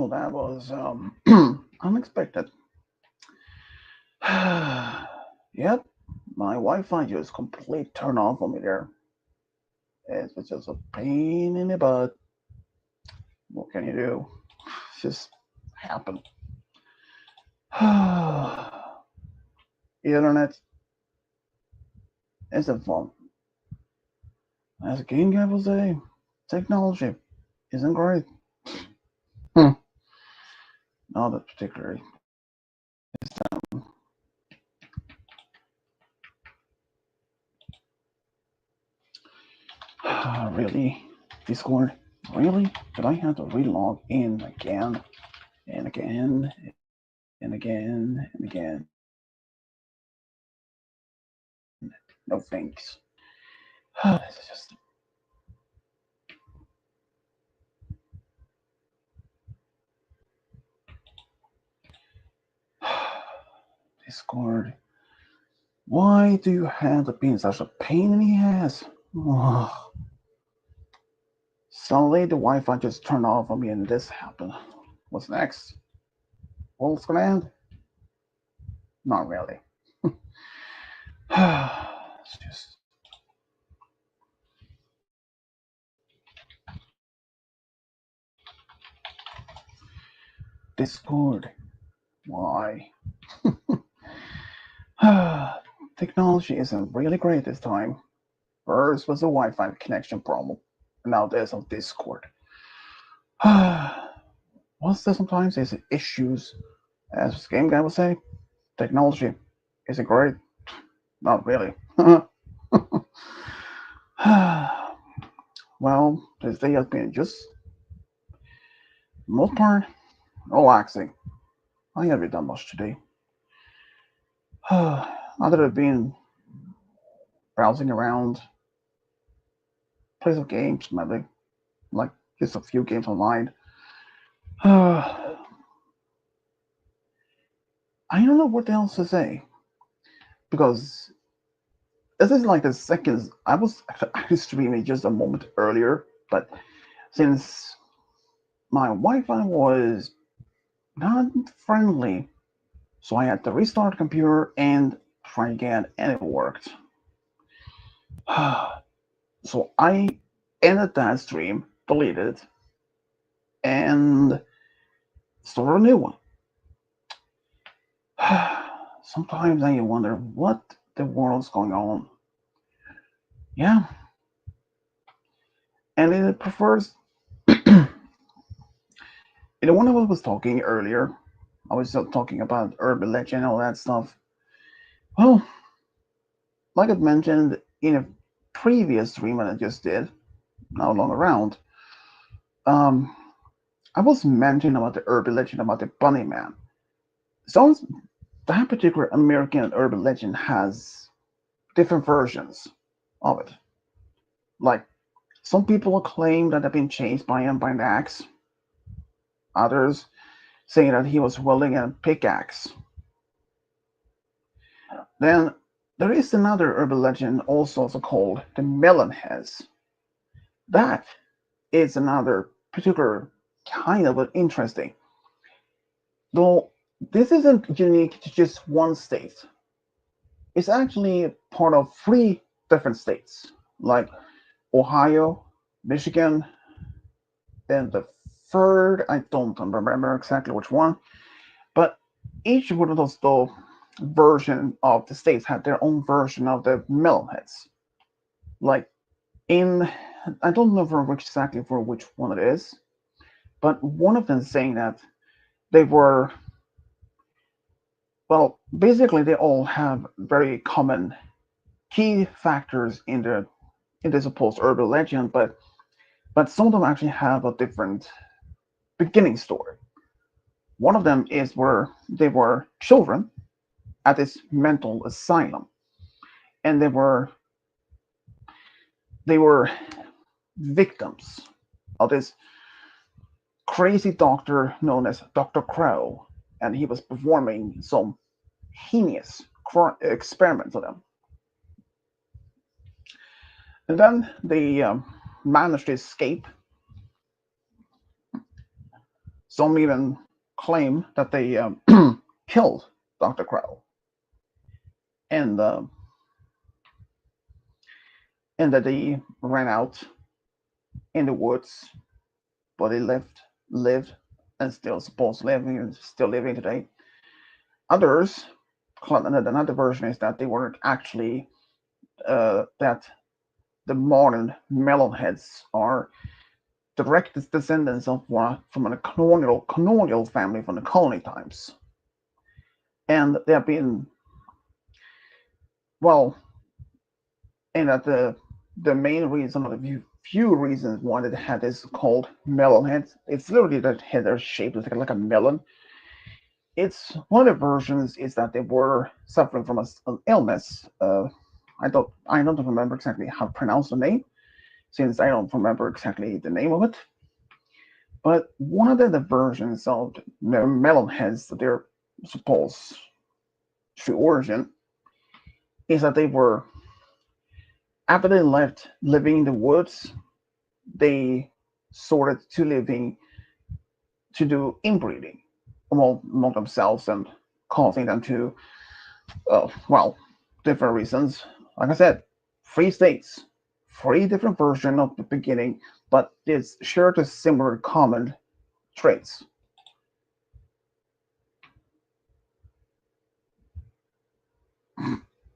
Well, that was unexpected. Yep, my Wi-Fi just complete turn off on me there. It was just a pain in the butt. What can you do? It just happened. Internet isn't fun. As a game guy will say, technology isn't great. Hmm. Not that particularly. Really? Discord? Really? Did I have to relog in again and again and again and again? No thanks. This is just Discord. Why do you have to be such a pain in the ass? Ugh. Suddenly the Wi-Fi just turned off on me and this happened. What's next? Wolf's command? Not really. It's just Discord. Why? Technology isn't really great this time. First was a Wi-Fi connection problem, and now there's on Discord. What's there sometimes is issues, as Game Guy would say. Technology isn't great. Not really. Well, this day has been just most part relaxing. I haven't done much today. Other than being browsing around, play some games, maybe like just a few games online. I don't know what else to say because this is like the second. I was actually streaming just a moment earlier, but since my Wi-Fi was not friendly, so I had to restart the computer and try again, and it worked. So I ended that stream, deleted it, and started a new one. Sometimes I wonder what the world's going on. Yeah, and it prefers. One of us was talking earlier. I was talking about urban legend and all that stuff. Well, like I mentioned in a previous stream that I just did, not long around, um, I was mentioning about the urban legend about the Bunny Man. So that particular American urban legend has different versions of it. Like some people claim that they've been chased by him by an axe. Others saying that he was wielding a pickaxe. Then there is another urban legend also called the Melon Heads. That is another particular kind of interesting. Though this isn't unique to just one state. It's actually part of three different states, like Ohio, Michigan, and the third, I don't remember exactly which one, but each one of those though version of the states had their own version of the melonheads. Like in, I don't know for which exactly for which one it is, but one of them saying that they were, well, basically they all have very common key factors in the supposed urban legend, but some of them actually have a different beginning story. One of them is where they were children at this mental asylum, and they were victims of this crazy doctor known as Dr. Crow, and he was performing some heinous experiments on them. And then they managed to escape. Some even claim that they killed Dr. Crow, and and that they ran out in the woods, but they lived, and still supposed living and still living today. Others, another version is that they weren't actually that the modern melonheads are direct descendants of one from a colonial family from the colony times, and they have been well, and that the main reason or the few reasons why the head is called melon head, it's literally that head are shaped like a melon. It's one of the versions is that they were suffering from an illness. I don't remember exactly how to pronounce the name since I don't remember exactly the name of it. But one of the versions of the melon heads that they're supposed true origin is that they were after they left living in the woods, they sorted to living to do inbreeding among themselves and causing them to well different reasons. Like I said, three states, three different versions of the beginning, but it's shared the similar common traits.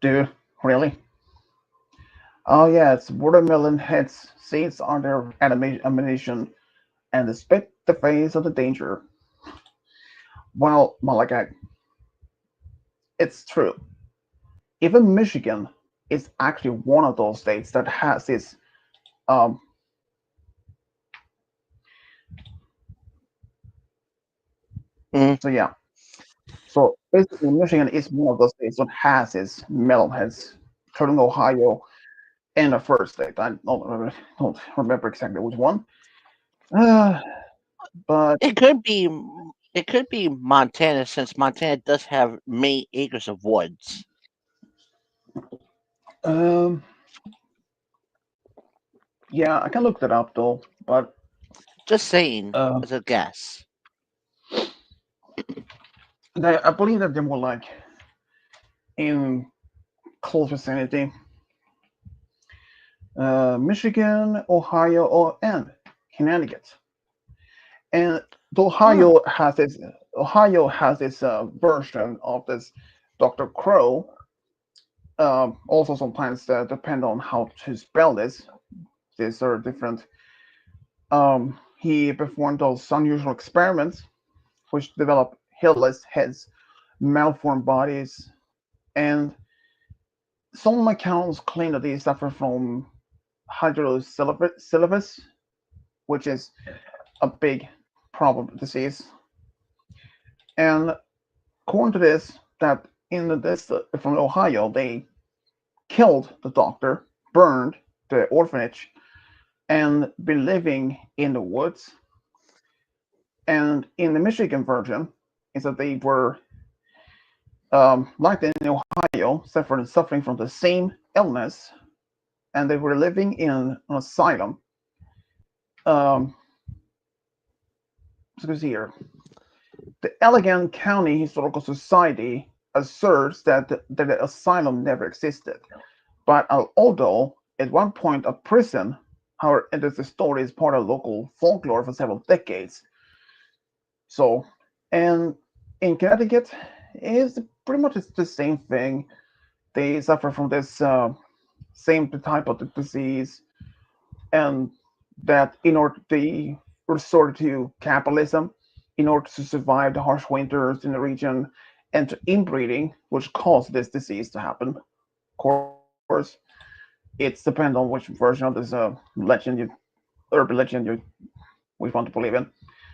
Do really? Oh yeah, it's watermelon heads. Seeds are their ammunition, and they spit the face of the danger. Well, Malachi, it's true. Even Michigan is actually one of those states that has this. Um, Mm. so yeah, so basically, Michigan is one of those states that has its melonheads, including Ohio and the first state. I don't remember exactly which one. Uh, but It could be it could be Montana since Montana does have many acres of woods. um, yeah, I can look that up though. But Just saying uh, as a guess. I believe that they're more like in close vicinity. Michigan, Ohio, and Connecticut. And the Huh. Ohio has this version of this Dr. Crow. Also, sometimes depend on how to spell this. These are different. He performed those unusual experiments, which develop headless heads, malformed bodies, and some accounts claim that they suffer from hydrosyphilis, which is a big problem disease. And according to this, that in this from Ohio, they killed the doctor, burned the orphanage, and been living in the woods. And in the Michigan version, is that they were like in Ohio, suffering from the same illness, and they were living in an asylum. Um, let's see here. The Allegan County Historical Society asserts that the asylum never existed. But although at one point a prison, however, and the story is part of local folklore for several decades. So, and in Connecticut, is pretty much the same thing. They suffer from this same type of disease, and that in order they resort to capitalism in order to survive the harsh winters in the region and to inbreeding, which caused this disease to happen. Of course, it's depend on which version of this legend you urban legend you which one to believe in.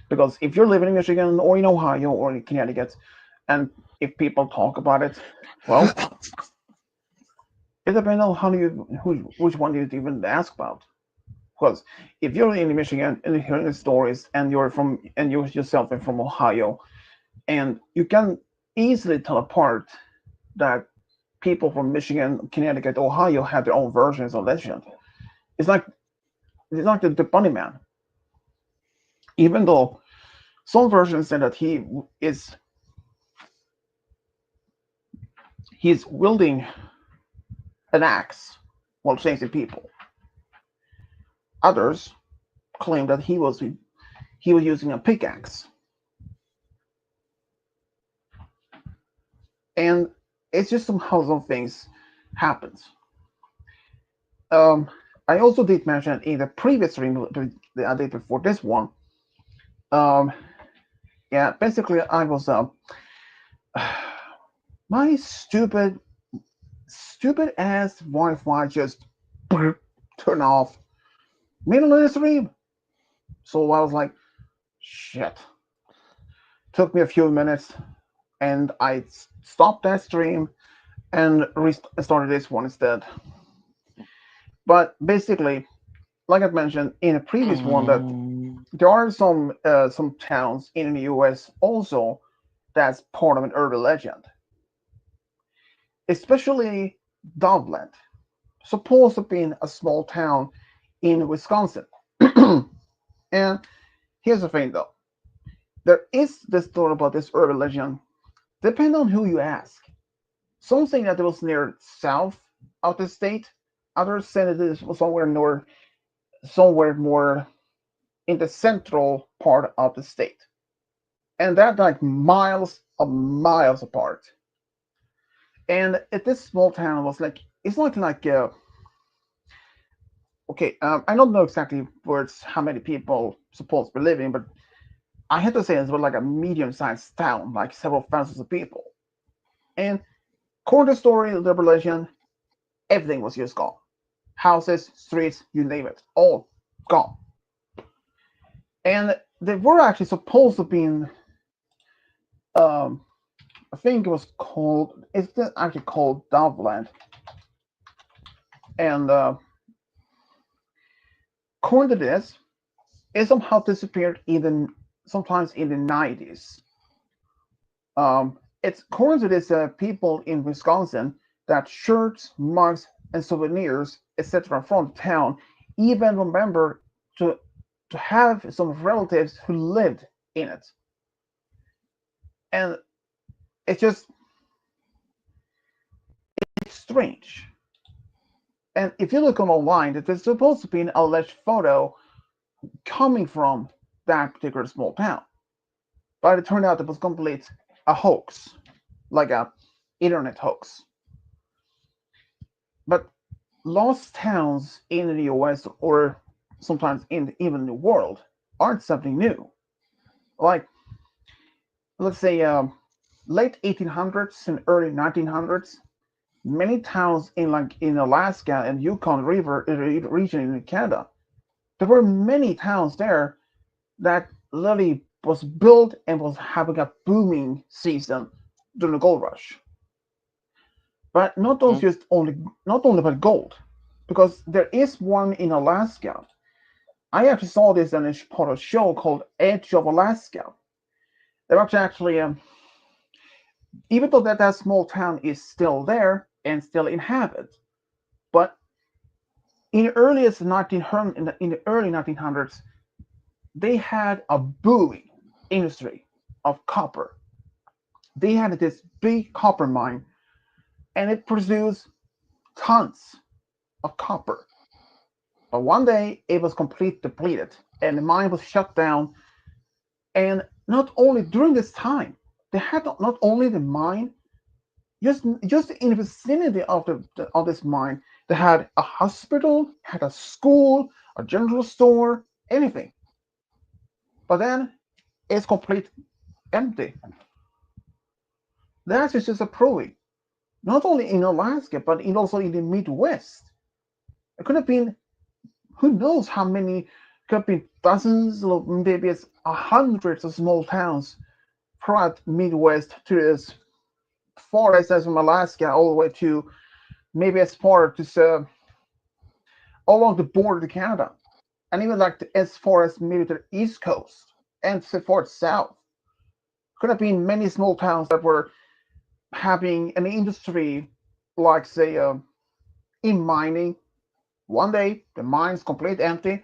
Because if you're living in Michigan or in Ohio or in Connecticut, and if people talk about it, well, it depends on how do you which one do you even ask about. Because if you're in Michigan and you're hearing the stories and you yourself are from Ohio, and you can easily tell apart that people from Michigan, Connecticut, Ohio have their own versions of legend. It's like it's like the Bunny Man. Even though Some versions say that he's wielding an axe while chasing people. Others claim that he was using a pickaxe, and it's just somehow some things happens. Um, I also did mention in the previous stream that I did before this one. Um, yeah, basically I was my stupid ass Wi-Fi just turned off middle of the stream. So I was like, shit. Took me a few minutes, and I stopped that stream and restarted this one instead. But basically, like I mentioned in a previous one, that Mm, there are some towns in the U.S. also that's part of an urban legend, especially Dublin, supposed to be a small town in Wisconsin. And here's the thing, though, there is this story about this urban legend. Depending on who you ask, some say that it was near south of the state, others say that it was somewhere north, somewhere more in the central part of the state, and that like miles of miles apart. And this small town was like it's not like okay, I don't know exactly where it's how many people supposed to be living, but I had to say it was like a medium-sized town, like several thousands of people. And according to the story, the religion, everything was just gone. Houses, streets, you name it, all gone. And they were actually supposed to be in, um, I think it was called, it's actually called Dovland. And according to this, it somehow disappeared even sometimes in the 90s. It's according to this people in Wisconsin that shirts, mugs, and souvenirs, etc., from the town even remember to to have some relatives who lived in it, and it's just it's strange. And if you look on online, there's supposed to be an alleged photo coming from that particular small town, but it turned out it was complete a hoax, like a internet hoax. But lost towns in the US or sometimes in even the world aren't something new. Like, let's say, late 1800s and early 1900s, many towns in like in Alaska and Yukon River region in Canada, there were many towns there that literally was built and was having a booming season during the gold rush. But not those mm, just only not only about gold, because there is one in Alaska. I actually saw this on a part of a show called Edge of Alaska. They're actually, even though that small town is still there and still inhabited, but in the earliest 1900 in the early 1900s, they had a booming industry of copper. They had this big copper mine, and it produced tons of copper. But one day it was completely depleted, and the mine was shut down. And not only during this time, they had not only the mine, just in the vicinity of of this mine, they had a hospital, had a school, a general store, anything. But then it's complete empty. That is just a proving. Not only in Alaska, but also in the Midwest. It could have been who knows how many, could have been dozens, or maybe it's hundreds of small towns throughout Midwest to as far as from Alaska all the way to maybe as far to along the border to Canada, and even like as far as maybe the East Coast and so far south. Could have been many small towns that were having an industry like say in mining. One day the mine's completely empty,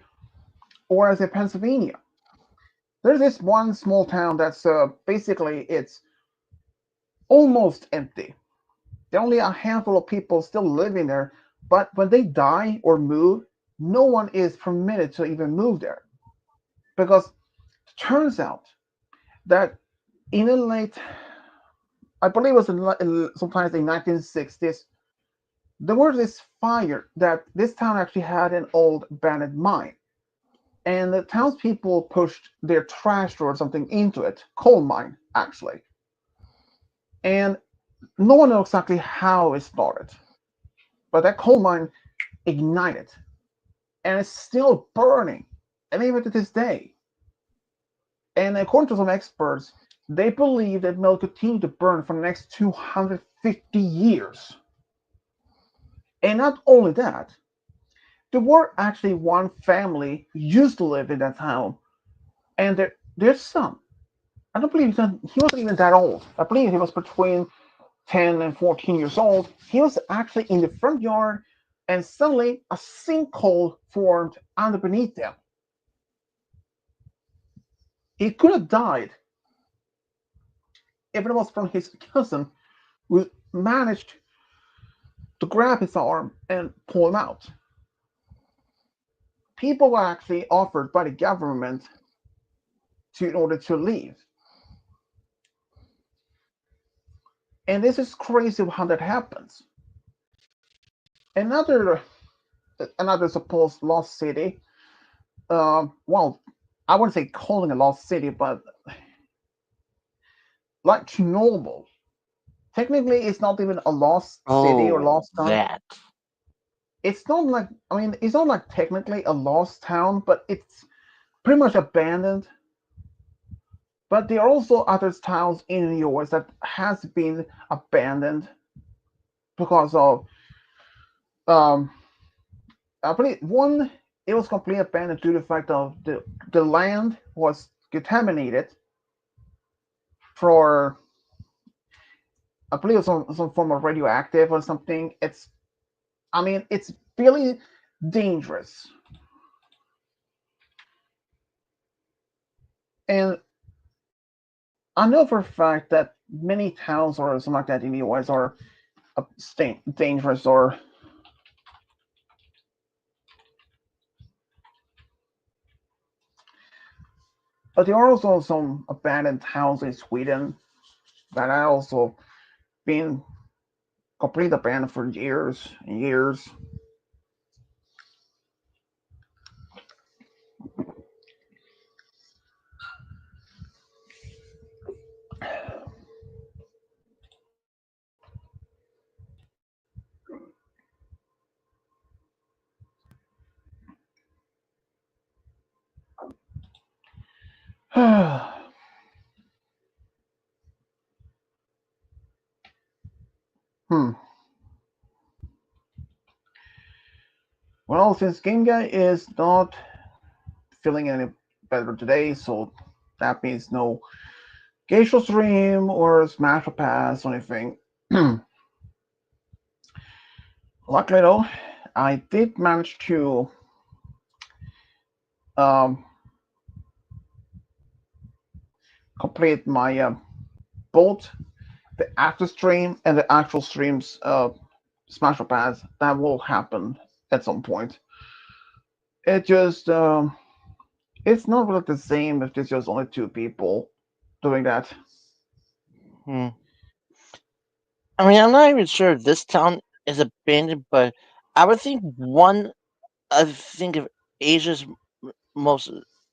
or as in Pennsylvania. There's this one small town that's basically it's almost empty. There are only a handful of people still living there, but when they die or move, no one is permitted to even move there because it turns out that in the late, I believe it was sometimes in 1960s, there was this fire that this town actually had an old abandoned mine, and the townspeople pushed their trash or something into it, coal mine actually, and no one knows exactly how it started, but that coal mine ignited, and it's still burning, and even to this day. And according to some experts, they believe that it will continue to burn for the next 250 years. And not only that, there were actually one family who used to live in that town, and their son, I don't believe he wasn't even that old. I believe he was between 10 and 14 years old. He was actually in the front yard, and suddenly a sinkhole formed underneath them. He could have died if it was from his cousin who managed to grab his arm and pull him out. People were actually offered by the government in order to leave. And this is crazy how that happens. Another another supposed lost city. Well, I wouldn't say calling a lost city, but like Chernobyl. Technically, it's not even a lost city or Oh, lost town. that. It's not like it's not like technically a lost town, but it's pretty much abandoned. But there are also other towns in the US that has been abandoned because of um I believe one it was completely abandoned due to the fact of the land was contaminated for I believe it was some form of radioactive or something. It's really dangerous. And I know for a fact that many towns or something like that in the US are dangerous or but there are also some abandoned towns in Sweden that are also been completely abandoned for years and years. Hmm. Well, since Game Guy is not feeling any better today, so that means no Geisha Stream or Smash or Pass or anything. Luckily, though, I did manage to um, complete my both the active stream and the actual streams Smash or Pass. That will happen at some point. It just it's not really the same if there's just only two people doing that. Hmm. I mean, I'm not even sure if this town is abandoned, but I would think I think of Asia's most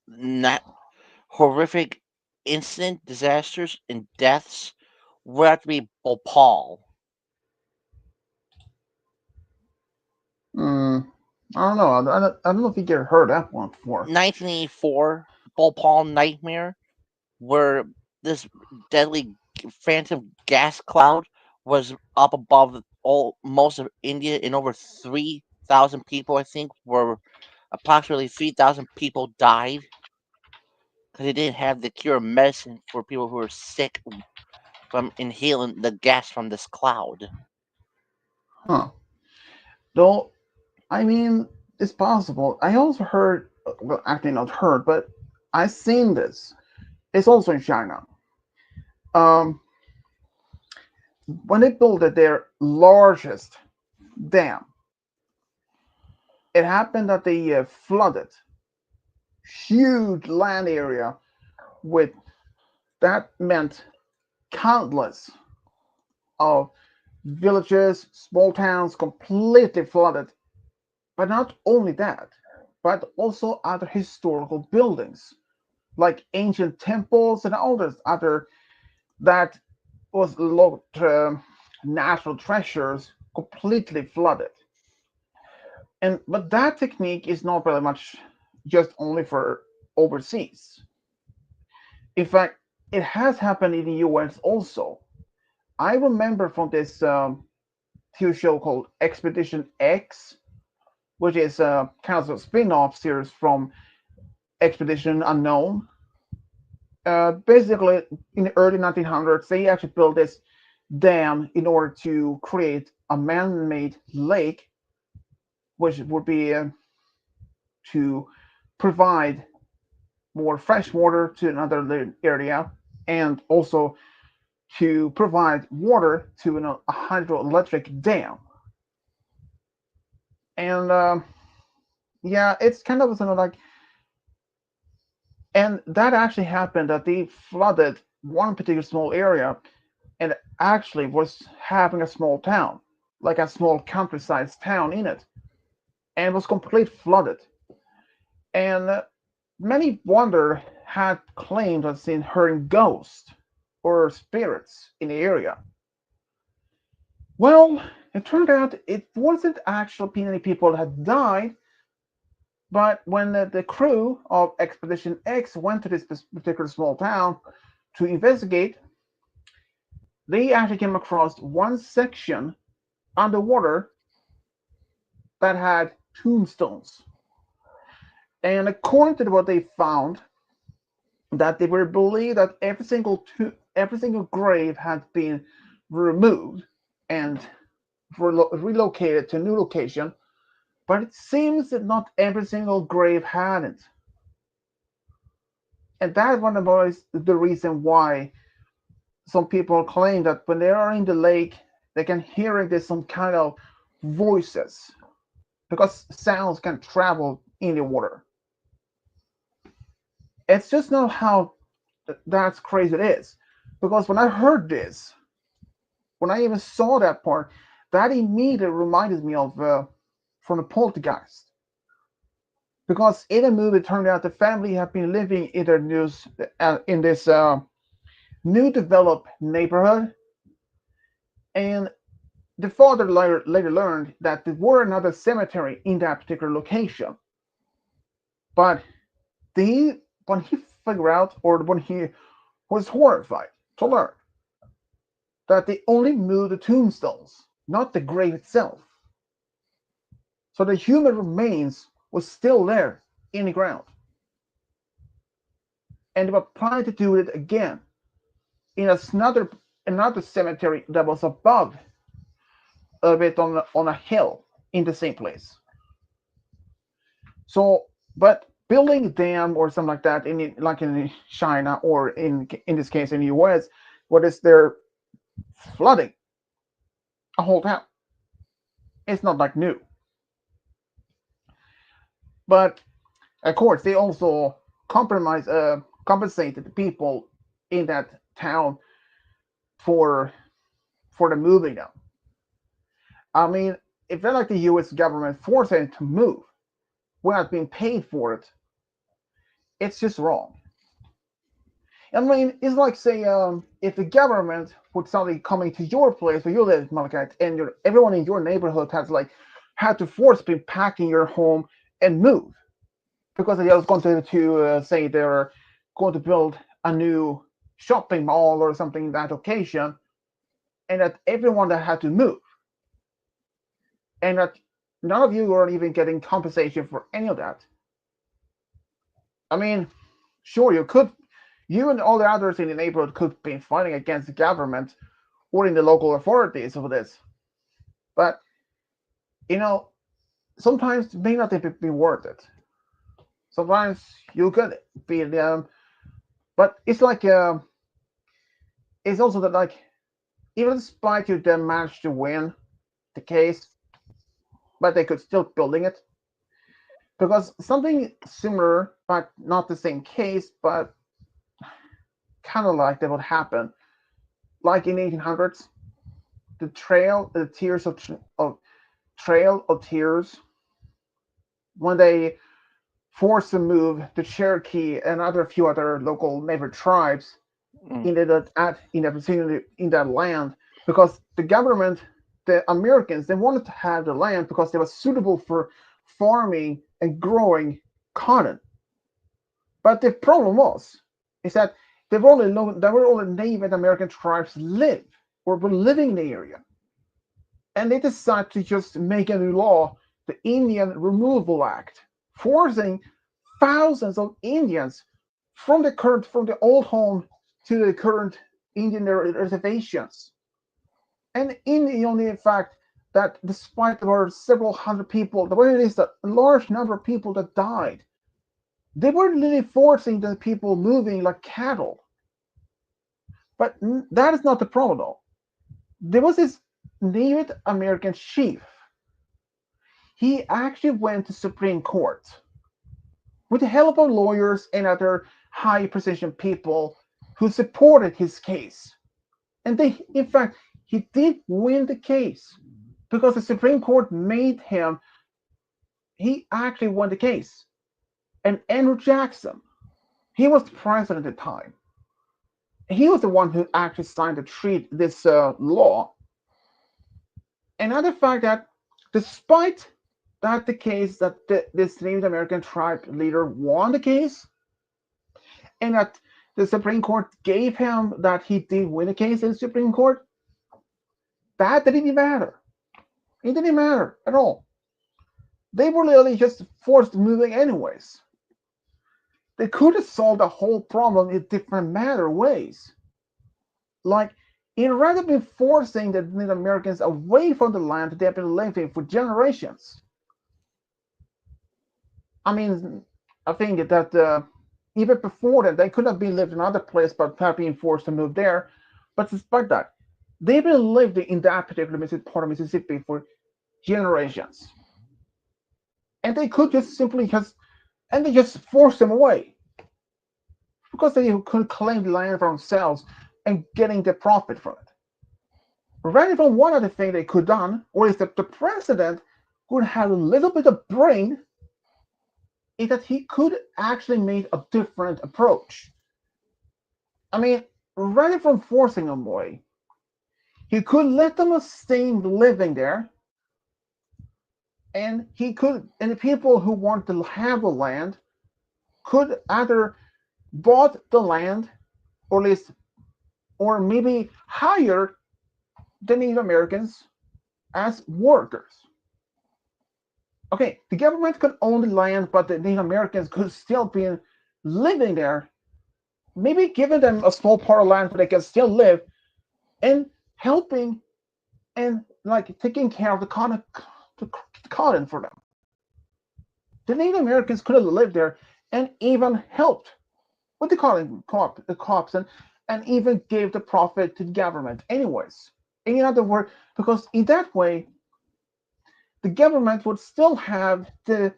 not horrific incident, disasters, and deaths would have to be Bhopal. Hmm. I don't know. I don't know if you ever heard that one before. 1984 Bhopal nightmare, where this deadly phantom gas cloud was up above all most of India, and over 3,000 people, I think, were approximately 3,000 people died because they didn't have the cure medicine for people who were sick from inhaling the gas from this cloud. Huh. Though, it's possible. I also heard, well, actually not heard, but I seen this. It's also in China. Um, when they built their largest dam, it happened that they flooded huge land area with that meant countless of villages, small towns completely flooded. But not only that, but also other historical buildings like ancient temples and all this other that was looked natural treasures completely flooded. And but that technique is not very much just only for overseas. In fact, it has happened in the US also. I remember from this TV show called Expedition X, which is kind of a spin-off series from Expedition Unknown. Basically, in the early 1900s, they actually built this dam in order to create a man-made lake, which would be to provide more fresh water to another area, and also to provide water to a hydroelectric dam. And yeah, it's kind of something like, and that actually happened that they flooded one particular small area, and actually was having a small town, like a small countryside town in it, and it was completely flooded. And many wonder had claimed to have seen hearing ghosts or spirits in the area. Well, it turned out it wasn't actually many people that had died, but when the crew of Expedition X went to this particular small town to investigate, they actually came across one section underwater that had tombstones. And according to what they found, that they were believed that every single grave had been removed and relocated to a new location, but it seems that not every single grave hadn't. And that's one of the reason why some people claim that when they are in the lake, they can hear there's some kind of voices because sounds can travel in the water. It's just not how that's crazy it is. Because when I heard this, when I even saw that part, that immediately reminded me of from the Poltergeist. Because in the movie, it turned out the family have been living in their in this new developed neighborhood, and the father later learned that there were another cemetery in that particular location. But when he figured out, or when he was horrified to learn that they only moved the tombstones, not the grave itself. So the human remains was still there in the ground. And they were planning to do it again in another cemetery that was above a bit on a hill in the same place. So, but building a dam or something like that like in China or in this case in the US, what is there flooding a whole town? It's not like new, but of course they also compensated the people in that town for the moving them. I mean, if they're like the U.S. government forcing them to move without being paid for it, it's just wrong. I mean, it's like say if the government would suddenly coming to your place where you live, Malachi, and everyone in your neighborhood has like had to force be packing your home and move because they was going to say they're going to build a new shopping mall or something in that occasion, and that everyone that had to move, and that none of you are even getting compensation for any of that. I mean, sure, you and all the others in the neighborhood could be fighting against the government or in the local authorities over this, but you know, sometimes it may not be worth it. Sometimes you could be But it's also that like even despite you then managed to win the case, but they could still building it because something similar, but not the same case, but kind of like that would happen, like in 1800s, the tears of Trail of Tears, when they forced to move the Cherokee and other few other local native tribes Mm. in that land because the government, the Americans, they wanted to have the land because it was suitable for farming and growing cotton. But the problem was is that there were only Native American tribes live or were living in the area, and they decided to just make a new law, the Indian Removal Act, forcing thousands of Indians from the old home to the current Indian reservations. And in the only fact that despite there were several hundred people, the way it is that a large number of people that died, they were literally forcing the people moving like cattle. But that is not the problem though. There was this Native American chief. He actually went to Supreme Court with the help of lawyers and other high position people who supported his case. And in fact, he did win the case because the Supreme Court made him, he actually won the case. And Andrew Jackson, he was the president at the time. He was the one who actually signed this law. Another fact that despite that the case that this Native American tribe leader won the case, and that the Supreme Court gave him that he did win the case in the Supreme Court, that didn't matter. It didn't matter at all. They were literally just forced moving anyways. They could have solved the whole problem in different matter ways. Like, in rather than forcing the Native Americans away from the land they have been living for generations. I mean, I think that even before that, they could have been lived in another place, but not being forced to move there. But despite that, they've been lived in that particular part of Mississippi for generations. And they could just simply and they just force them away because they could claim the land for themselves and getting the profit from it. Rather than one other thing they could have done, or is that the president could have a little bit of brain, is that he could actually make a different approach. I mean, rather than forcing them away, he could let them stay living there, and and the people who want to have the land could either bought the land, or at least, or maybe hire the Native Americans as workers. Okay, the government could own the land, but the Native Americans could still be living there. Maybe giving them a small part of land where they can still live and helping and like taking care of the cotton for them. The Native Americans could have lived there and even helped with the crops and even gave the profit to the government anyways. In other words, because in that way, the government would still have the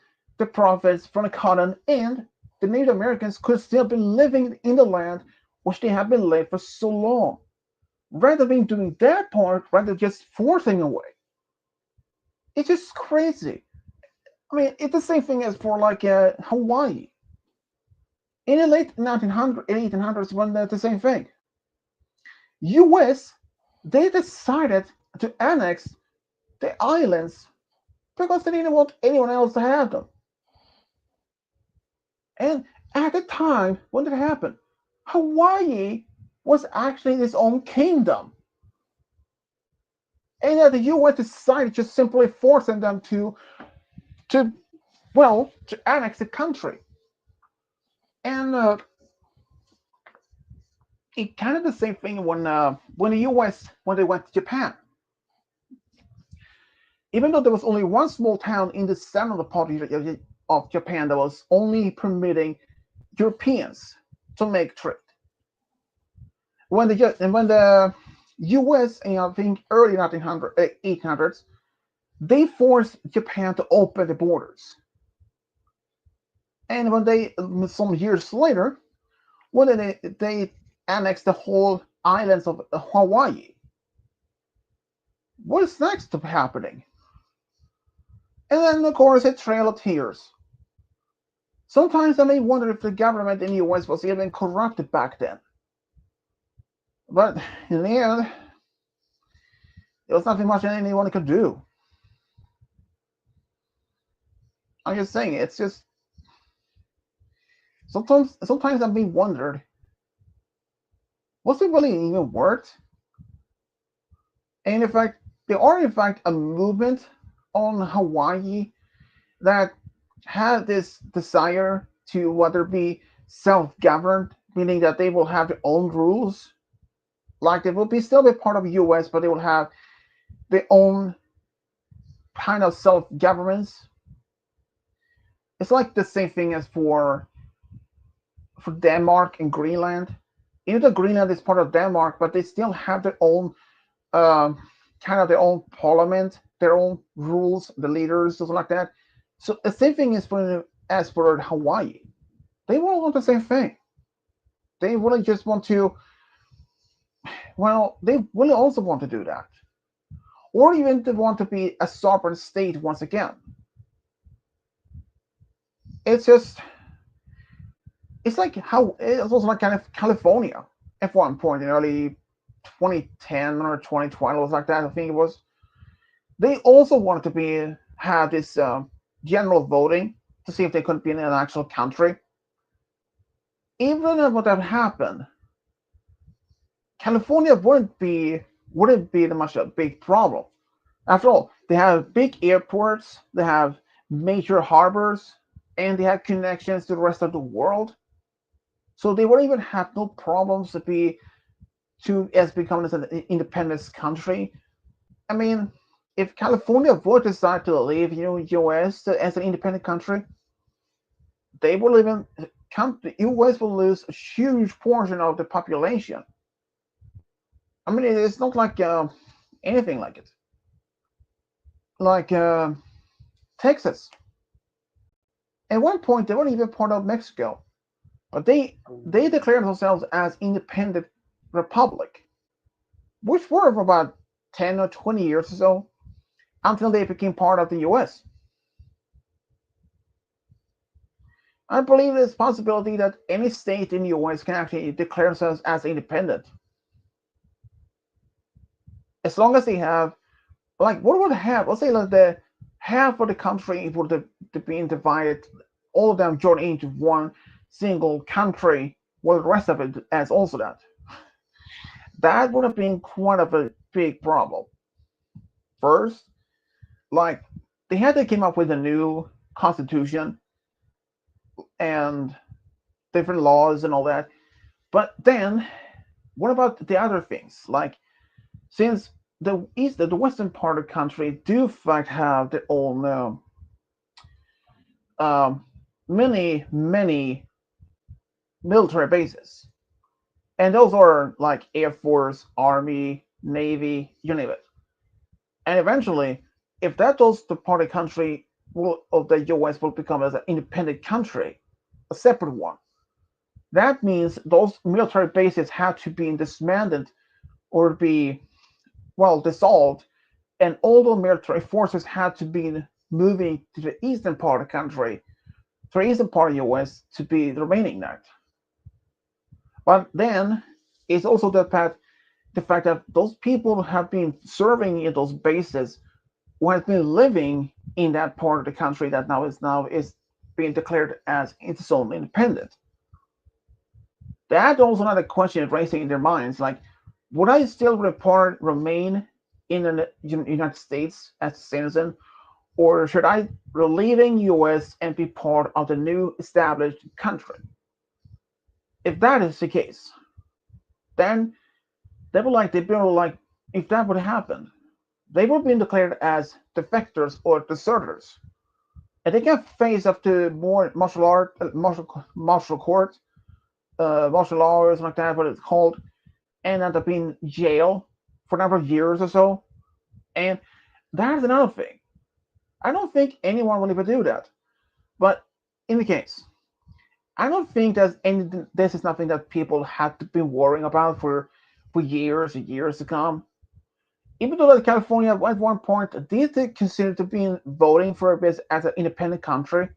profits from the cotton, and the Native Americans could still be living in the land which they have been living for so long. Rather than doing that part, rather just forcing away. It's just crazy. I mean, it's the same thing as for like Hawaii. In the late 1900s, 1800s, when the same thing. U.S. they decided to annex the islands because they didn't want anyone else to have them. And at the time when it happened, Hawaii was actually its own kingdom. And the U.S. decided just simply forcing them to to annex the country. And it kind of the same thing when the U.S. when they went to Japan. Even though there was only one small town in the central part of Japan that was only permitting Europeans to make trade. when the U.S. in I think early 1800s, they forced Japan to open the borders, and when they some years later, when they annexed the whole islands of Hawaii, what is next happening? And then of course a trail of tears. Sometimes I may wonder if the government in the U.S. was even corrupted back then, but in the end, there was nothing much anyone could do. I'm just saying, it's just sometimes I've been wondered, was it really even worth? And in fact, there are in fact a movement on Hawaii that had this desire to whether be self-governed, meaning that they will have their own rules, like they will be still be part of the U.S., but they will have their own kind of self-governments. It's like the same thing as for Denmark and Greenland. Even though Greenland is part of Denmark, but they still have their own um, kind of their own parliament, their own rules, the leaders, something like that. So the same thing is for as for Hawaii. They want the same thing. They really just want to. Well, they really also want to do that, or even to want to be a sovereign state once again. It's just it's like how it's also like kind of California at one point in early 2010 or 2012 was like that. I think it was. They also wanted to be have this general voting to see if they could be in an actual country. Even if what that happened, California wouldn't be much a big problem. After all, they have big airports, they have major harbors, and they have connections to the rest of the world. So they wouldn't even have no problems to be to as becoming as an independent country. I mean, if California would decide to leave, U.S. as an independent country, they will even the U.S. will lose a huge portion of the population. I mean, it's not like anything like it, like Texas. At one point, they weren't even part of Mexico, but they declared themselves as independent republic, which were for about 10 or 20 years or so until they became part of the U.S. I believe there's a possibility that any state in the U.S. can actually declare themselves as independent, as long as they have, like, what would have, let's say, like the half of the country would to be divided, all of them join into one single country, while the rest of it as also that. That would have been quite of a big problem. First, like, they had to come up with a new constitution and different laws and all that. But then, what about the other things? Like, since the western part of the country do in fact have their own many military bases, and those are like Air Force, Army, Navy, you name it. And eventually, if that goes to part of the country will of the U.S. will become as an independent country, a separate one. That means those military bases have to be disbanded or be dissolved, and all the military forces had to be moving to the eastern part of the country, to the eastern part of the U.S. to be the remaining that. But then it's also the fact that those people who have been serving in those bases, who have been living in that part of the country that now is being declared as its own independent. That also another question raising in their minds, like, would I still remain in the United States as a citizen, or should I leaving US and be part of the new established country? If that is the case, then they will if that would happen, they would be declared as defectors or deserters, and they can face up to more martial art, martial court, martial law or something like that, what it's called. and end up in jail for a number of years or so. And that's another thing. I don't think anyone will ever do that. But in the case, I don't think that this is nothing that people have to be worrying about for years and years to come. Even though that California at one point did consider to be voting for this as an independent country.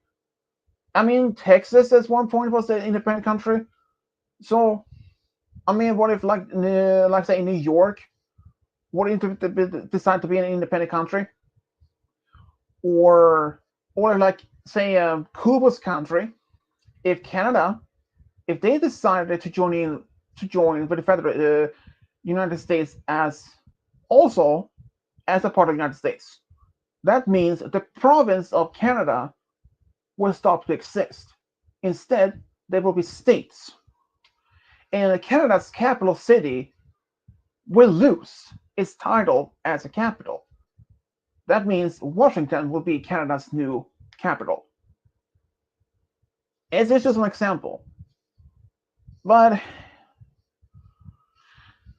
I mean, Texas at one point was an independent country. So, I mean, what if like say in New York, what if decide to be an independent country, or like say Cuba's country, if Canada, if they decided to join with the federal United States as also as a part of the United States, that means the province of Canada will stop to exist. Instead, there will be states, and Canada's capital city will lose its title as a capital. That means Washington will be Canada's new capital. It's just an example. But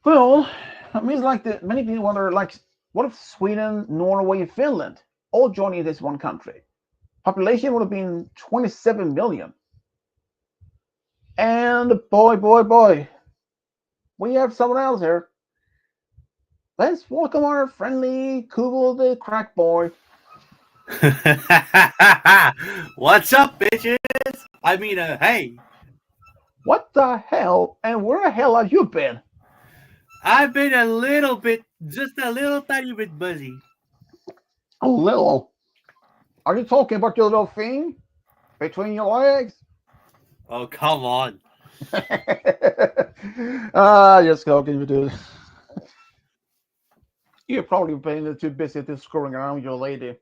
well, it means like many people wonder like what if Sweden, Norway, and Finland all joining this one country? Population would have been 27 million. And boy, we have someone else here. Let's welcome our friendly Kugel the Crack Boy. What's up, bitches? I mean, hey, What the hell? And where the hell have you been? I've been a little bit, just a little tiny bit busy. A little. Are you talking about your little thing between your legs? Oh, come on. Just joking, you do. You're probably been too busy to screwing around with your lady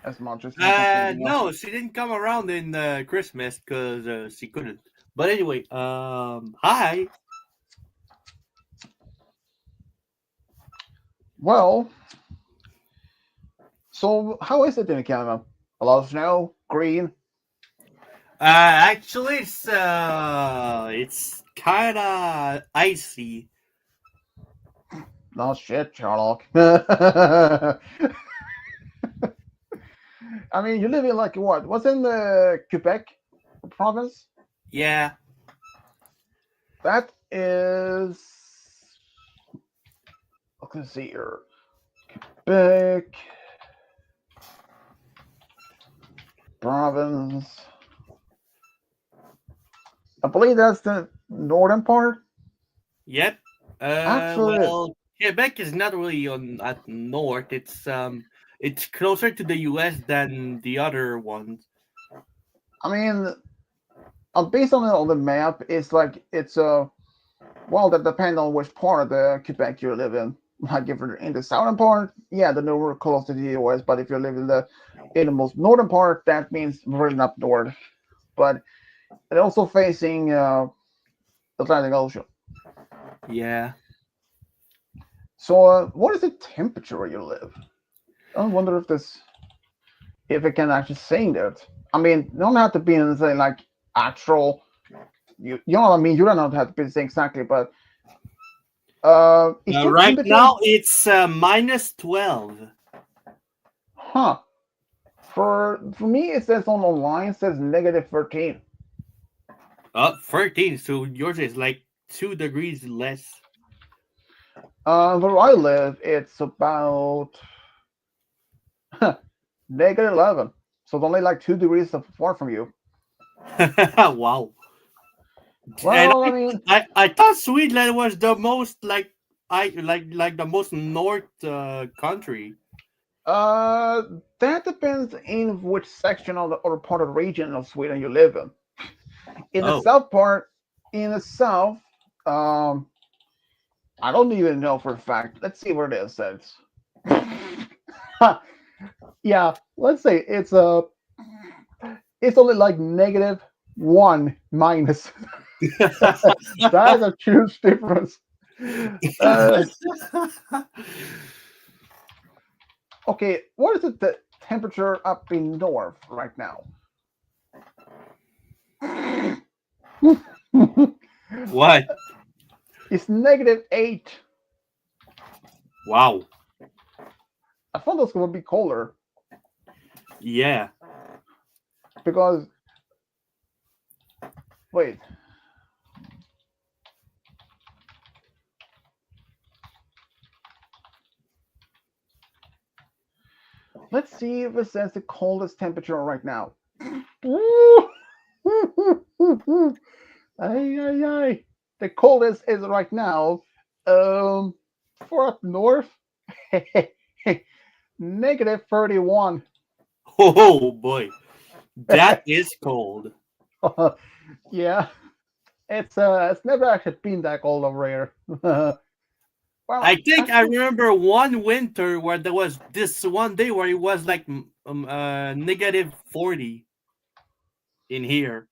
as much as much as anything else. No, she didn't come around in Christmas because she couldn't. But anyway, hi. Well, so how is it in Canada? A lot of snow, green. Actually, it's kind of icy. No shit, Sherlock. I mean, you live in like what? What's in the Quebec province? Yeah. That is. Let's see here. Quebec province. I believe that's the northern part. Yep. Actually, Well, Quebec is not really on at north. It's closer to the U.S. than the other ones. I mean, based on the map, it's like it's well, that depends on which part of the Quebec you live in. Like if you're in the southern part, yeah, then we're close to the US. But if you live in the most northern part, that means really up north. But it's also facing the Atlantic Ocean. Yeah. So, what is the temperature where you live? I wonder if it can actually say that. I mean, you don't have to be in say like actual. You know what I mean? You don't have to be saying exactly, but is your Right temperature? now it's minus 12. Huh. For me, it says on online, it says negative 13. 13. So yours is like 2 degrees less. Where I live, it's about negative 11. So it's only like 2 degrees far from you. Wow. And Well, I mean, I thought Sweden was the most like the most north country. uh, that depends in which section of the or part of the region of Sweden you live in. In the Oh. south part, in the south, um, I don't even know for a fact. Let's see where it is. It's yeah, let's say it's only like negative one minus. That's a huge difference. Uh, okay, what is it the temperature up in north right now? What? It's -8. Wow. I thought those would be colder Yeah. because wait, let's see if it says the coldest temperature right now. Ay, ay, ay. The coldest is right now, um, for up north, -31. Oh boy. That is cold. Yeah, it's never actually been that cold over here. Well, I think I actually, remember one winter where there was this one day where it was like -40 in here.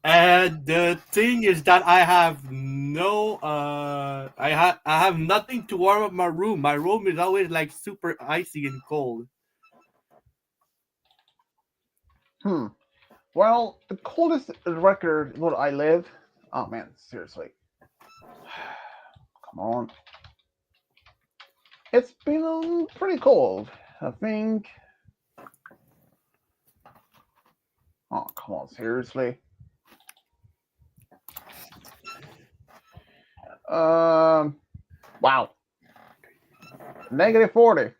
And the thing is that I have no I have nothing to warm up my room. My room is always like super icy and cold. hmm. Well, the coldest record where I live. Oh man, seriously, come on. It's been pretty cold. I think. Oh come on, seriously. Um, wow, -40.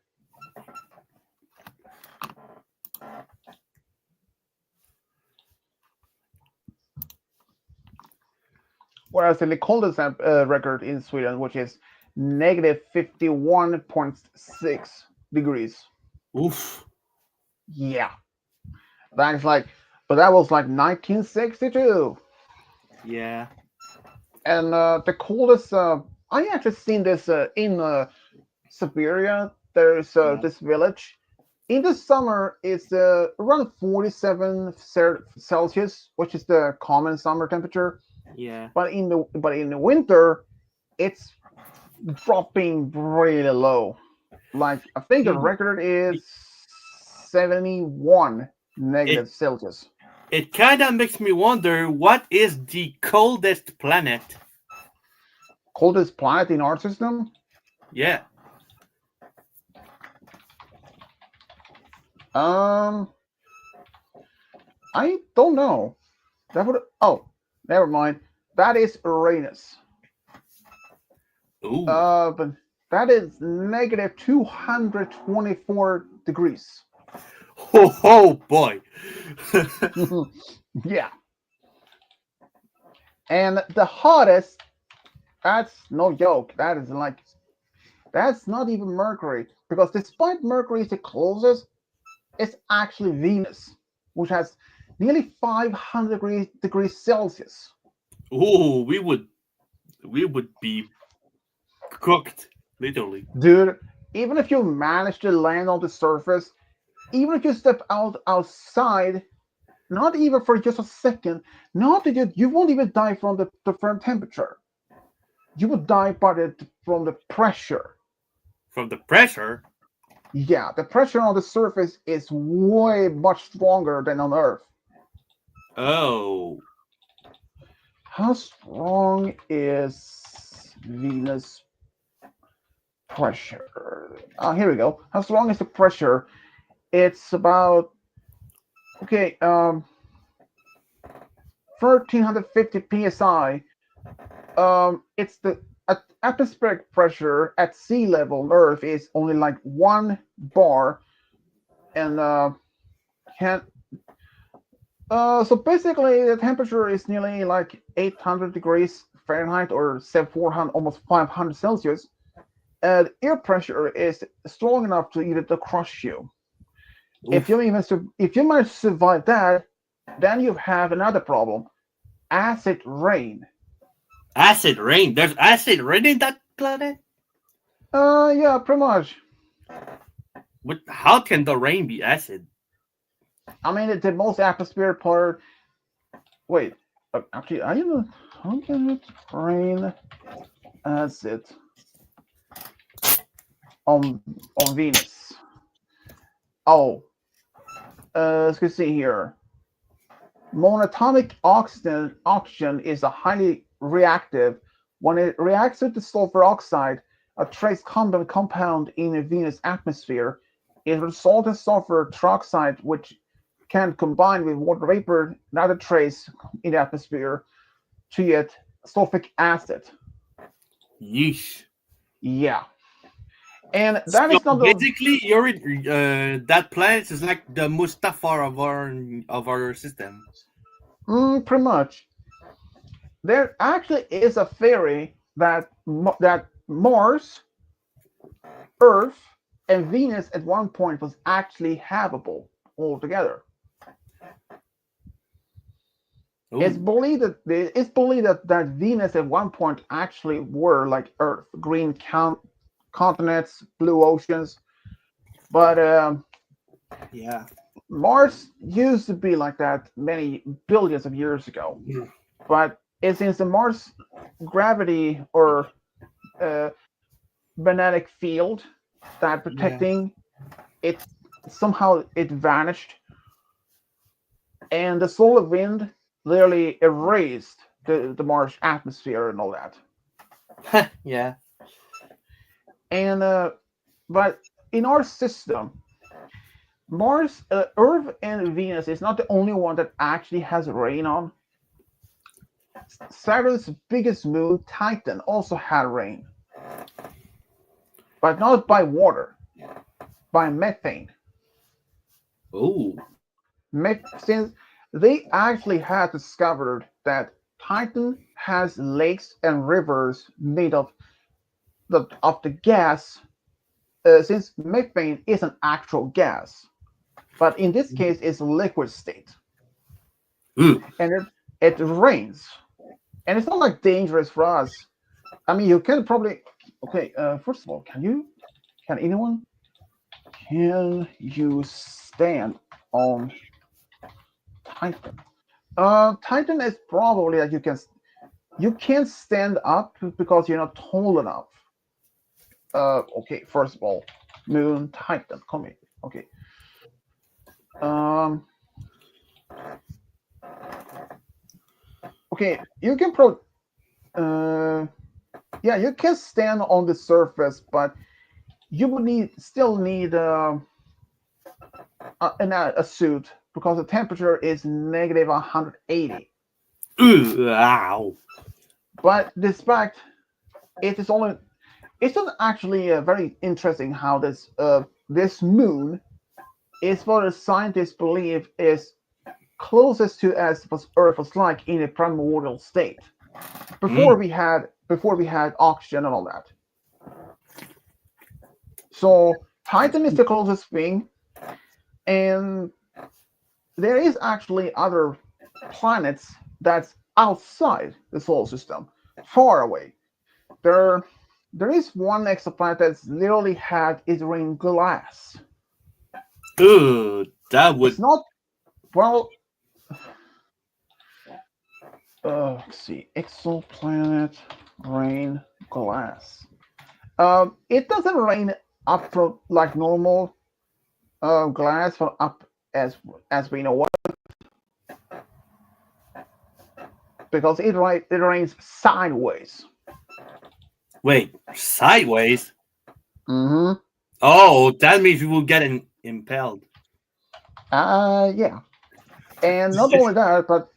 Whereas the coldest record in Sweden, which is -51.6 degrees. Oof. Yeah, that's like, but that was like 1962. Yeah. And the coldest, I actually seen this in Siberia. There's Yeah. this village. In the summer, it's around 47 Celsius, which is the common summer temperature. Yeah. But in the winter, it's dropping really low. Like I think the Hmm. record is 71 It negative Celsius. it kind of makes me wonder what is the coldest planet? Coldest planet in our system? Yeah. Um, I don't know. That would. Oh, never mind. That is Uranus. Ooh. But that is negative 224 degrees. Oh boy. Yeah. And the hottest, that's no joke. That's not even Mercury. Because despite Mercury is the closest, it's actually Venus, which has nearly 500 degrees Celsius. Ooh, we would be cooked literally. Dude, even if you manage to land on the surface, even if you step outside, not even for just a second, not that you won't even die from the firm temperature. You would die from the pressure. From the pressure. Yeah, the pressure on the surface is way much stronger than on Earth. Oh. How strong is Venus pressure? Here we go. How strong is the pressure? It's about okay, 1350 psi. It's the atmospheric pressure at sea level on Earth is only like 1 bar, and can so basically the temperature is nearly like 800 degrees Fahrenheit or 400, almost 500 Celsius. And air pressure is strong enough to either to crush you. Oof. If you manage to survive that, then you have another problem: acid rain. Acid rain. There's acid rain in that planet? Yeah, pretty much. What how can the rain be acid? I mean, the most atmospheric part. Wait, actually, I don't know how can it rain acid on Venus. Oh, let's see here. Monatomic oxygen is a highly reactive. When it reacts with the sulfur oxide, a trace compound in a Venus atmosphere, it results in sulfur trioxide, which can combine with water vapor, another trace in the atmosphere, to get sulfuric acid. Yeesh. Yeah, and that So is not the basically, that planet is like the Mustafar of our system. pretty much. There actually is a theory that that Mars, Earth, and Venus at one point was actually habitable altogether. It's Oh, believed that Venus at one point actually were like Earth, green continents, blue oceans, but yeah. Mars used to be like that many billions of years ago. Mm. But it seems the Mars gravity or uh, magnetic field that Yeah. protecting it somehow it vanished, and the solar wind literally erased the Mars atmosphere and all that. Yeah. And but in our system, Mars, Earth, and Venus is not the only one that actually has rain on. Saturn's biggest moon, Titan, also had rain, but not by water, by methane. Oh. Since they actually had discovered that Titan has lakes and rivers made of the gas, since methane is an actual gas, but in this case it's a liquid state, Ooh. and it rains, and it's not like dangerous for us. I mean, you can probably okay. First of all, can anyone can you stand on Titan? Titan is probably that you can't stand up because you're not tall enough. Okay, first of all, Moon Titan, come here. Okay. Um, okay, you can uh, yeah, you can stand on the surface, but you would still need a suit because the temperature is negative 180. Ooh. Ow. But despite it is only it's not actually very interesting how this moon is what the scientists believe is closest to as what Earth was like in a primordial state Mm. before we had oxygen and all that. So Titan is the closest thing, and there is actually other planets that's outside the solar system, far away. There, there is one exoplanet that's literally had its ring glass. Ooh. That It's would. not well. Let's see, exoplanet rain glass. It doesn't rain up from like normal glass from up as we know what because it rains sideways. Wait. Sideways. Mm-hmm. Oh, that means we will get impelled. Yeah, and not only that, but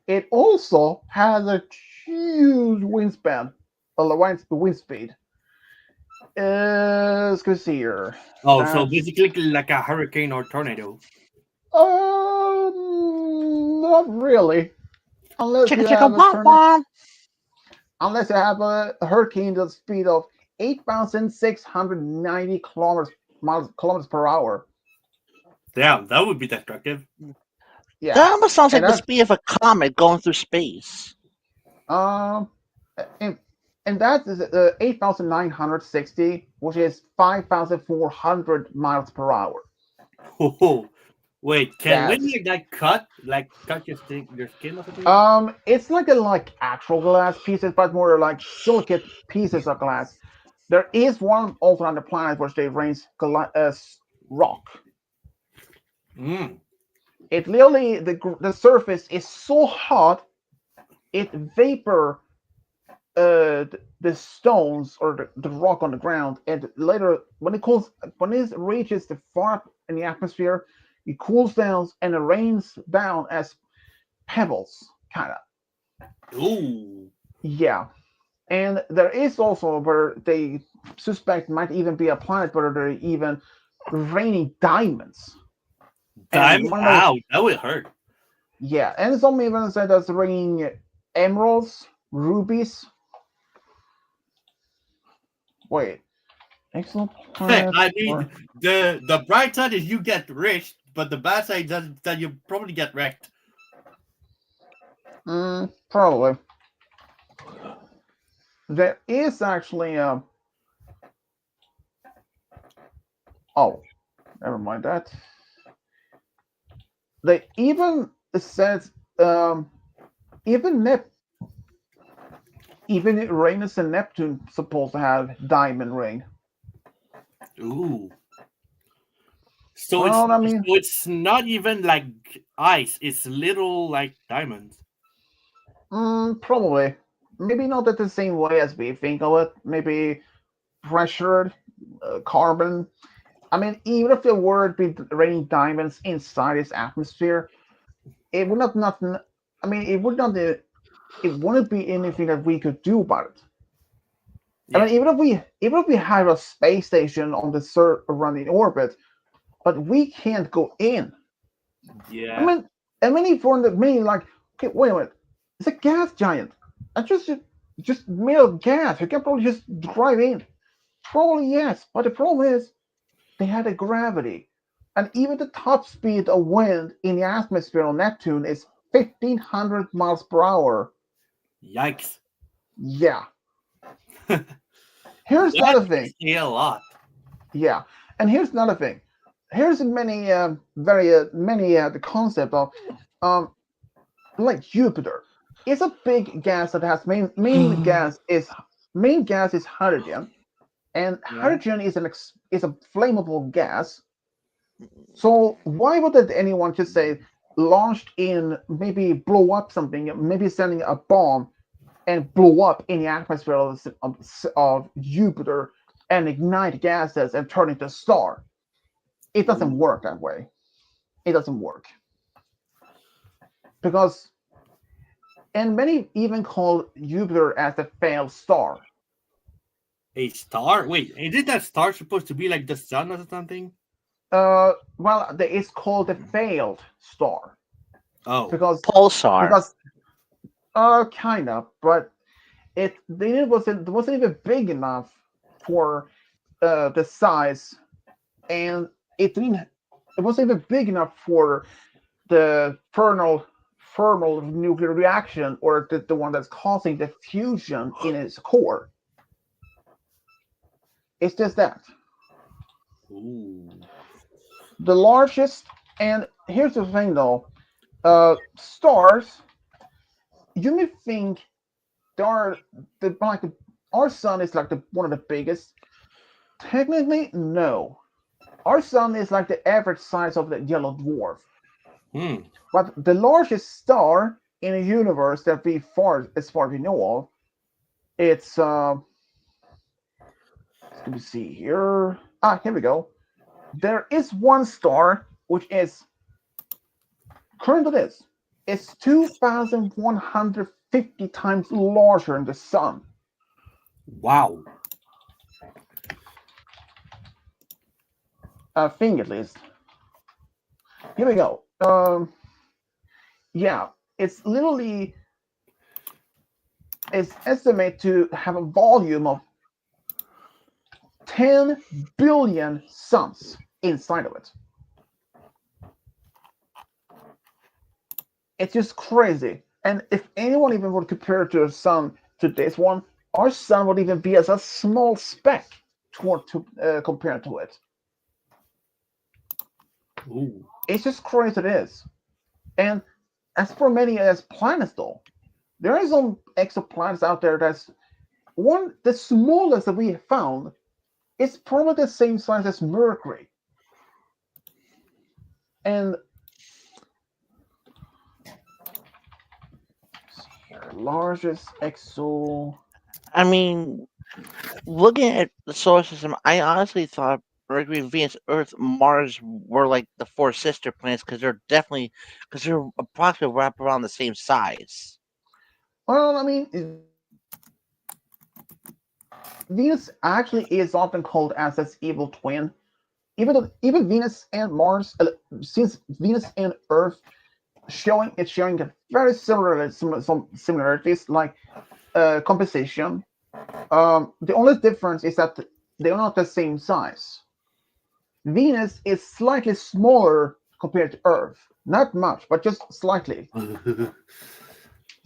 it also has a huge wingspan, wind speed. Let's see here. Oh, so That's basically like a hurricane or tornado. not really, unless Chicka you chicka have a womp turn, womp. unless you have a hurricane at the speed of 8,690 kilometers per hour. Damn, that would be destructive. That Yeah, almost sounds and like the that speed of a comet going through space. um, and, and that is 8,960, which is 5,400 miles per hour. Oh, wait, can wind That's like that cut your skin or something? it's like actual glass pieces, but more like silicate pieces of glass. There is one also on the planet which they raise rock. Mm. It literally the surface is so hot it vapor the stones or the rock on the ground, and later when it reaches the far up in the atmosphere, it cools down and it rains down as pebbles, kind of. Ooh. Yeah, and there is also where they suspect might even be a planet where they're even raining diamonds. And Diamond? one of the Ow, that would hurt. yeah, and some even said that's raining emeralds, rubies. Wait, exoplanet I or mean, the bright side is you get rich, but the bad side is that you probably get wrecked. probably. There is actually a. Oh, never mind that. They even said um, even Nep even Uranus and Neptune supposed to have diamond ring. Ooh. So Well, I mean, it's not even like ice. It's little like diamonds. probably. Maybe not at the same way as we think of it. Maybe pressured carbon. I mean, even if there were to be raining diamonds inside its atmosphere, it would not. I mean, it would not. It wouldn't be anything that we could do about it. I Yeah. mean, even if we have a space station on the surrounding orbit, but we can't go in. I Yeah. mean, if for the meaning like, okay, wait a minute, it's a gas giant. I just made of gas. You can probably just drive in. Probably yes, but the problem is they had a gravity, and even the top speed of wind in the atmosphere on Neptune is 1,500 miles per hour. Yikes. Yeah. That Here's another thing. is a lot. Yeah, and here's another thing. Here's many very many the concept of um like Jupiter. It's a big gas that has main gas is hydrogen, and Yeah. hydrogen is is a flammable gas. So why would that anyone just say launched in maybe blow up something, maybe sending a bomb and blow up in the atmosphere of Jupiter and ignite gases and turn into a star? It doesn't Ooh. work that way. It doesn't work because, and many even call Jupiter as the failed star. A star? Wait, isn't that star supposed to be like the sun or something? Well, it's called the failed star Oh. because Pulsar. because kind of, but it wasn't even big enough for the size, and it wasn't even big enough for the thermal nuclear reaction or the one that's causing the fusion in its core. It's just that Ooh. the largest. And here's the thing, though: stars. You may think they are like our sun is like the one of the biggest. Technically, no. Our sun is like the average size of the yellow dwarf. Hmm. But the largest star in the universe that as far as we know of, it's let me see here. Here we go. There is one star which is current to this. It's 2,150 times larger than the sun. Wow. I think at least. Here we go. Yeah, it's literally it's estimated to have a volume of 10 billion suns inside of it. It's just crazy. And if anyone even would compare to a sun to this one, our sun would even be as a small speck compared to it. Ooh. It's just crazy it is. And as for many as planets though, there are some exoplanets out there that's the smallest that we have found is probably the same size as Mercury. And largest exo. I mean, looking at the solar system, I honestly thought Mercury, Venus, Earth, Mars were like the four sister planets because they're approximately wrapped around the same size. Well, I mean, Venus actually is often called as its evil twin. Even Venus and Mars, since Venus and Earth sharing a very similar some similarities like composition. The only difference is that they are not the same size. Venus is slightly smaller compared to Earth, not much, but just slightly.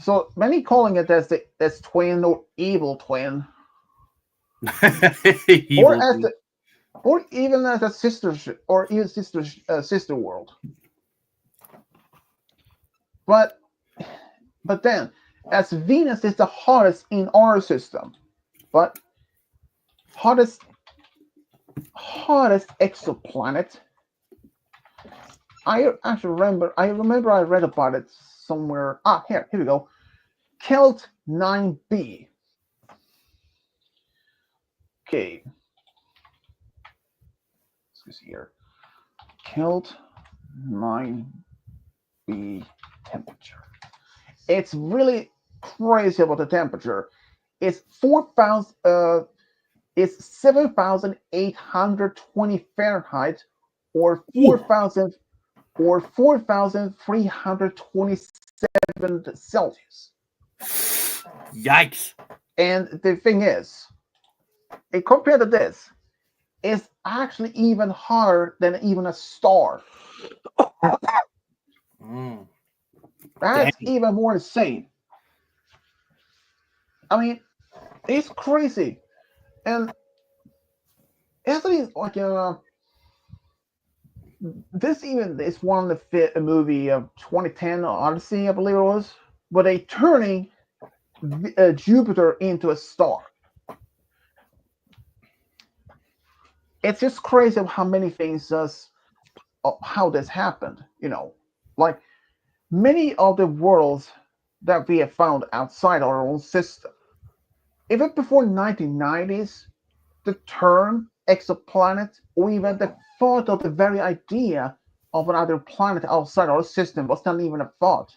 So many calling it as twin or evil twin, or Evil as twin. the or even as a or even sister world. But but then, as Venus is the hottest in our system, but hottest hottest exoplanet. I remember I read about it somewhere. Here we go. Kelt 9b. Okay, let's see here. Kelt 9b temperature. It's really crazy about the temperature. It's 4,000. It's 7,820 Fahrenheit, or Ooh, 4,327 Celsius. yikes. And the thing is, compared to this, it's actually even hotter than even a star. Mm, That's dang. even more insane. I mean, it's crazy. And actually, like this even is one of the fit movie of 2010 Odyssey, I believe it was, where they turning Jupiter into a star. It's just crazy how many things how this happened. Like many of the worlds that we have found outside our own system. Even before 1990s, the term exoplanet, or even the thought of the very idea of another planet outside our system, was not even a thought.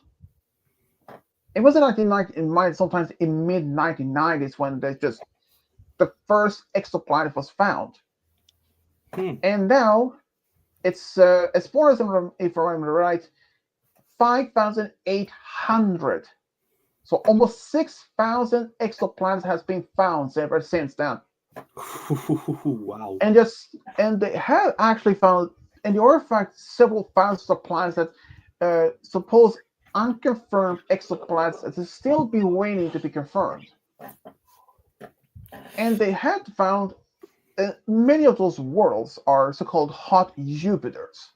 It was in 1990, sometimes in mid 1990s, when the first exoplanet was found. Hmm. And now it's as far as if I remember right, 5,800. So almost 6,000 exoplanets has been found ever since then. Wow. And they have actually found, and there are in fact several thousands of planets that suppose unconfirmed exoplanets that are still be waiting to be confirmed. And they had found many of those worlds are so-called hot Jupiters.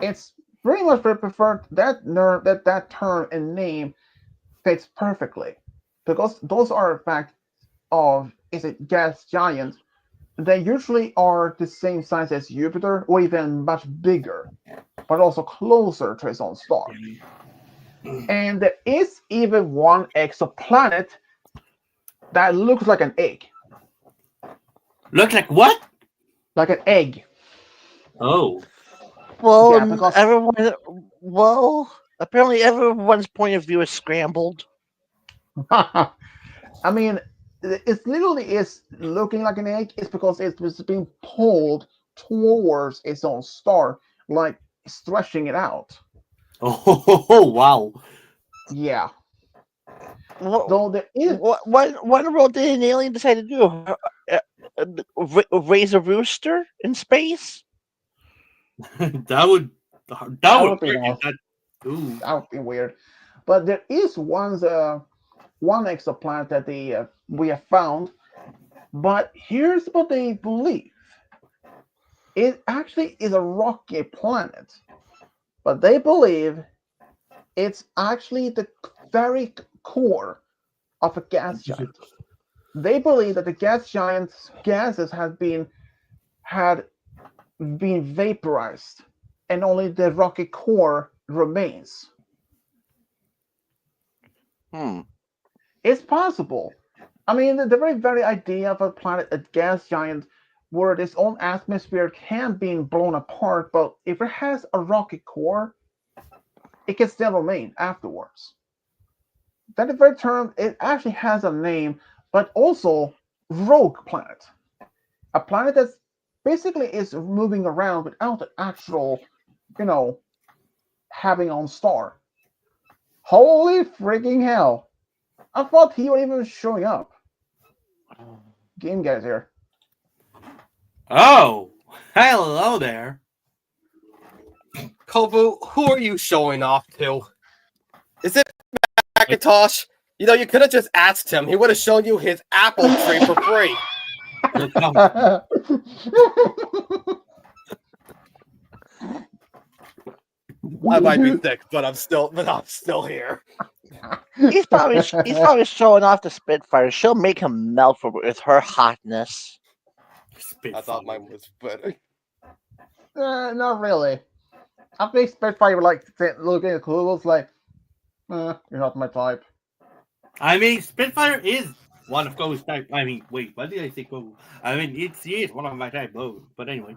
It's pretty much preferred that term and name fits perfectly, because those are in fact of is a gas giant. They usually are the same size as Jupiter, or even much bigger, but also closer to its own star. And there is even one exoplanet that looks like an egg. Look like what? Like an egg. Oh. Well, Yeah, because apparently everyone's point of view is scrambled. I mean, it literally is looking like an egg. It's because it was being pulled towards its own star, like stretching it out. Oh, wow. Yeah. What, Though there is what in the world did an alien decide to do? Raise a rooster in space? that would that that would would be work if nice. that. Ooh. That would be weird. But there is one exoplanet that we have found. But here's what they believe: it actually is a rocky planet, but they believe it's actually the very core of a gas giant. They believe that the gas giant's gases had been vaporized, and only the rocky core remains. Hmm. It's possible. I mean, the very idea of a planet, a gas giant, where its own atmosphere can be blown apart, but if it has a rocky core, it can still remain afterwards. That very term, it actually has a name, but also rogue planet. A planet that's basically is moving around without an actual, you know, having on star. Holy freaking hell! I thought he was even showing up. Game guys here. Oh, hello there. Kovu, who are you showing off to? Is it Macintosh? You know, you could have just asked him. He would have shown you his apple tree for free. Look out. I might be sick, but I'm still here. He's probably showing off the Spitfire. She'll make him melt with her hotness. I thought mine was better. Not really. I think Spitfire would like looking at Clueless like, you're not my type. I mean, Spitfire is one of Kovu's type. I mean, wait, what did I say, Kovu? I mean, he is one of my type, but anyway.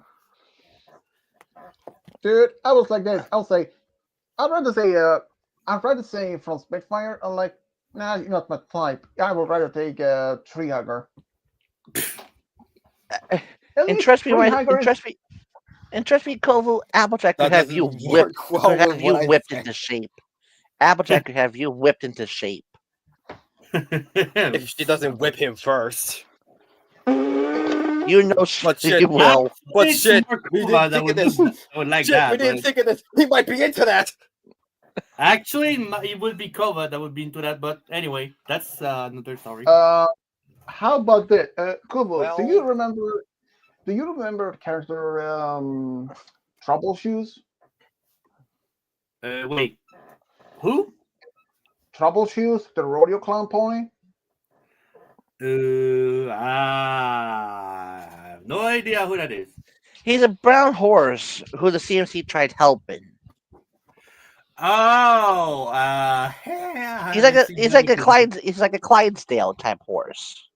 Dude, I was like this. I'll say, I'd rather say from Spitfire. I'm like, nah, you're not my type. I would rather take a tree hugger. At And least trust me, tree hugger is- and trust me, Kovu, Applejack could That have you doesn't whipped, work well could have with you what I whipped said. into shape. Applejack could have you whipped into shape. If she doesn't whip him first. You know she But shit, will. But It's shit, more we Kova didn't that think of would, this. that would like Shit, that. we didn't but think of this. He might be into that. actually, it would be Kova that would be into that. But anyway, that's another story. How about this? Kubo, Well- do you remember? Do you remember the character Troubleshoes? Wait, who? Troubleshoes, the rodeo clown pony. I have no idea who that is. He's a brown horse who the CMC tried helping. Oh, He's like a Clydesdale type horse.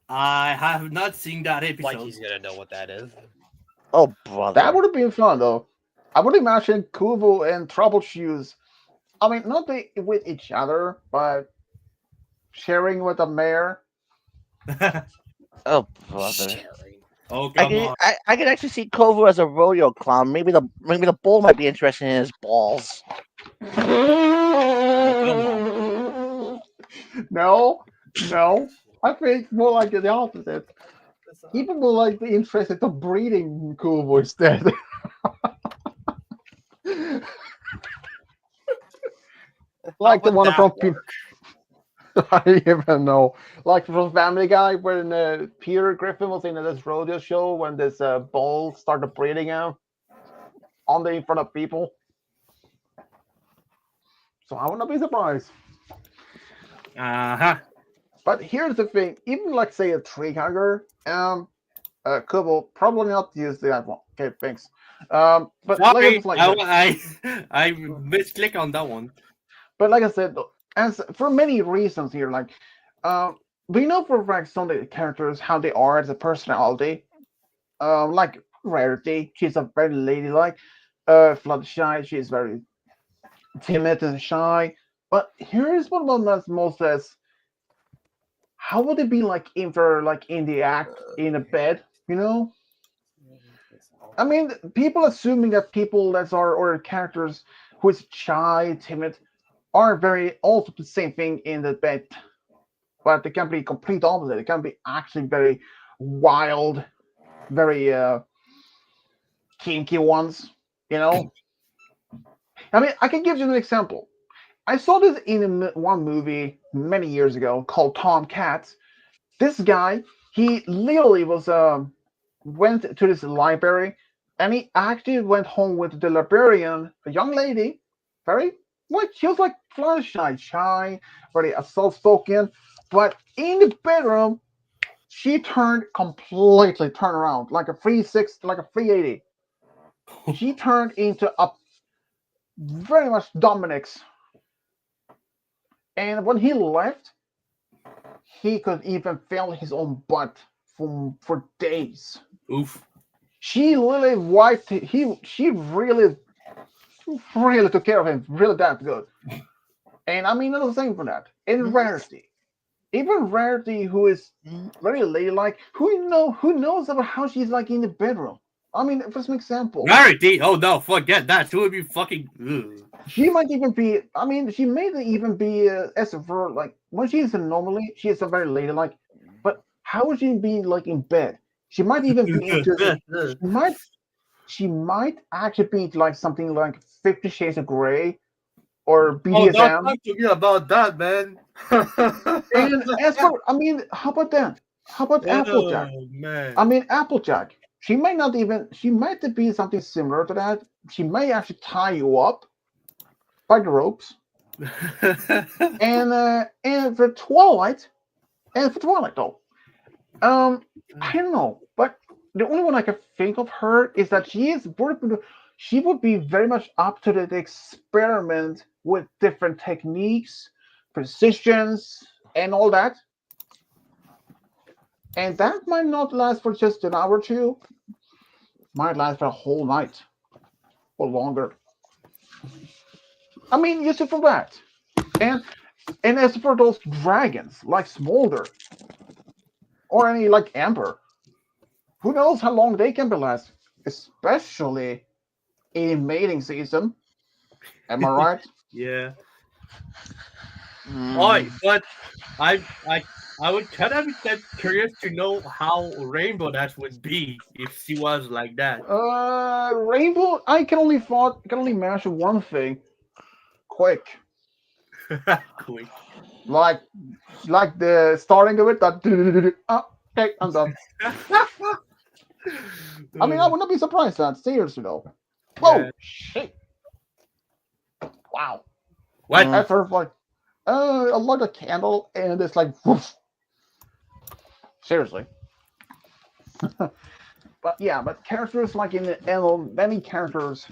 I have not seen that Like episode. he's gonna know what that is. Oh brother. That would have been fun though. I would imagine Kubo and Troubleshoes. I mean, not with each other, but sharing with a mare. Oh brother. Sharing. Oh come on! I can actually see Kovu as a rodeo clown. Maybe the bull might be interested in his balls. No, no. I think more like the opposite. Even more like the interested in breeding Kubo instead. Like How the would one that from work? I don't even know. Like from Family Guy, when Peter Griffin was in this rodeo show when this bull started breeding him in front of people. So I would not be surprised. Uh-huh. But here's the thing: even like say a tree hugger, Kubo probably not use that one. Okay, thanks. But Sorry, like I misclick on that one. But like I said, as for many reasons here, like we know for a fact some of the characters how they are as a personality. Like Rarity, she's a very ladylike. Fluttershy, she's very timid and shy. But here's one of them that's most as how would it be like if they're like in the act in a bed, you know? I mean, people assuming that people that are or characters who is shy, timid, are very also the same thing in the bed, but they can be complete opposite. It can be actually very wild, very kinky ones. You know, I mean, I can give you an example. I saw this in one movie many years ago called Tom Cats. This guy, he literally was went to this library, and he actually went home with the librarian, a young lady, very like she was like Fluttershy, shy, very soft-spoken, but in the bedroom, she completely turned around like a 360, like a 380. She turned into a very much Dominic's. And when he left, he could even feel his own butt for days. Oof. She really wiped. She really took care of him, really that good. And I mean, another thing for that. In Rarity, even Rarity, who is very ladylike, who knows about how she's like in the bedroom. I mean, for some example, Rarity. Oh no, forget that. She would be fucking. Ugh. she might even be. I mean, she may even be as of her like when she's normally she is a very ladylike. But how would she be like in bed? She might even be into. She might actually be like something like 50 Shades of Grey or Oh, don't BDSM. talk to me about that, man. And as for, I mean, how about that? How about Applejack? Oh man. I mean, Applejack. She might not even. She might be something similar to that. She may actually tie you up by the ropes. And for Twilight, though, I don't know, but the only one I can think of her is that she would be very much up to the experiment with different techniques, positions, and all that. And that might not last for just an hour or two. Might last for a whole night or longer. I mean, just for that. And and as for those dragons like Smolder or any like Amber, who knows how long they can be last, especially in mating season. Am I right? Yeah. Mm. Oh, but I would kind of get curious to know how Rainbow Dash would be if she was like that. Rainbow. I can only imagine one thing. Quick, Quick. like the starting of it. That okay, I'm done. I mean, I would not be surprised at that. Seriously though. Yeah. Whoa, shit! Wow. What? I sort of like, I light a candle and it's like, woof. Seriously. But yeah, but characters like in many characters.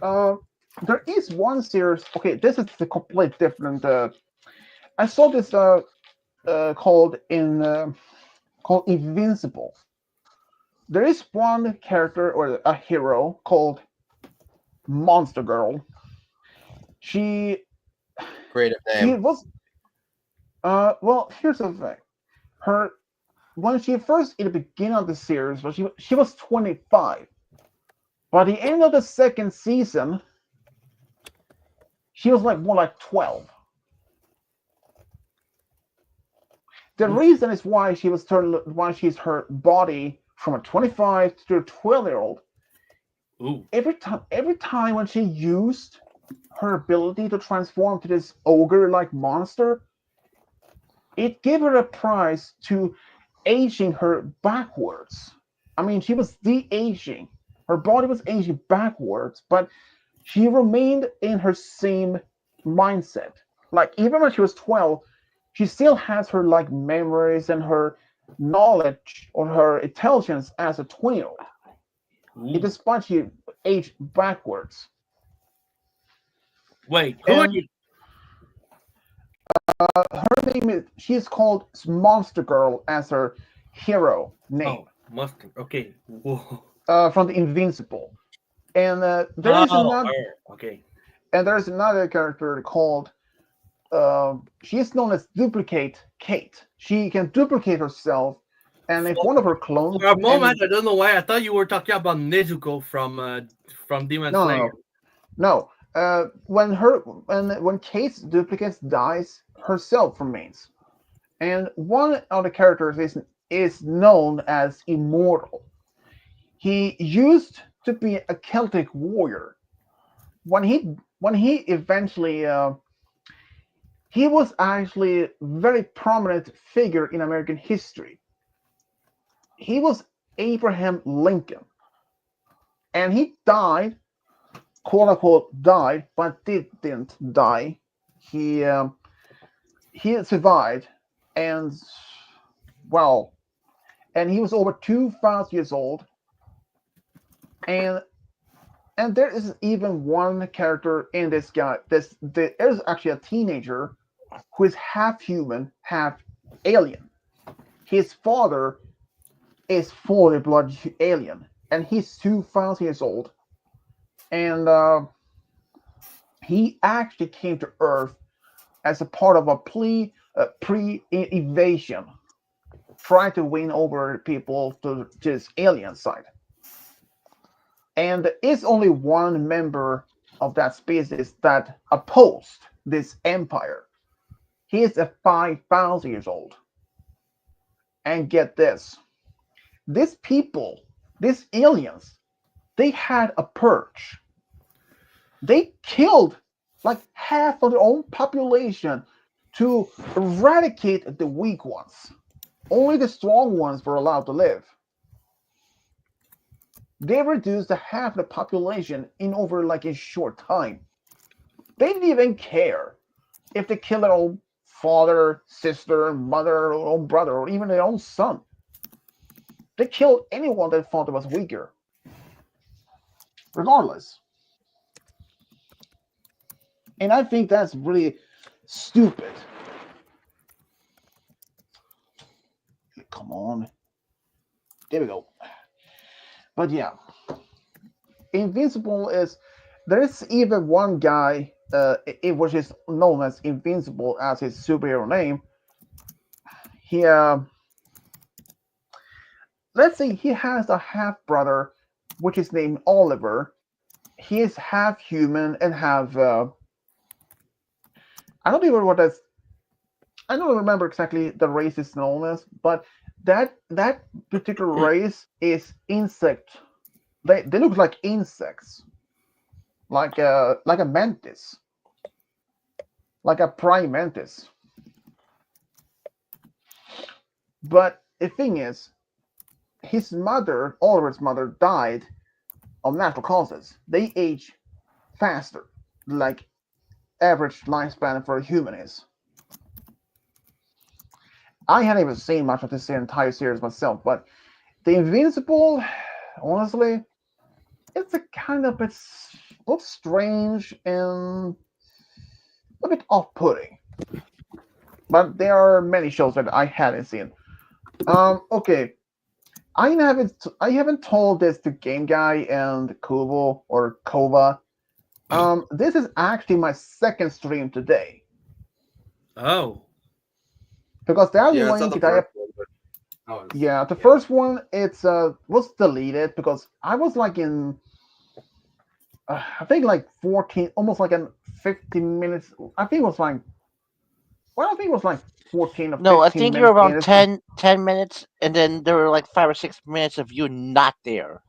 Uh, there is one series. Okay, this is the complete different. I saw this called Invincible. There is one character or a hero called Monster Girl. She Creative she name. was well. Here's the thing. Her when she first in the beginning of the series, well, she was 25. By the end of the second season, she was like more like 12. The reason is why she's her body from a 25 to a 12-year-old. Ooh. Every time when she used her ability to transform to this ogre-like monster, it gave her a prize to aging her backwards. I mean, she was de-aging. Her body was aging backwards, but she remained in her same mindset. Like even when she was 12, she still has her like memories and her knowledge or her intelligence as a 20-year-old. Despite she aged backwards. Wait, who are And you? her name is she's called Monster Girl as her hero name. Oh, Mustang. Okay. Whoa. From the Invincible. And Oh, her. Okay. there's another character called she is known as Duplicate Kate. She can duplicate herself, and if one of her clones. For a moment, I don't know why. I thought you were talking about Nezuko from Demon No, Slayer. no. When Kate's duplicate dies, herself remains, and one of the characters is known as Immortal. He used to be a Celtic warrior. When he eventually he was actually a very prominent figure in American history. He was Abraham Lincoln, and he died, quote unquote, died, but didn't die. He survived, and well, and he was over 2,000 years old, and And there is even one character in this guy. There is actually a teenager who is half human, half alien. His father is fully blood alien, and he's 2,000 years old. And he actually came to Earth as a part of a pre-invasion, trying to win over people to his alien side. And there is only one member of that species that opposed this empire. He is a 5,000 years old. And get this, these people, these aliens, they had a purge. They killed like half of their own population to eradicate the weak ones. Only the strong ones were allowed to live. They reduced half the population in over like a short time. They didn't even care if they killed their own father, sister, mother, or own brother, or even their own son. They killed anyone they thought was weaker, regardless. And I think that's really stupid. Come on. There we go. But yeah, Invincible is. There is even one guy, which is known as Invincible as his superhero name. He, let's say, he has a half brother, which is named Oliver. He is half human and half. I don't even what that's. I don't remember exactly the race is known as, but that particular race is insect. They look like insects, like a mantis, like a prime mantis. But the thing is, his mother, Oliver's mother, died of natural causes. They age faster, like average lifespan for a human is. I hadn't even seen much of this entire series myself, but the Invincible, honestly, it's a kind of it's both strange and a bit off-putting. But there are many shows that I hadn't seen. Okay, I haven't told this to Game Guy and Kubo or Kova. This is actually my second stream today Oh. because the other Yeah, it's link not the that I first one, but yeah, the first one it's was deleted because I was like in I think like 14, almost like in 15 minutes. I think it was like well, I think it was like 14 or No, I 15 think you're minutes in. around 10 minutes, and then there were like 5 or 6 minutes of you not there.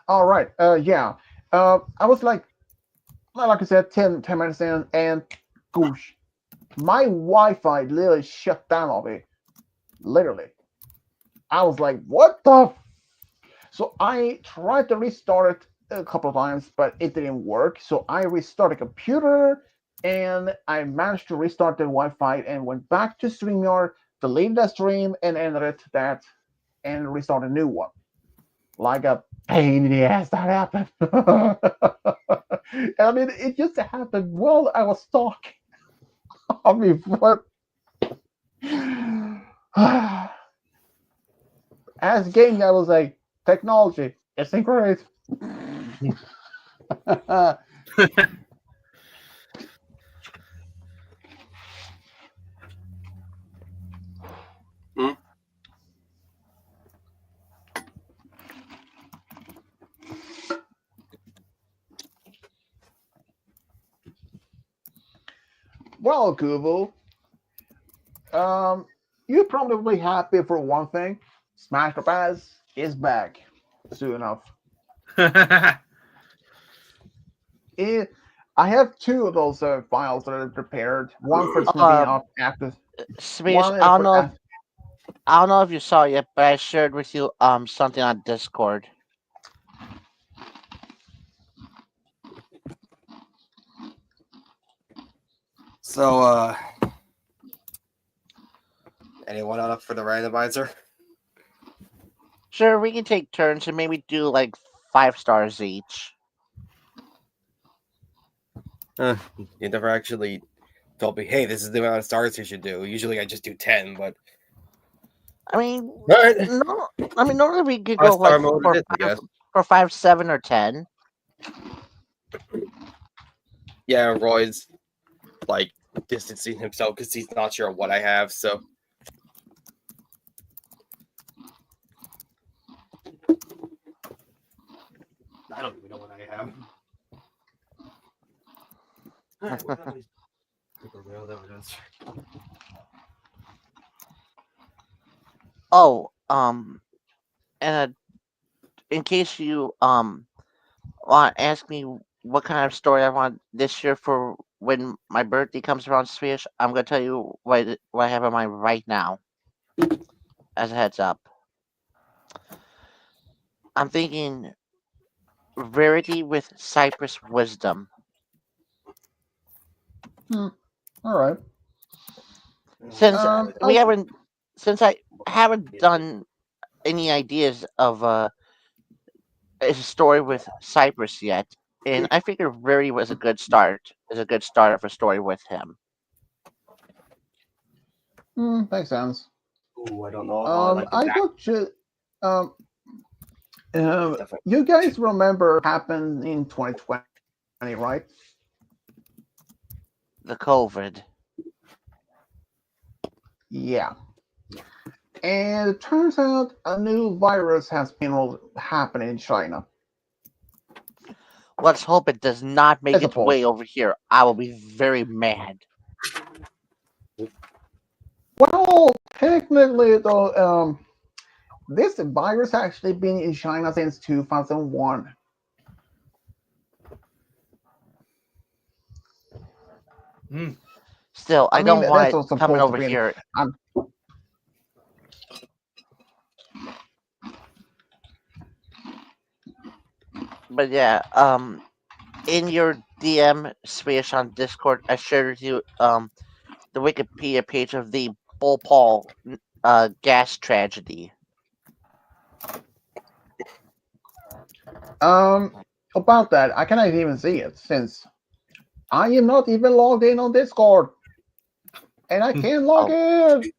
All right. Yeah. I was like I said, 10 minutes in, and goosh, my Wi-Fi literally shut down on me. Literally, I was like, "What the?" So I tried to restart it a couple of times, but it didn't work. So I restarted the computer, and I managed to restart the Wi-Fi and went back to StreamYard, deleted the stream, and ended that, and restart a new one. Like a pain in the ass that happened. I mean, it just happened while I was talking. I mean, what? As game guy was like, technology, it's great. Hmm? Well, Kubu, you're probably happy for one thing. Smash Bros. Is back soon enough. It, I have two of those files that are prepared. One for it's gonna be Um, up after. Smash, One is for after. I don't know if you saw it yet, but I shared with you something on Discord. So, anyone up for the randomizer? Sure, we can take turns and maybe do like 5 stars each. You never actually told me, hey, this is the amount of stars you should do. Usually I just do 10, but I mean, alright. no. I mean, normally we could go Five star like mode it is, I guess. for 5, 7, or 10. Yeah, Roy's like distancing himself because he's not sure what I have, so I don't even know what I have. Oh, and in case you want to ask me what kind of story I want this year for when my birthday comes around, Swedish, I'm gonna tell you what I have in mind right now. As a heads up, I'm thinking Rarity with Cypress Wisdom. All right. Since we I, haven't, since I haven't done any ideas of a story with Cypress yet, and I figured Rarity was a good start. Is a good start of a story with him. makes sense. Ooh, I don't know how I like the I back. got you. Um, Definitely. you guys remember happened in 2020, right? The COVID. Yeah. And it turns out a new virus has been happening in China. Let's hope it does not make I its way suppose. over here. I will be very mad. Well, technically, though, this virus actually been in China since 2001. Still, I mean, don't that's want it also coming supposed to over be. here. But yeah, in your DM space on Discord, I shared with you the Wikipedia page of the Bhopal gas tragedy. About that, I cannot even see it since I am not even logged in on Discord, and I can't log in.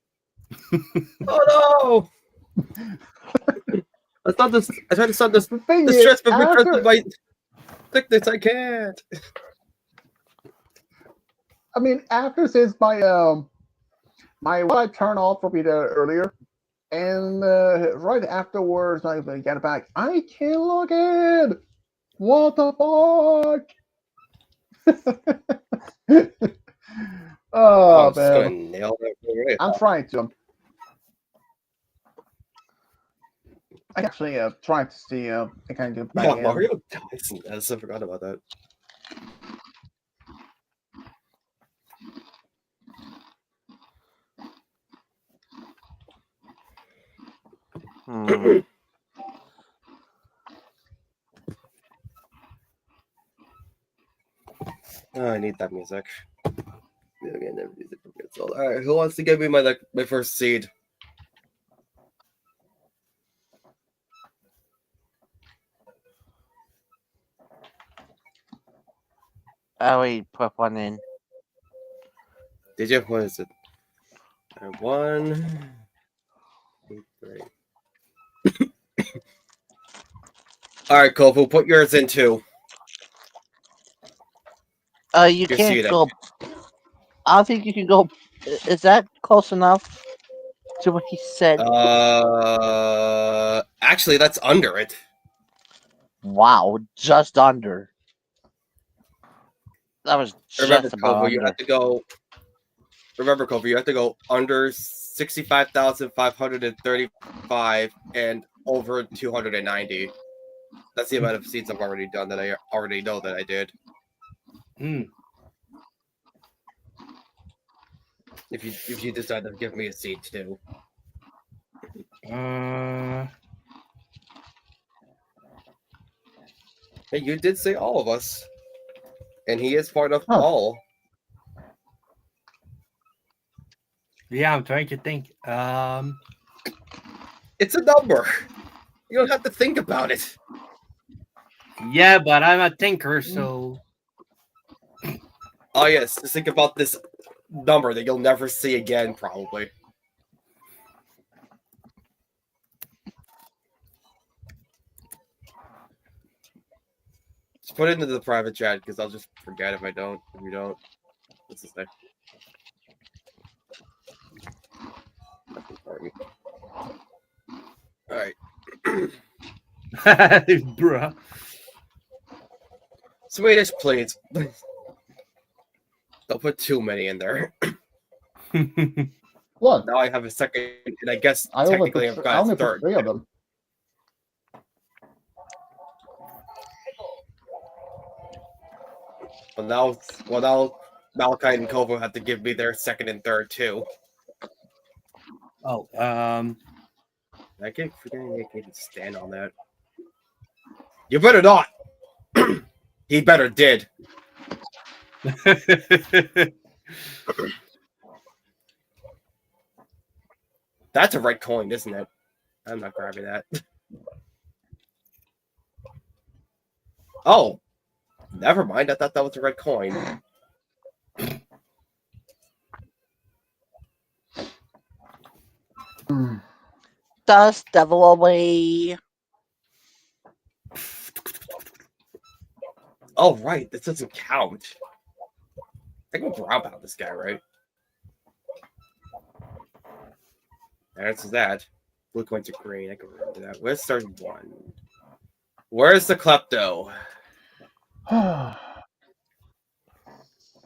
Oh no! I thought this. I tried to stop this. The thing The is, stress because of my sickness. I can't. I mean, after since my Wi-Fi turned off a bit earlier, and right afterwards I get back. I can't log in. What the fuck? Oh, Oh I'm just gonna man, nail that. Right. I'm trying to. I actually tried to see I can get back Yeah, in. Mario dies. Yes, I forgot about that. Hmm. Oh, I need that music. All right, who wants to give me my first seed? I already put one in. Did you? What is it? 1, 2, 3. All right, Kofu, put yours in too. You Your can't seed. go. I don't think you can go. Is that close enough to what he said? Actually, that's under it. Wow, just under. That was Remember, just about Kofu, you under. have to go. Remember, Kofu, you have to go under 65,535 and over 290. That's the amount of seeds I've already done that I already know that I did. If you decide to give me a seed too. Hey, you did say all of us, and he is part of all. Yeah, I'm trying to think. It's a number. You don't have to think about it. Yeah, but I'm a thinker, so Oh yes, just think about this number that you'll never see again, probably. Just put it into the private chat because I'll just forget if I don't. If you don't, what's this thing? That's important. All right. Bruh. Swedish plates. Don't put too many in there. What? Now I have a second, and I guess I only technically put I've I got only a put third. 3 of them. But now Malachi and Kovo have to give me their second and third too. Oh, I keep forgetting they can stand on that. You better not. He better did. That's a red coin, isn't it? I'm not grabbing that. Oh, never mind. I thought that was a red coin. Dust devil away. Oh, right. This doesn't count. I can brown out this guy, right? That's that. Blue coin to green. I can remember that. Where's third one? Where's the klepto?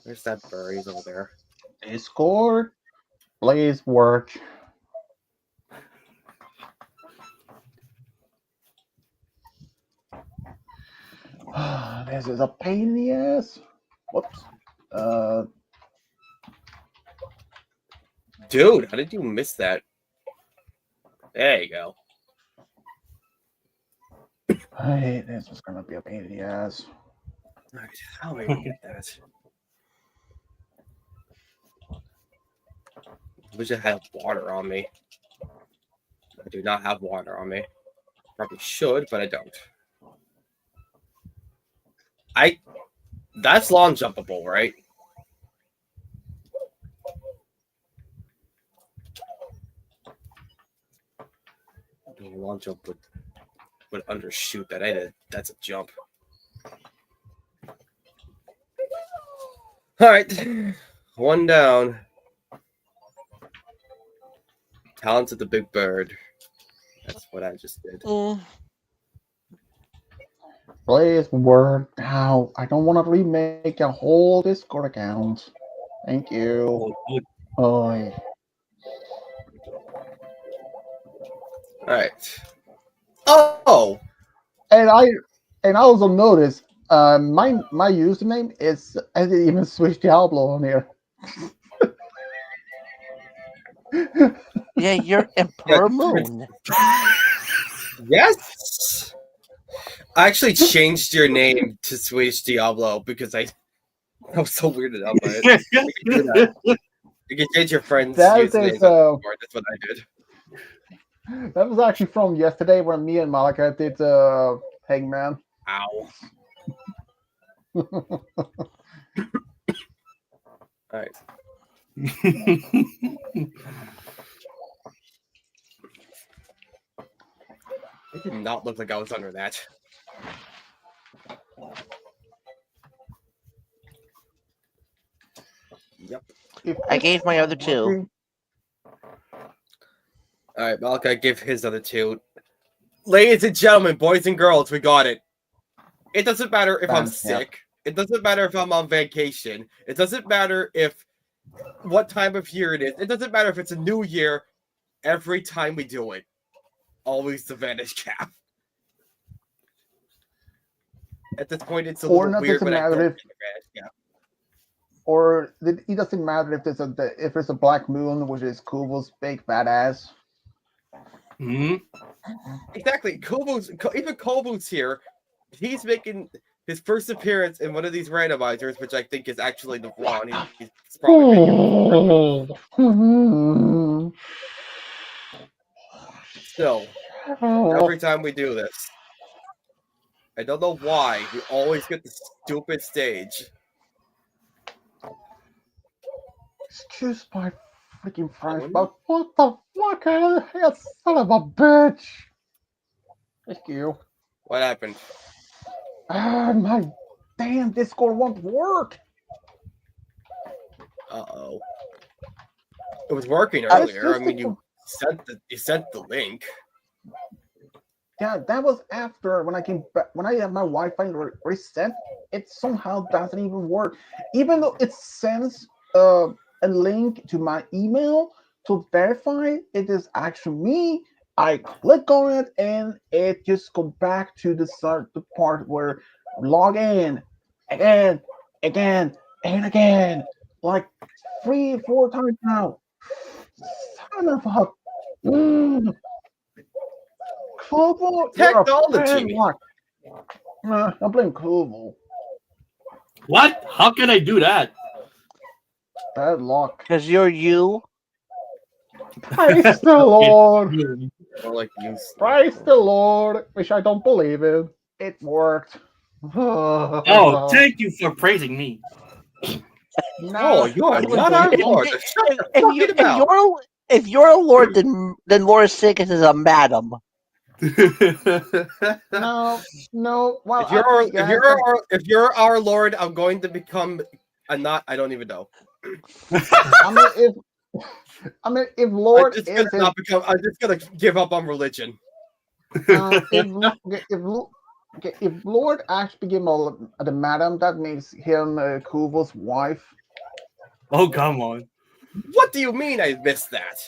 Where's that bird? He's over there. Discord, please work. This is a pain in the ass. Whoops. Dude, how did you miss that? There you go. Hey, this is gonna be a pain in the ass. Alright, how do I get that? I wish I had water on me. I do not have water on me. Probably should, but I don't. That's long jumpable, right? Long jump would undershoot that. That's a jump. Alright. One down. Talents of the Big Bird. That's what I just did. Please work now. I don't want to remake a whole Discord account. Thank you. Oh, Alright. Oh! and I also noticed my username is I didn't even switch Diablo on here. Yeah, you're Emperor Moon. Yes! I actually changed your name to Swedish Diablo because I was so weirded out by it. You can do that. You can change your friends' That usernames is, on Discord. That's what I did. that was actually from yesterday when me and Malaka did Hangman. Ow. Alright. It did not look like I was under that. Yep. I gave my other two. Alright, Malachi gave his other two. Ladies and gentlemen, boys and girls, we got it. It doesn't matter if I'm sick. It doesn't matter if I'm on vacation. It doesn't matter if what time of year it is. It doesn't matter if it's a new year. Every time we do it, always the vanish cap. At this point, it's a little weird, but I don't think the vanish cap. Or it doesn't matter if there's a black moon, which is Kubo's big badass. Mm-hmm. Exactly. Even Kobo's here. He's making his first appearance in one of these randomizers, which I think is actually the one. He's probably making. So, every time we do this, I don't know why we always get the stupid stage. Excuse my freaking French, but what the fuck? You son of a bitch! Thank you. What happened? Ah, my damn Discord won't work. Uh-oh. It was working It's earlier. I mean, you sent the link. Yeah, that was after when I came back. When I had my Wi-Fi reset, it somehow doesn't even work. Even though it sends a link to my email to verify it is actually me, I click on it and it just go back to the part where log in again, again, and again, like 3, 4 times now. Son of a. Mm. Kubo, you're a bad Technology. luck. I blame Kubo. What? How can I do that? Bad luck. because you're you. Praise the Lord. More like you. Praise the Lord. Which I don't believe in. It worked. Oh, thank you for praising me. Oh, you are I was not our doing- lord. If, Shut the if, fucking you, mouth. if you're a lord, then Laura Sickes is a madam. No. Well, If you're actually, guys, if you're our lord, I'm going to become a not. I don't even know. if Lord I'm just is gonna not become. I'm just gonna give up on religion. if Lord actually became the madam, that makes him Kubo's wife. Oh, come on. What do you mean? I missed that.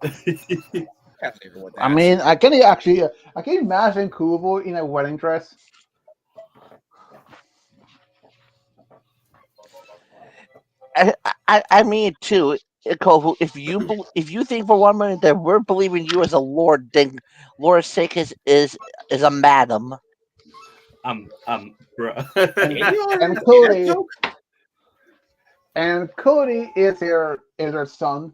Can't believe what I that. mean, I can imagine Kubo in a wedding dress. I mean too, Kovu. If you think for 1 minute that we're believing you as a lord, then Laura Sickes is a madam. Bro. And, Did you already and see that Cody joke? and Cody is her son,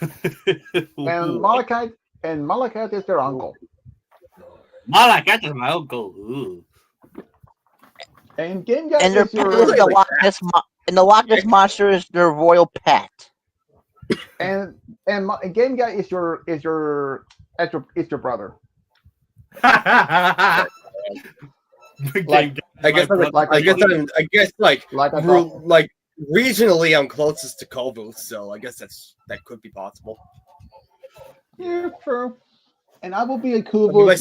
and Malachite is their uncle. Malakat is my uncle. Ooh. And Game Guy And their is pet your is the Really? Loch Ness and the Loch Ness monster is their royal pet. and Game Guy is your brother. Like- I guess like I guess like Like I thought. like regionally I'm closest to Kobu, so I guess that could be possible. Yeah, true. And I will be a I mean, Kubo's.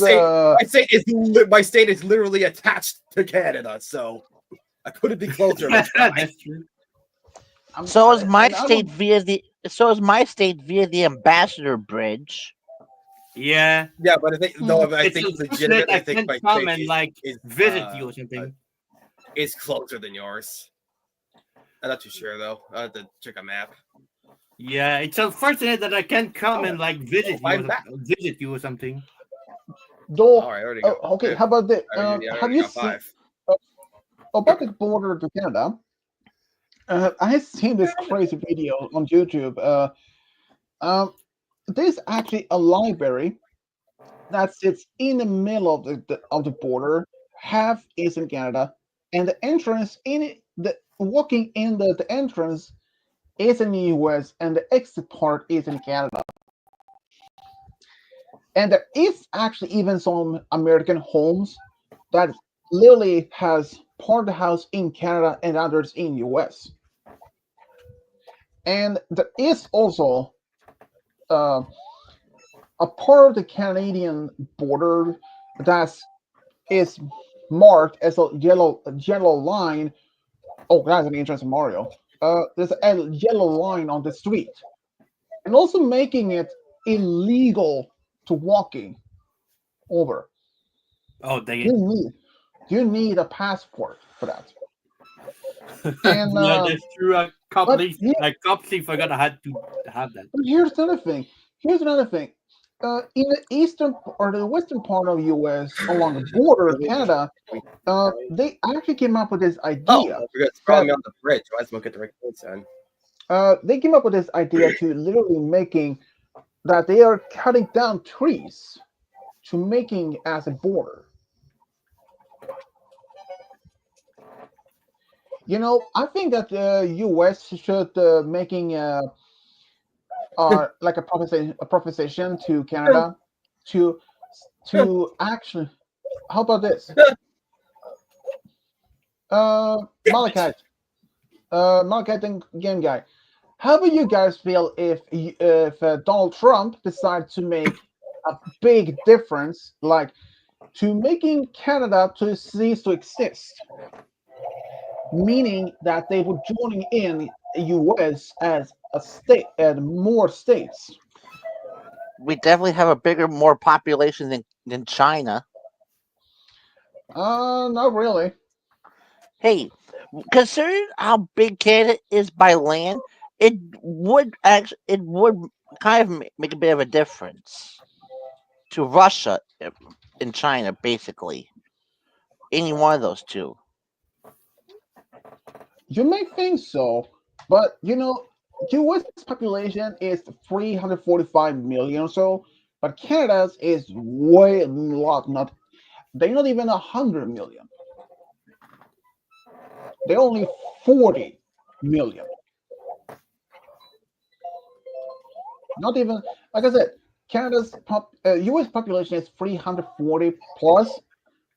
my state is literally attached to Canada, so I couldn't be closer. If I tried. That's true. So is my and I state via the ambassador bridge. Yeah. Yeah, but I think I It's think unfortunate legitimately, I I think can't my come state and like is visit you or something. is closer than yours. I'm not too sure though. I have to check a map. Yeah, it's unfortunate that I can't come and like I'm back. visit you or something. Though, All right, I already got. okay, how about this? I already Have you got seen 5. about the border to Canada? I have seen this crazy video on YouTube. There's actually a library that sits in the middle of the border. Half is in Canada, and the entrance the walking in the entrance is in the US, and the exit part is in Canada. And there is actually even some American homes that literally has part of the house in Canada and others in US. And there is also uh, a part of the Canadian border that is marked as a yellow line. Oh, that's an interesting Mario. There's a yellow line on the street, and also making it illegal to walking over. Oh, dang You it. need you need a passport for that. And Yeah, that's true. I but completely forgot I had to have that. But here's another thing. In the eastern or the western part of U.S. along the border of Canada, they actually came up with this Oh, idea. I forgot to throw me on the bridge. Let's look at the right place then. They came up with this idea to literally making that they are cutting down trees to making as a border. I think that the U.S. should making like a proposition to Canada to actually. How about this, Damn it. Malachite? Malachite and Game Guy. How would you guys feel if Donald Trump decided to make a big difference, like to making Canada to cease to exist, meaning that they would join in U.S. as a state and more states? We definitely have a bigger, more population than China. Not really. Hey, considering how big Canada is by land, it would kind of make a bit of a difference to Russia and China, basically. Any one of those two. You may think so, but U.S. population is 345 million or so, but Canada's is way a lot. They're not even 100 million. They're only 40 million. Not even, like I said, U.S. population is 340 plus,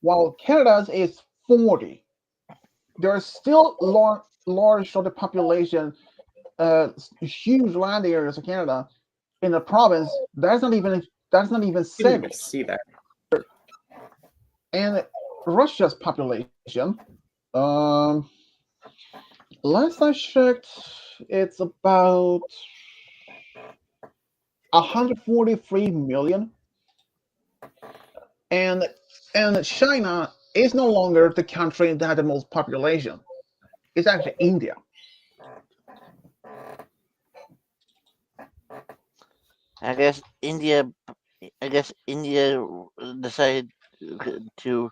while Canada's is 40. There's still large of the population, huge land areas of Canada in the province. That's not even You didn't even settled. see that. And Russia's population, um, last I checked, it's about 143 million, and China is no longer the country that had the most population. It's actually India. I guess India. I guess India decided to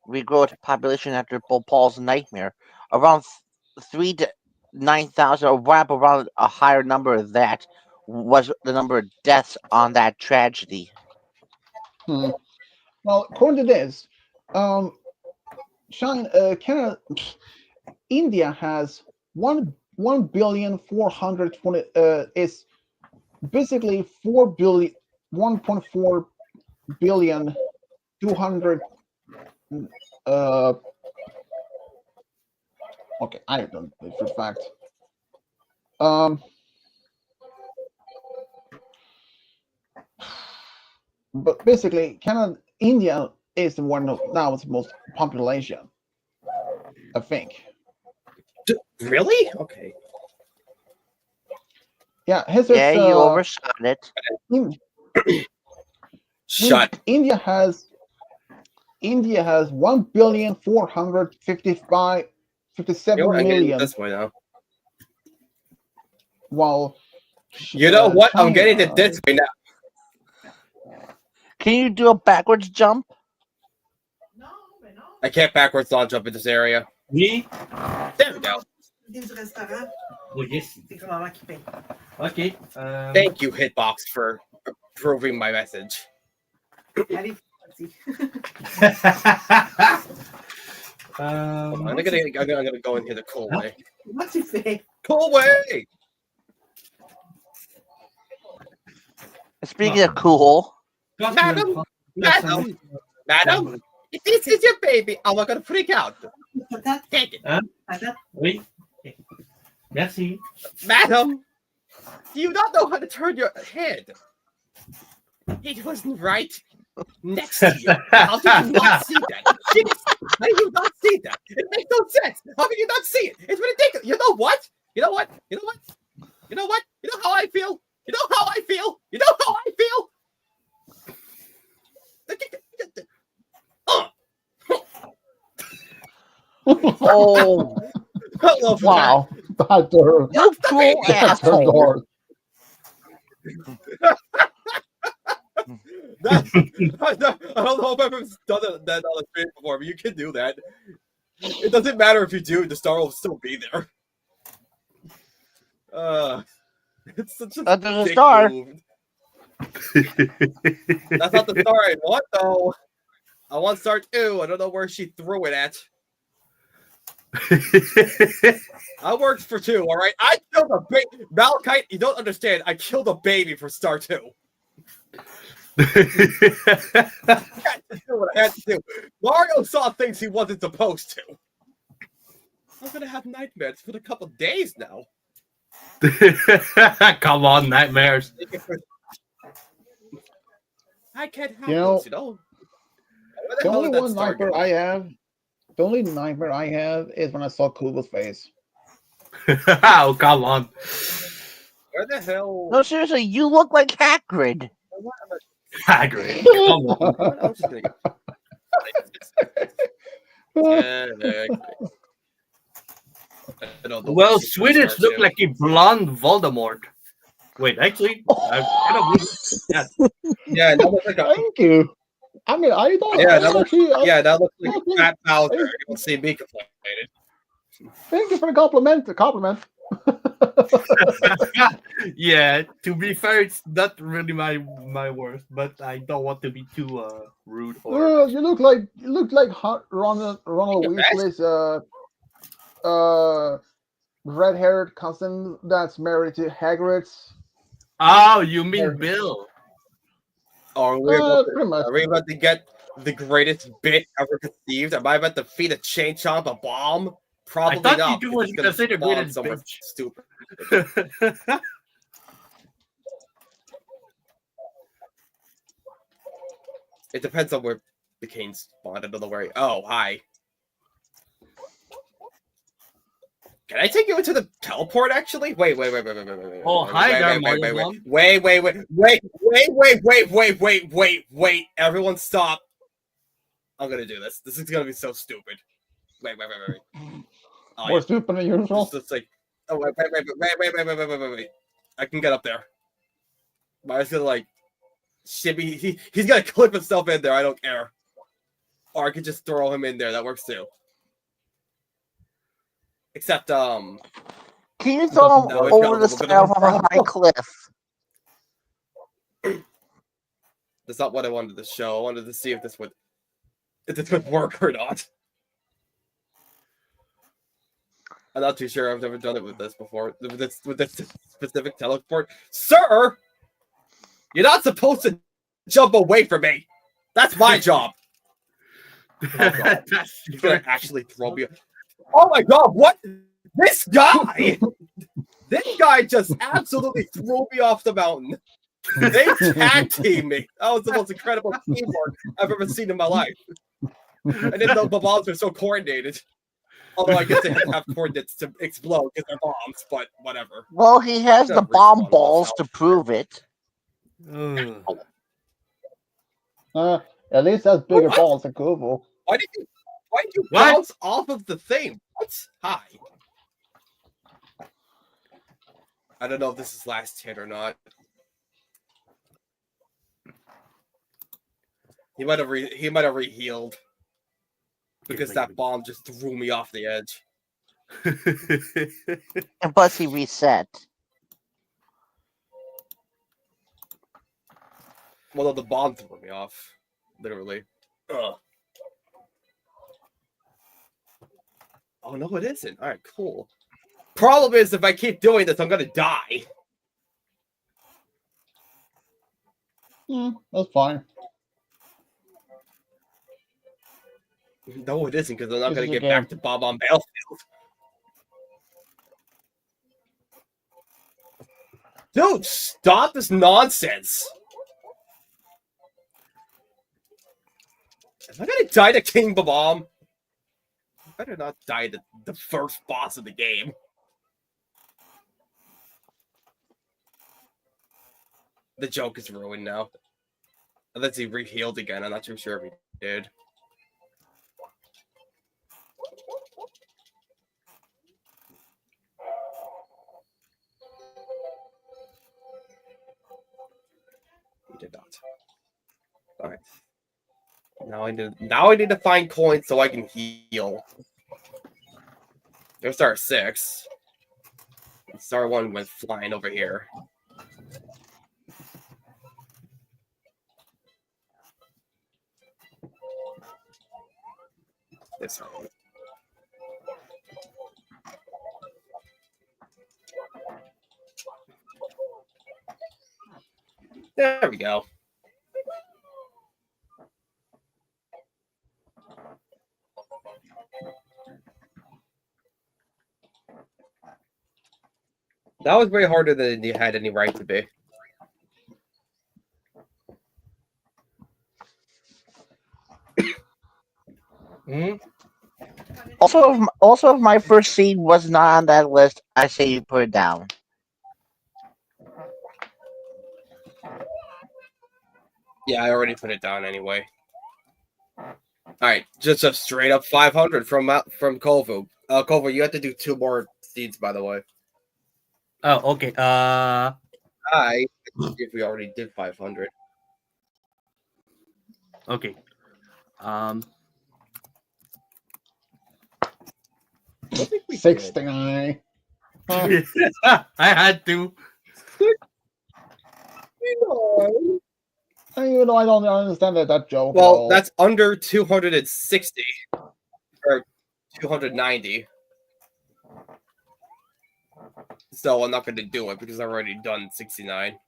regrow its population after Bhopal's nightmare. Around 3 to 9,000, or wrap around a higher number of that, was the number of deaths on that tragedy. Hmm. Well, according to this, um, Canada, India has 1,420. Is basically 4 billion, 1.4 billion 200. Uh, okay, I don't know for fact. Um, but basically, India is the one of now with the most population, I think. Really? Okay. Yeah, his Yeah, is you overshot it. In- Shut. India has 1,455 You know 57 what? I'm getting million, this way now. while You know what? I'm getting to China. this way now. Can you do a backwards jump? I can't backwards launch up in this area. Oui. There we go. Oui, yes. Ok. Thank you, Hitbox, for approving my message. I'm gonna go in here the cool way. Cool way. Speaking of cool, Madam, if this is your baby, I'm not gonna freak out. Take it. Oui. Merci. Madam, do you not know how to turn your head? It wasn't right next to you. How did you not see that? Jeez, how did you not see that? It makes no sense. How can you not see it? It's ridiculous. You know what? You know what? You know what? You know what? You know how I feel? You know how I feel? You know how I feel? oh Wow, that turned, you cool that turned asshole! dark. I don't know if I've ever done that on a stream before, but you can do that. It doesn't matter if you do; the star will still be there. It's such a There's a dick star. move. That's not the star I want, though. I want star 2. I don't know where she threw it at. I worked for 2, all right? I killed a baby. Malachite, you don't understand. I killed a baby for Star 2. I had to do what I had to do. Mario saw things he wasn't supposed to. I'm gonna have nightmares for a couple days now. Come on, nightmares. I can't have You know, those, you know? Where the the hell only did that one star nightmare go? I have, the only nightmare I have is when I saw Kubo's face. Oh, come on. Where the hell? No, seriously, you look like Hagrid. Hagrid, come on. What else is gonna get? I don't know Well, what she's gonna Swedish start look to. like a blonde Voldemort. Wait, actually, I kind of yes. Yeah, that looks like a. Thank you. I mean, I don't. Yeah, I that looks. actually. Yeah, that looks like I a fat Bowser. I- You don't see me complaining. Thank you for the compliment. The compliment. Yeah, to be fair, it's not really my worst, but I don't want to be too rude or You look like Ronald Your best? Weasley's red-haired cousin that's married to Hagrid's. oh, you mean Bill? Pretty much. Are we about to get the greatest bit ever conceived? Am I about to feed a chain chomp a bomb? Probably thought not. you because was it's gonna say the spawn greatest somewhere bitch. stupid. It depends on where the cane spawned. I don't know where. Oh, hi. Can I take you into the teleport? Actually, wait. Oh, hi there, Mario Mom. Wait. Everyone, stop. I'm gonna do this. This is gonna be so stupid. Wait. Oh, More yeah. stupid than usual. Just like, oh wait. I can get up there. Mario's gonna like shimmy. He's gonna clip himself in there. I don't care. Or I could just throw him in there. That works too. Except Can you throw him No, it's got a over the little bit side of of a a high cliff? that's not what I wanted to show. I wanted to see if this would work or not. I'm not too sure. I've never done it with this before. With this specific teleport. Sir! You're not supposed to jump away from me. That's my job. Oh, God. He's gonna actually throw me. Oh my God! What? This guy! This guy just absolutely threw me off the mountain. They tag teamed me. That was the most incredible teamwork I've ever seen in my life. I didn't know the bombs were so coordinated. Although I guess they had to have coordinates to explode because they're bombs, but whatever. Well, he has Gonna the bomb respawn balls myself. to prove it. At least that's bigger What? balls than Kubo. Why did you What? bounce off of the thing? What? Hi. I don't know if this is last hit or not. He might have re-healed because that bomb just threw me off the edge. And plus, he reset. Well, no, the bomb threw me off, literally. Ugh. Oh no, it isn't. All right, cool. Problem is, if I keep doing this, I'm gonna die. That's fine. No, it isn't, because I'm not This gonna is a get game. back to Bob on Battlefield. Dude, stop this nonsense. Am I gonna die to King Bomb? I better not die to the first boss of the game. The joke is ruined now. Unless he re-healed again, I'm not too sure if he did. He did not. Alright. Now I need to find coins so I can heal. There's star 6. Star 1 went flying over here. This one. There we go. That was way harder than you had any right to be. Hmm? Also, if my first seed was not on that list, I say you put it down. Yeah, I already put it down anyway. All right, just a straight up 500 from Kovu. Kovu, you have to do 2 more seeds, by the way. Oh, okay. If we already did 500. Okay. I don't think we did. 69. I had to. Even though I don't understand that joke. Well, that's under 260 or 290. So I'm not going to do it because I've already done 69.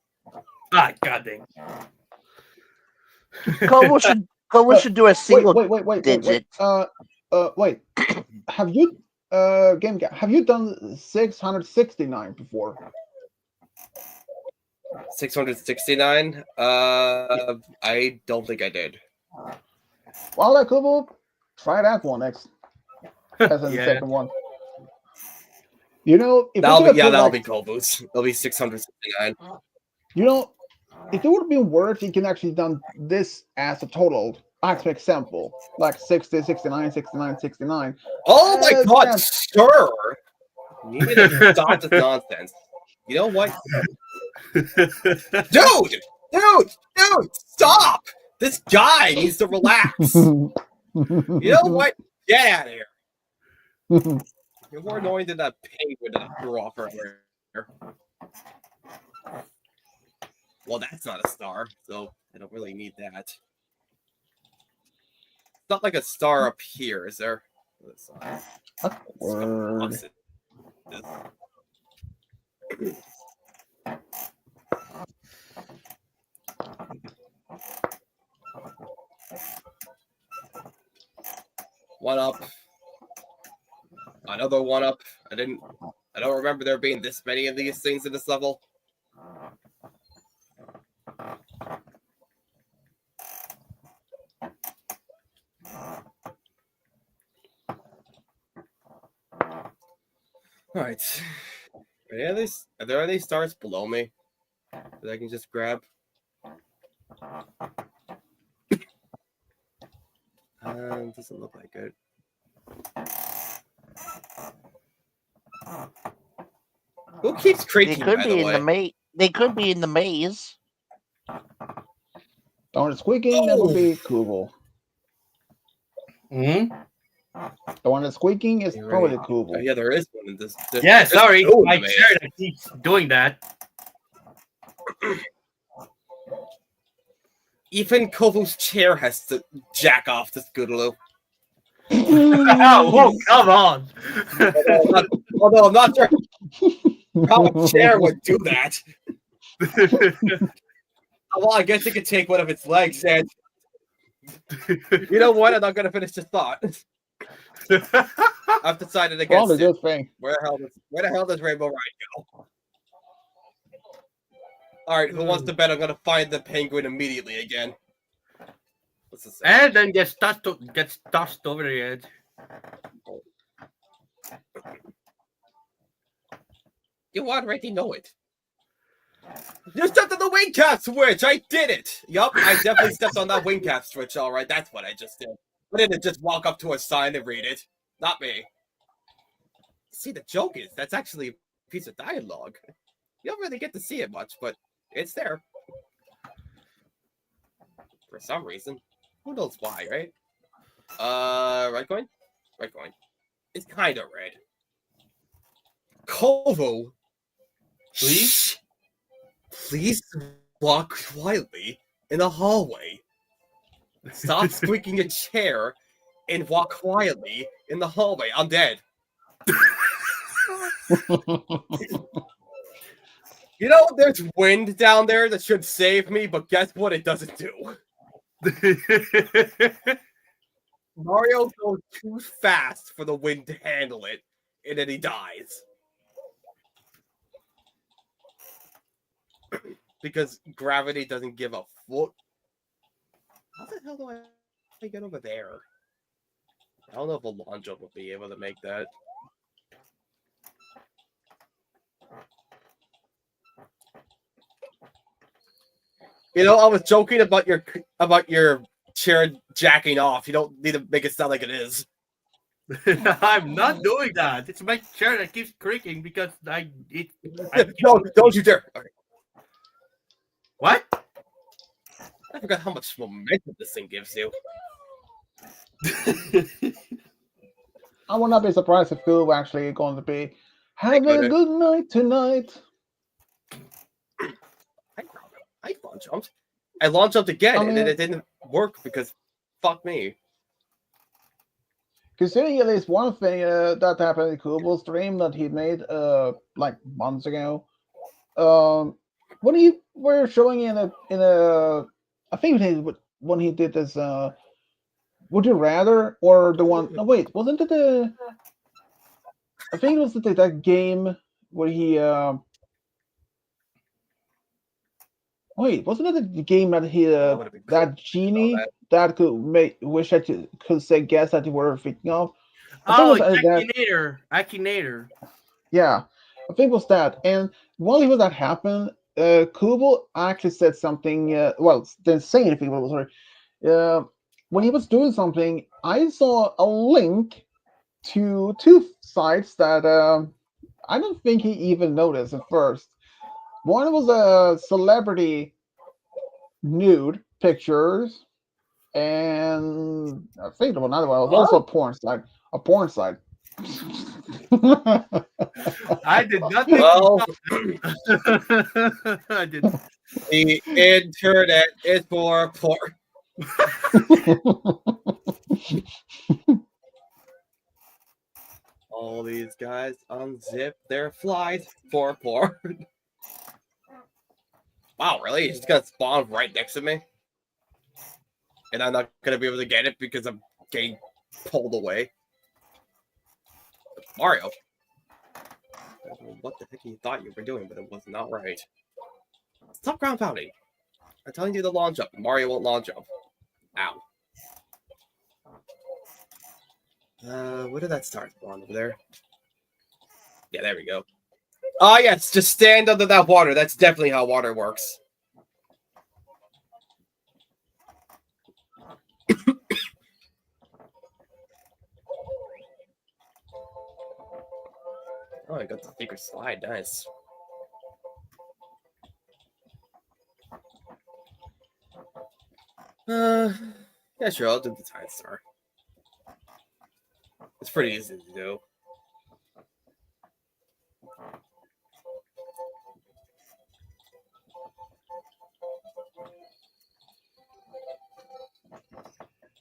Ah, goddamn. Kobo should do a single wait. digit. Wait. Have you have you done 669 before? 669? I don't think I did. Well, Kubo, try that one next. As in the Yeah. second one. You know, if that'll be Kobu's. It'll be 669. You know, if it would have been worse, you can actually done this as a total. As an example, like 60, 69, 69, 69. Oh my god, yeah. sir! You need to stop this nonsense. You know what? Dude, stop! This guy needs to relax. You know what? Get out of here. You're more annoying than that penguin that I threw off earlier. Well, that's not a star, so I don't really need that. It's not like a star up here, is there? Word. One up. Another one up. I don't remember there being this many of these things in this level. Alright. Are there any stars below me that I can just grab? Doesn't look like it. Who keeps creaking, by the way? They could be in the maze. Don't squeaking, that would be Kubo. Hmm? The one that's squeaking is You're probably right. Kubo. Oh, yeah, there is one in this. Yeah, sorry. two in My the maze. chair that keeps doing that. Even Kovu's chair has to jack off this Goodaloo. Oh, come on. Although I'm not sure how a chair would do that. Well, I guess it could take one of its legs and... You know what? I'm not going to finish this thought. I've decided against Probably it. good thing. Where the hell does Rainbow Ride go? Alright, who wants to bet I'm going to find the penguin immediately again? What's this say? And then gets tossed over the edge. You already know it. You stepped on the wing cap switch! I did it! Yup, I definitely stepped on that wing cap switch, alright, that's what I just did. I didn't just walk up to a sign and read it. Not me. See, the joke is, that's actually a piece of dialogue. You don't really get to see it much, but it's there. For some reason. Who knows why, right? Right coin? Right coin. It's kind of red. Kovo! Please? Please walk quietly in the hallway. Stop squeaking a chair and walk quietly in the hallway. I'm dead. You know, there's wind down there that should save me, but guess what? It doesn't do. Mario goes too fast for the wind to handle it, and then he dies. Because gravity doesn't give a foot. How the hell do I get over there? I don't know if a launch jump will be able to make that. You know, I was joking about your chair jacking off. You don't need to make it sound like it is. I'm not doing that. It's my chair that keeps creaking because I keep No, don't you dare! Okay. What? I forgot how much momentum this thing gives you. I will not be surprised if Google actually going to be having a good night tonight. I launch jumped. I launch jumped again, mean, and then it didn't work because fuck me. Considering at least one thing that happened in Kubo's stream that he made like months ago, when he were showing in a I think when he did this Would You Rather, or the one, no wait, wasn't it the, I think it was that game where he wait, wasn't it the game that he that genie that could wish I could say guess that you were thinking of? Oh, Akinator. Yeah, I think it was that. And while he was that happened, Kubo actually said something. Well, didn't say anything. But sorry. When he was doing something, I saw a link to two sites that I don't think he even noticed at first. One was a celebrity nude pictures, and I think another one was also a porn site. A porn site. I did not think. Well, I did. The internet is for poor. All these guys unzip their flies for poor. Wow, really? It's gonna spawn right next to me? And I'm not gonna be able to get it because I'm getting pulled away. Mario. I don't know what the heck you thought you were doing, but it was not right. Stop ground pounding. I'm telling you to launch up. Mario won't launch up. Ow. Where did that start spawn over there? Yeah, there we go. Oh, yes, just stand under that water. That's definitely how water works. Oh, I got the secret slide. Nice. Yeah, sure, I'll do the Time Star. It's pretty easy to do.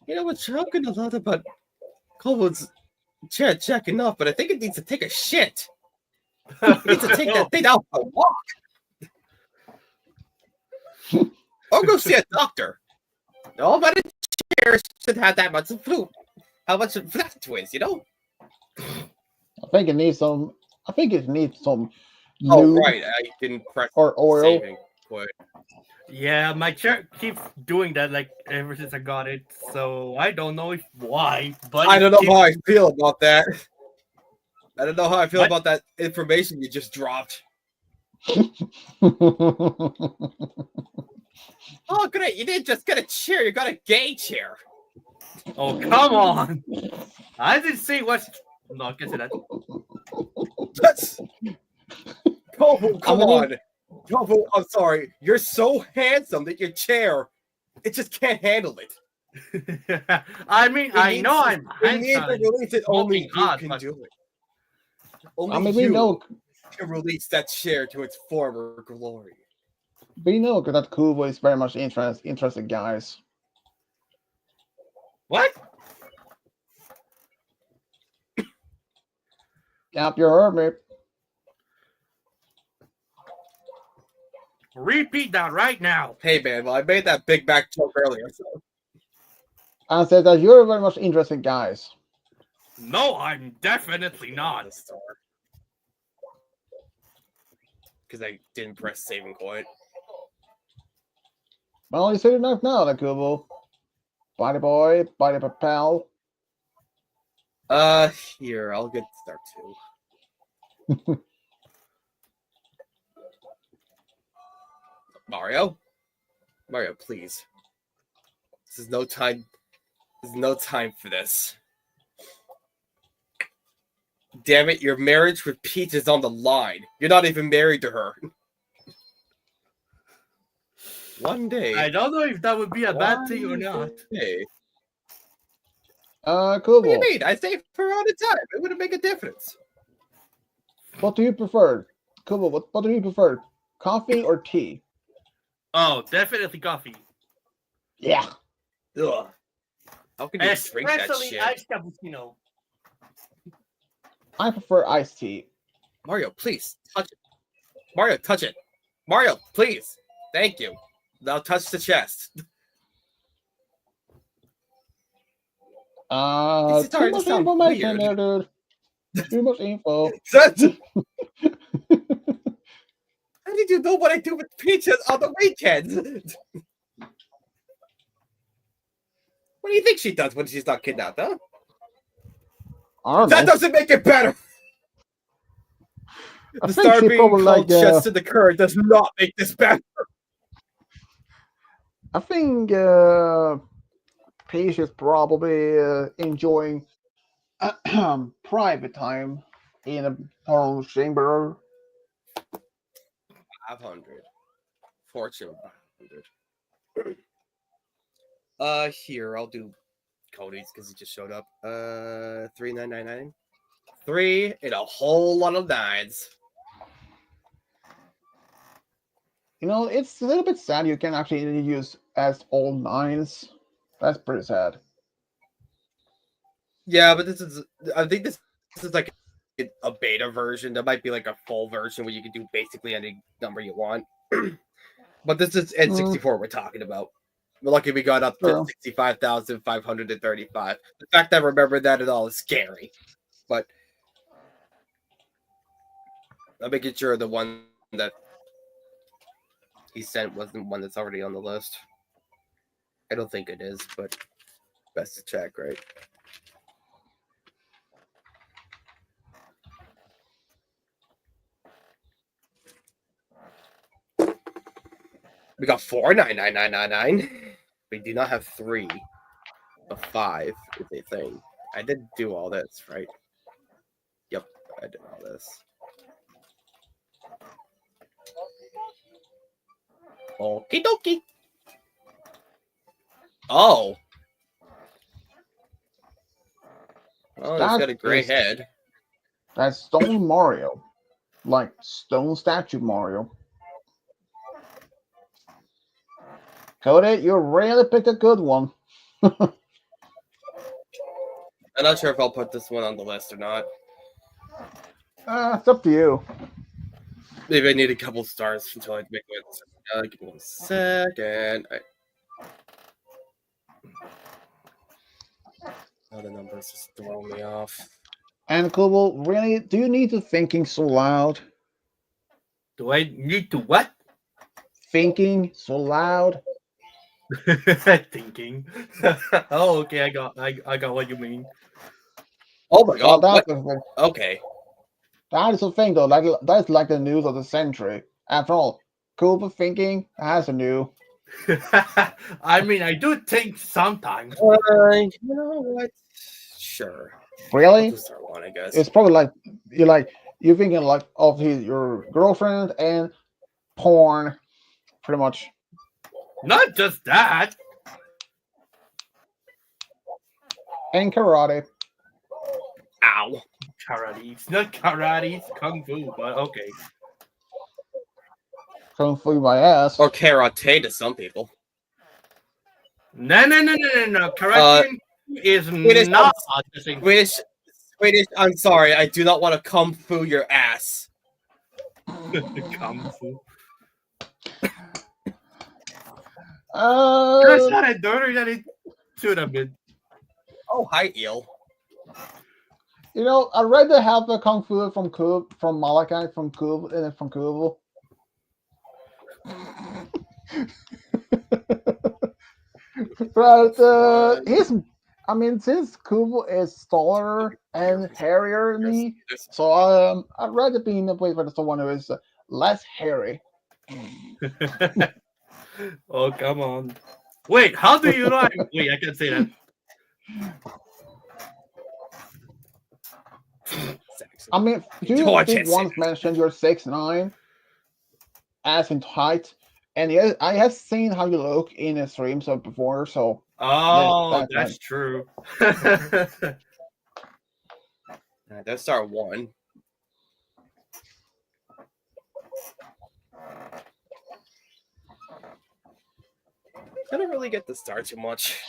You know, we're talking a lot about Coldwood's chair checking off, but I think it needs to take a shit. It needs to take that thing out for a walk. Or go see a doctor. Nobody chairs should have that much food. How much of that twist, you know? I think it needs some. I think it needs some. Oh, lube right. I didn't press or oil. saving. But Yeah, my chair keeps doing that like ever since I got it. So I don't know why, but I don't know how I feel about that. I don't know how I feel about that information you just dropped. Oh, great. You didn't just get a chair. You got a gay chair. Oh, come on. I didn't say what's... No, I can't say that. That's... Tofu, come on. Tofu, I'm sorry. You're so handsome that your chair, it just can't handle it. I mean, I know I'm handsome. Need to release it. Only you can do it. Only we know can release that chair to its former glory. We know that Kubo is very much interested, guys. What? Yep, you heard me. repeat that right now. Hey man, well I made that Big Mac joke earlier. So. And said that you're very much interesting guys. No, I'm definitely not. Because I didn't press save and quit. Well, you said enough now, Nakubo. Body boy, body pal. Here, I'll get start too. Mario? Mario, please. This is no time. There's no time for this. Damn it, your marriage with Peach is on the line. You're not even married to her. One day. I don't know if that would be a bad thing or not. Day. Kubo. What do you mean? I saved for all the time. It wouldn't make a difference. What do you prefer? Kubo, what do you prefer? Coffee or tea? Oh, definitely coffee. Yeah. Ugh. How can you drink that Especially shit? iced cappuccino. I prefer iced tea. Mario, please touch it. Mario, touch it. Mario, please. Thank you. Now touch the chest. It's Too starting to much sound information weird. there, dude. Too much info. How did you know what I do with Peaches on the weekends? What do you think she does when she's not kidnapped, huh? I don't That know. doesn't make it better. I The think star she being probably called like, chest to the current does not make this better. I think Paige is probably enjoying private time in her own chamber. 500. Fortune 500. Here, I'll do Cody's because he just showed up. 3999. 3 and a whole lot of nines. You know, it's a little bit sad you can actually use as all nines. That's pretty sad. Yeah, but I think this is like a beta version. There might be like a full version where you can do basically any number you want. But this is N64 we're talking about. We're lucky we got up to True. 65,535. The fact that I remember that at all is scary. But I'm making sure the one that he sent wasn't one that's already on the list. I don't think it is, but best to check, right? We got 4,99999. We do not have 3. A 5 is a thing. I did do all this, right? Yep, I did all this. Okie dokie. Oh. Oh, he's got a gray head. That's Stone Mario. Like Stone Statue Mario. Cody, you really picked a good one. I'm not sure if I'll put this one on the list or not. It's up to you. Maybe I need a couple stars until I make it. Give me 1 second. Oh, the numbers just throw me off. And Kubo, really, do you need to thinking so loud? Do I need to what? Thinking so loud? Thinking. Oh, okay. I got what you mean. Oh my god. Well, What? that's the thing. Okay. That is the thing, though. Like that's like the news of the century. After all, Kubo thinking has a new. I mean, I do think sometimes. You know what? Sure. Really? Just start one, I guess. It's probably like you're thinking like of your girlfriend and porn, pretty much. Not just that. And karate. Ow. Karate. It's not karate. It's kung fu. But okay. Kung fu my ass. Or karate to some people. No. Karate is Swedish, not the same. Swedish, I'm sorry. I do not want to kung fu your ass. Kung fu. That's Uh, not a daughter that it should have been. Oh, hi, eel. I read the half of Kung Fu from Malachi from Kubo. But since Kubo is taller and hairier than me, so I'd rather be in a place where someone who is less hairy. Oh, come on. Wait, how do you know? Wait, I can't say that. I mean, you did once mention you're 6'9", as in height, and yes, I have seen how you look in a stream so before. So Oh, that's true. Let's start one. I don't really get to start too much.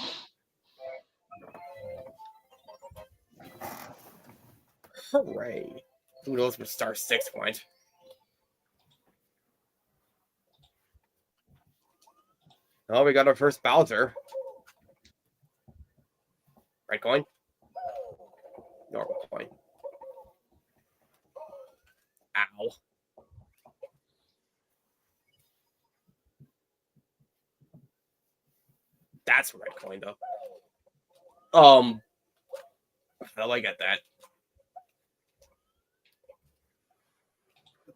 Hooray. Who knows what star 6 point? Oh, we got our first Bowser. Right coin? Normal coin. Ow. That's right coin, though. How do I get that?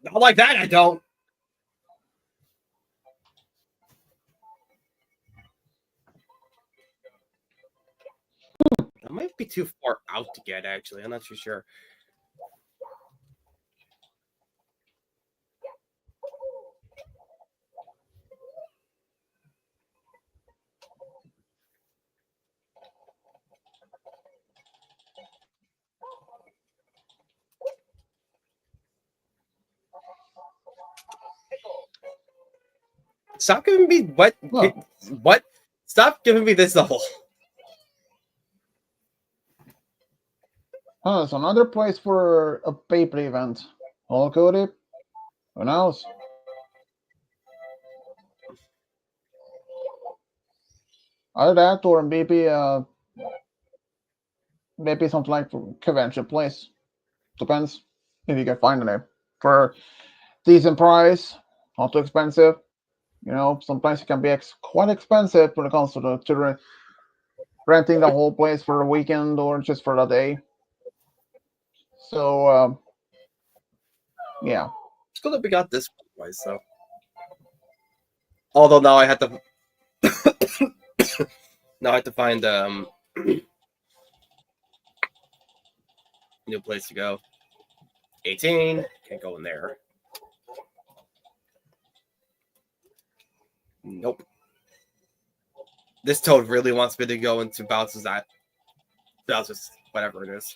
Not like that, I don't. That might be too far out to get, actually. I'm not too sure. Stop giving me what? Huh. What? Stop giving me this level. So another place for a paper event. Hello, Cody. Who knows? Either that or maybe something like convention place. Depends if you can find it for decent price, not too expensive. Sometimes it can be quite expensive when it comes to renting the whole place for a weekend or just for a day. So yeah. It's good that we got this place, though. Although now I have to find new place to go. 18 can't go in there. Nope. This toad really wants me to go into Bowser's whatever it is.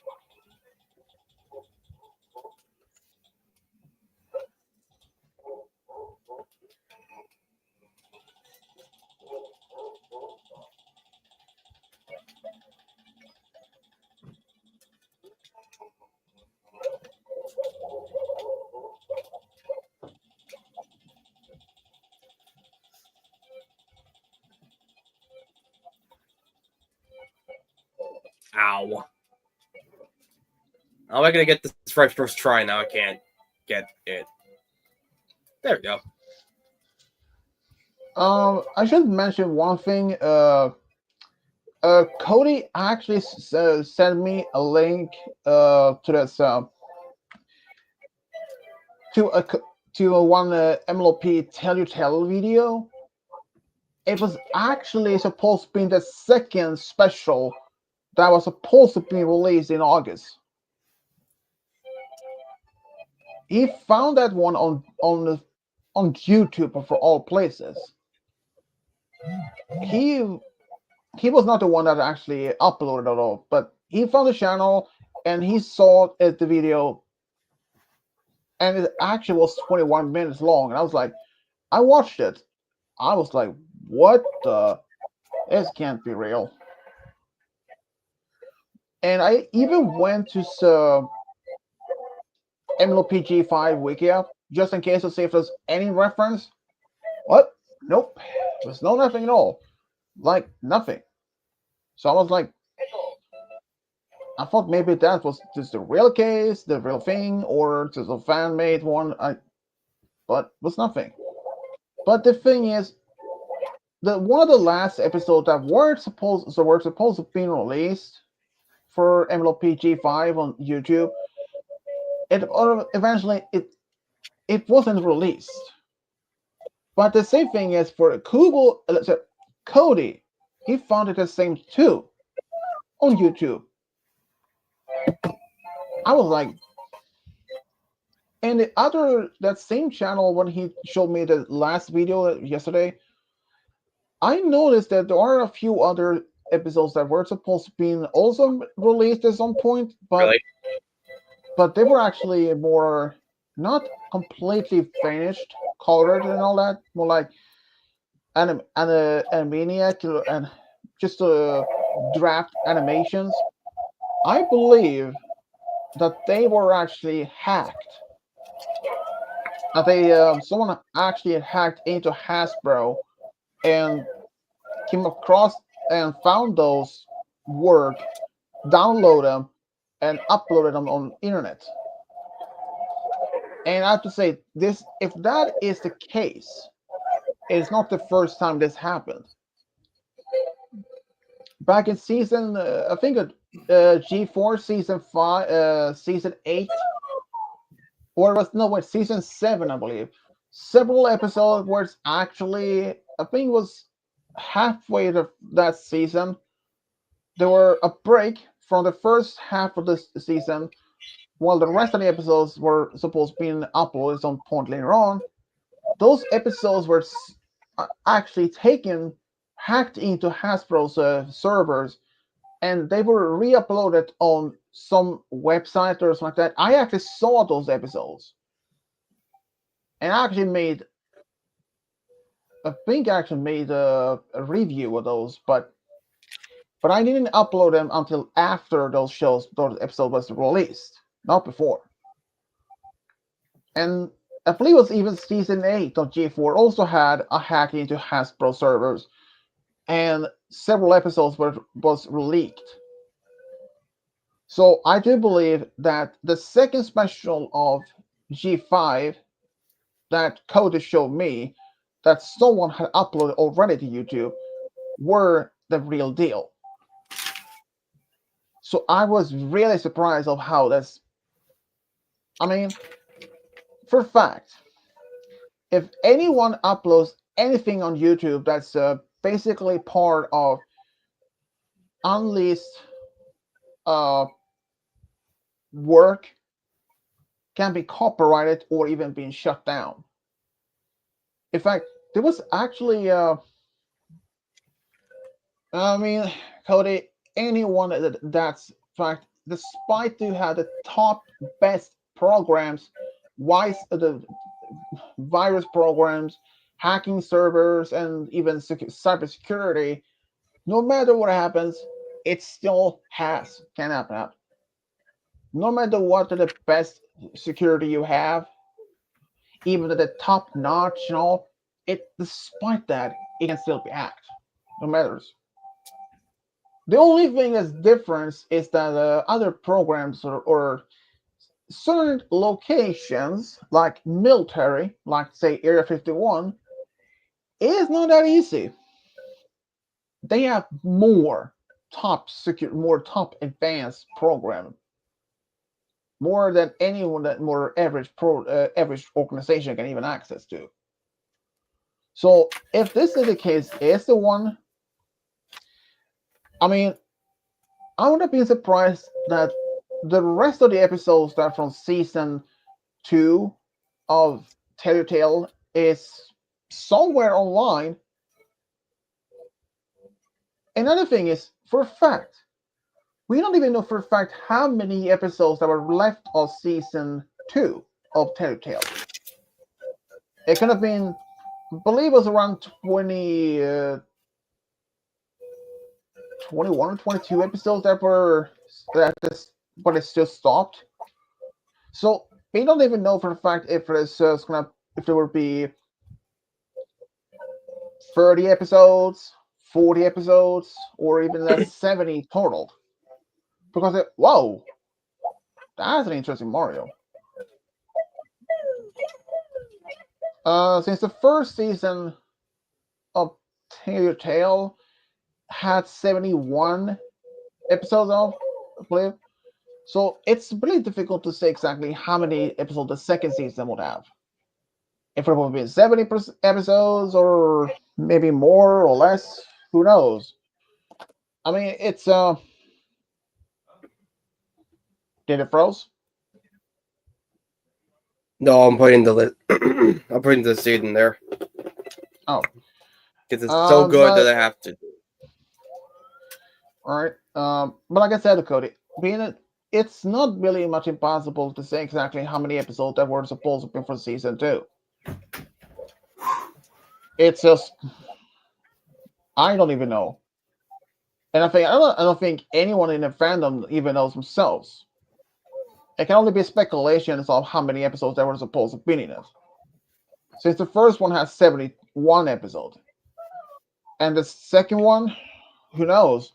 Ow. How am I going to get this right first try? Now I can't get it. There we go. I should mention one thing. Cody actually sent me a link to this to one MLP Tell You Tell video. It was actually supposed to be the second special that was supposed to be released in August. He found that one on YouTube for all places. He was not the one that actually uploaded it all, but he found the channel and he saw the video, and it actually was 21 minutes long. And I watched it. I was like, what the? This can't be real. And I even went to MLPG5 wiki just in case to see if there's any reference. What? Nope. There's no nothing at all. Like nothing. So I was like, I thought maybe that was just the real case, the real thing, or just a fan made one. But it was nothing. But the thing is, the one of the last episodes that were supposed to be released for MLPG5 on YouTube, eventually it wasn't released. But the same thing is for Google, Cody, he found it the same too on YouTube. I was like, and that same channel when he showed me the last video yesterday, I noticed that there are a few other episodes that were supposed to be also released at some point, Really? but they were actually more not completely finished, colored and all that, more like Animaniac and just draft animations. I believe that they were actually hacked. That someone actually hacked into Hasbro and came across and found those work, download them, and uploaded them on internet. And I have to say, if that is the case, it's not the first time this happened. Back in season, I think G4 season 5, season 8, or it was no, wait, season 7, I believe. Several episodes where it's actually, I think it was halfway to that season. There were a break from the first half of the season, while the rest of the episodes were supposed to be uploaded some point later on. Those episodes were actually hacked into Hasbro's servers, and they were re-uploaded on some website or something like that. I actually saw those episodes, and I actually made a review of those, but I didn't upload them until after those episodes was released, not before. And I believe it was even season 8 of G4 also had a hack into Hasbro servers, and several episodes was leaked. So I do believe that the second special of G5 that Cody showed me that someone had uploaded already to YouTube were the real deal. So I was really surprised of how this. I mean, for a fact, if anyone uploads anything on YouTube that's basically part of unleashed work, can be copyrighted or even being shut down. In fact, there was actually, I mean, Cody, anyone that's fact, despite to have the top best programs, the virus programs, hacking servers, and even cybersecurity, no matter what happens, it still can happen. No matter what the best security you have, even at the top notch and all, despite that, it can still be hacked. No matters. The only thing that's different is that other programs or certain locations, like military, like say Area 51, is not that easy. They have more top advanced program, more than anyone that more average organization can even access to. So if this is the case, is the one, I mean, I would have been surprised that the rest of the episodes that are from season 2 of Telltale is somewhere online. Another thing is, for a fact, we don't even know for a fact how many episodes that were left of season 2 of Telltale. It could have been, I believe it was around 21 or 22 episodes but it's just stopped. So we don't even know for a fact if there will be 30 episodes, 40 episodes, or even 70 total. Because whoa, that's an interesting Mario. Since the first season of Telltale had 71 episodes of, I believe. So it's really difficult to say exactly how many episodes the second season would have. If it would be 70 episodes or maybe more or less, who knows? I mean, it's did it froze? No, I'm putting the I'm putting the seed in there Oh, because it's so good but that I have to. all right. But like I said, Cody, it's not really much impossible to say exactly how many episodes that were supposed to be for season 2. It's just I don't even know, and I don't think anyone in the fandom even knows themselves. It can only be speculations of how many episodes that were supposed to be in it. Since the first one has 71 episodes, and the second one, who knows?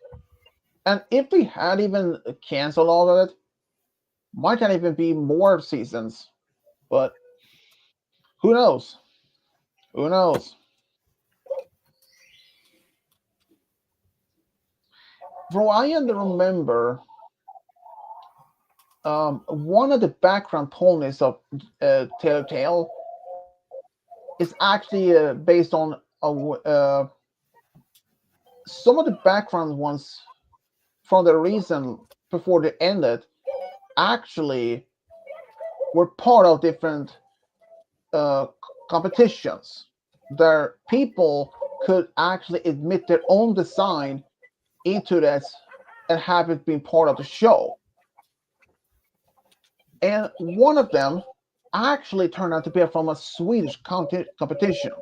And if they had even canceled all of it, might not even be more seasons. But who knows? Who knows? From what I remember, one of the background ponies of Telltale is actually based on some of the background ones from the reason before they ended actually were part of different uh, competitions. There people could actually admit their own design into this and have it being part of the show. And one of them actually turned out to be from a Swedish competition.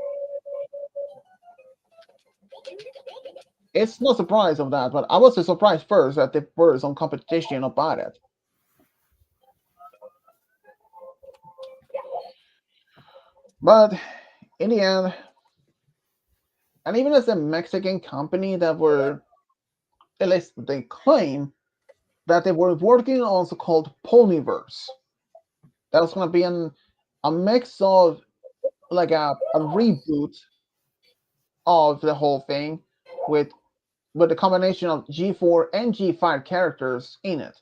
It's no surprise of that, but I was surprised first that there were some competition about it. But in the end, and even as a Mexican company that were, at least they claim, that they were working on so-called Ponyverse. That was going to be a mix of like a reboot of the whole thing with a combination of G4 and G5 characters in it.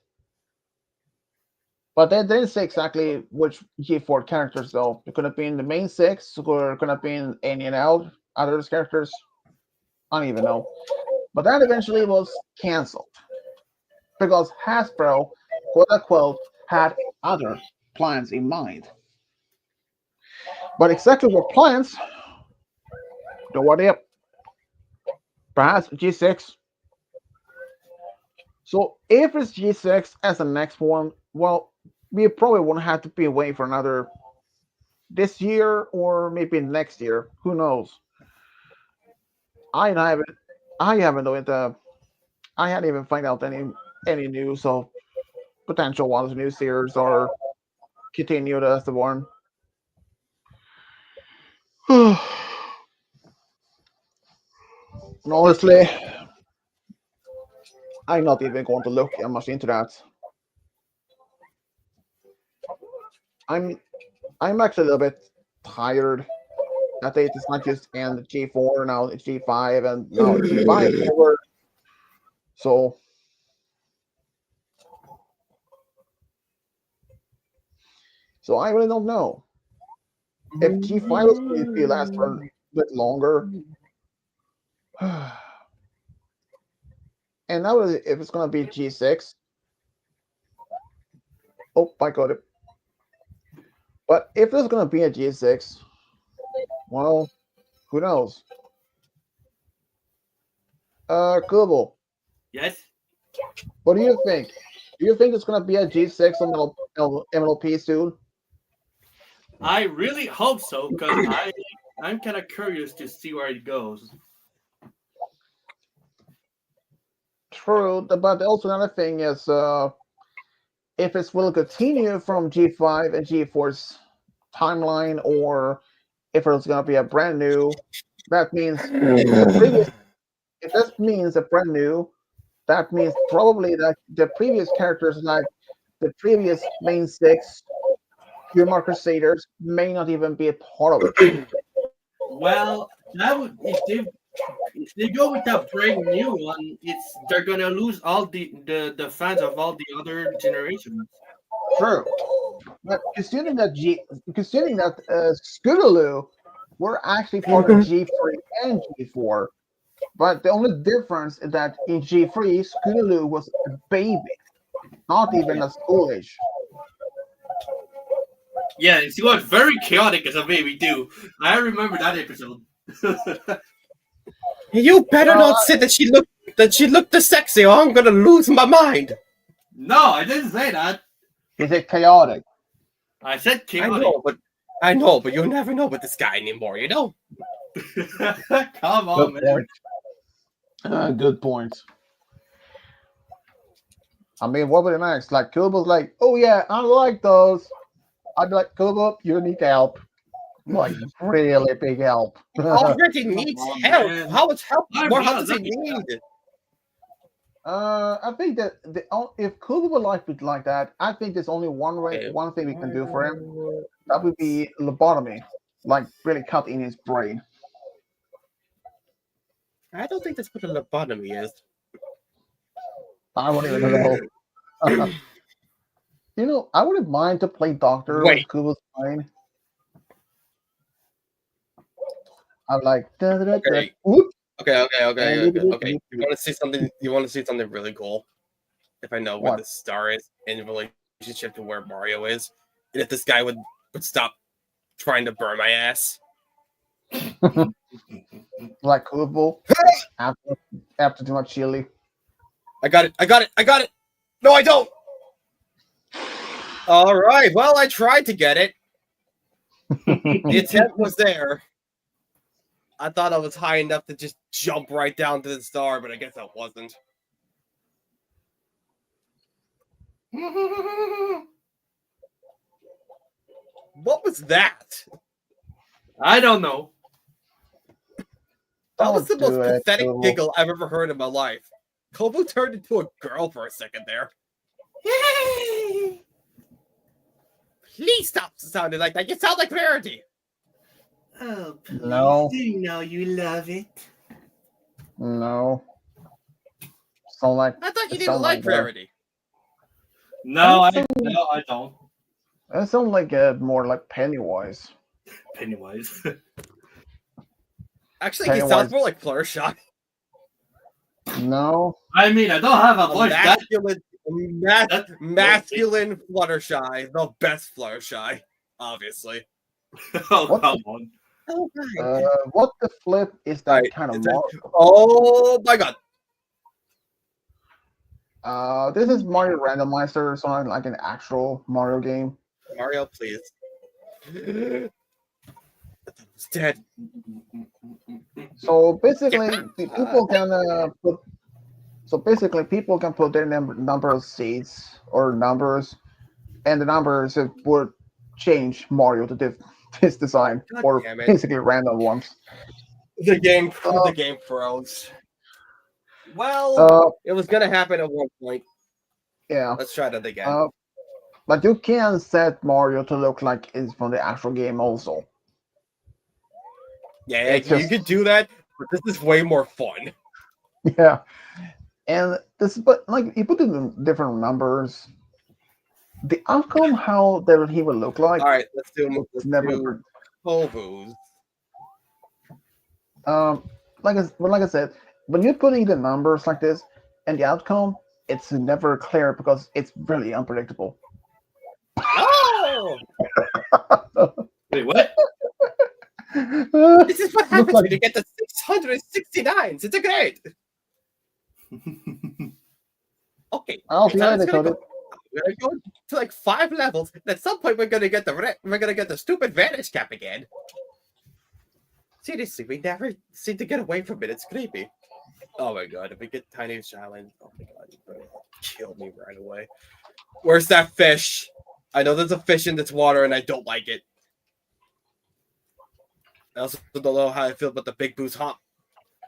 But they didn't say exactly which G4 characters though. It could have been the main 6 or it could have been any and all other characters. I don't even know. But that eventually was cancelled because Hasbro, quote unquote, had other plans in mind. But exactly what plans? No idea. Perhaps G6. So if it's G6 as the next one, well, we probably won't have to be away for another this year or maybe next year. Who knows? I haven't. I haven't know I hadn't even find out any news of potential ones, new series or continued as the one. And honestly, I'm not even going to look much into that. I'm I'm actually a little bit tired that it's not just and G4 now it's G5 and now G5 is over. So I really don't know if G5 is going to be last for a bit longer. And now if it's going to be G6, oh, I got it. But if there's going to be a G6, well, who knows? Kubo, Yes. what do you think? Do you think it's going to be a G6 on MLP soon? I really hope so because I'm kind of curious to see where it goes. True, but also another thing is if it will continue from G5 and G4's timeline, or if it's going to be a brand new That means the previous. If that means a brand new, that means probably that the previous characters, like the previous main six Humor Crusaders, may not even be a part of it. Well, that would if they go with that brand new one, it's they're gonna lose all the fans of all the other generations. True, but considering that Scootaloo were actually part of G3 and G4, but the only difference is that in G3, Scootaloo was a baby, not even a school age. Yeah, she was very chaotic as a baby too. I remember that episode. You better Well, not say that she looked the sexy, or I'm gonna lose my mind. No, I didn't say that. is it chaotic? I said I chaotic. know, but you'll never know with this guy anymore, you know? Come on, man. Good point. I mean, what would it next? Like Kubo's like, oh yeah, I like those. I'd be like, Kubo, you need help. Like really big help. Already needs on, help. man. How much help? I'm More not help does he looking at need? I think that if Kubo would like it like that, I think there's only Okay. one thing we can do for him. That would be lobotomy, like really cut in his brain. I don't think that's what a lobotomy is. I wouldn't even know. You know, I wouldn't mind to play doctor Wait. with Kubo's brain. I'm like, da, da, da, da, Okay. whoop. Okay. You want to see something? You want to see something really cool? If I know where What? the star is in relationship to where Mario is, and if this guy would stop trying to burn my ass. Like Kubo after too much chili. I got it. No, I don't. All right. Well, I tried to get it. The attempt was there. I thought I was high enough to just jump right down to the star, but I guess I wasn't. What was that? I don't know. That was the Don't most do it, pathetic Kubo. giggle I've ever heard in my life. Kobo turned into a girl for a second there. Please stop sounding like that. You sound like Rarity. Oh, please No. do you know you love it? No. Sound like I thought you it didn't sound like that. Rarity. No, I think- no, I don't. It sounds like more like Pennywise. Pennywise. Actually, he Pennywise. sounds more like Fluttershy. No. I mean, I don't have a A voice that. masculine Fluttershy. The best Fluttershy, obviously. Oh, What come on. Oh, What the flip is that Right, kind of is that- Mario? oh my god. This is Mario Randomizer, so not like an actual Mario game. Mario, please. It's dead. So basically, people can put. So basically, people can put their number of seeds or numbers, and the numbers would change Mario to this design, God or damn it. basically random ones. The game froze. Well, it was gonna happen at one point. Yeah. Let's try that again. But you can set Mario to look like it's from the actual game also. Yeah, it's you just- could do that, but this is way more fun. Yeah. And this, but like you put it in different numbers. The outcome, how that he will look like, All right, let's do it's never. Kovu's. Like I said, when you're putting the numbers like this and the outcome, it's never clear because it's really unpredictable. Oh! Wait, what? This is what happens like- when you get the 669s. It's a great. Okay. I'll see so how it's they gonna code it. We're gonna go to like 5 levels, and at some point we're gonna get the stupid vanish cap again. Seriously, we never seem to get away from it. It's creepy. Oh my god, if we get Tiny Challenge, oh my god, you're gonna kill me right away. Where's that fish? I know there's a fish in this water and I don't like it. I also don't know how I feel about the Big Boo's Hop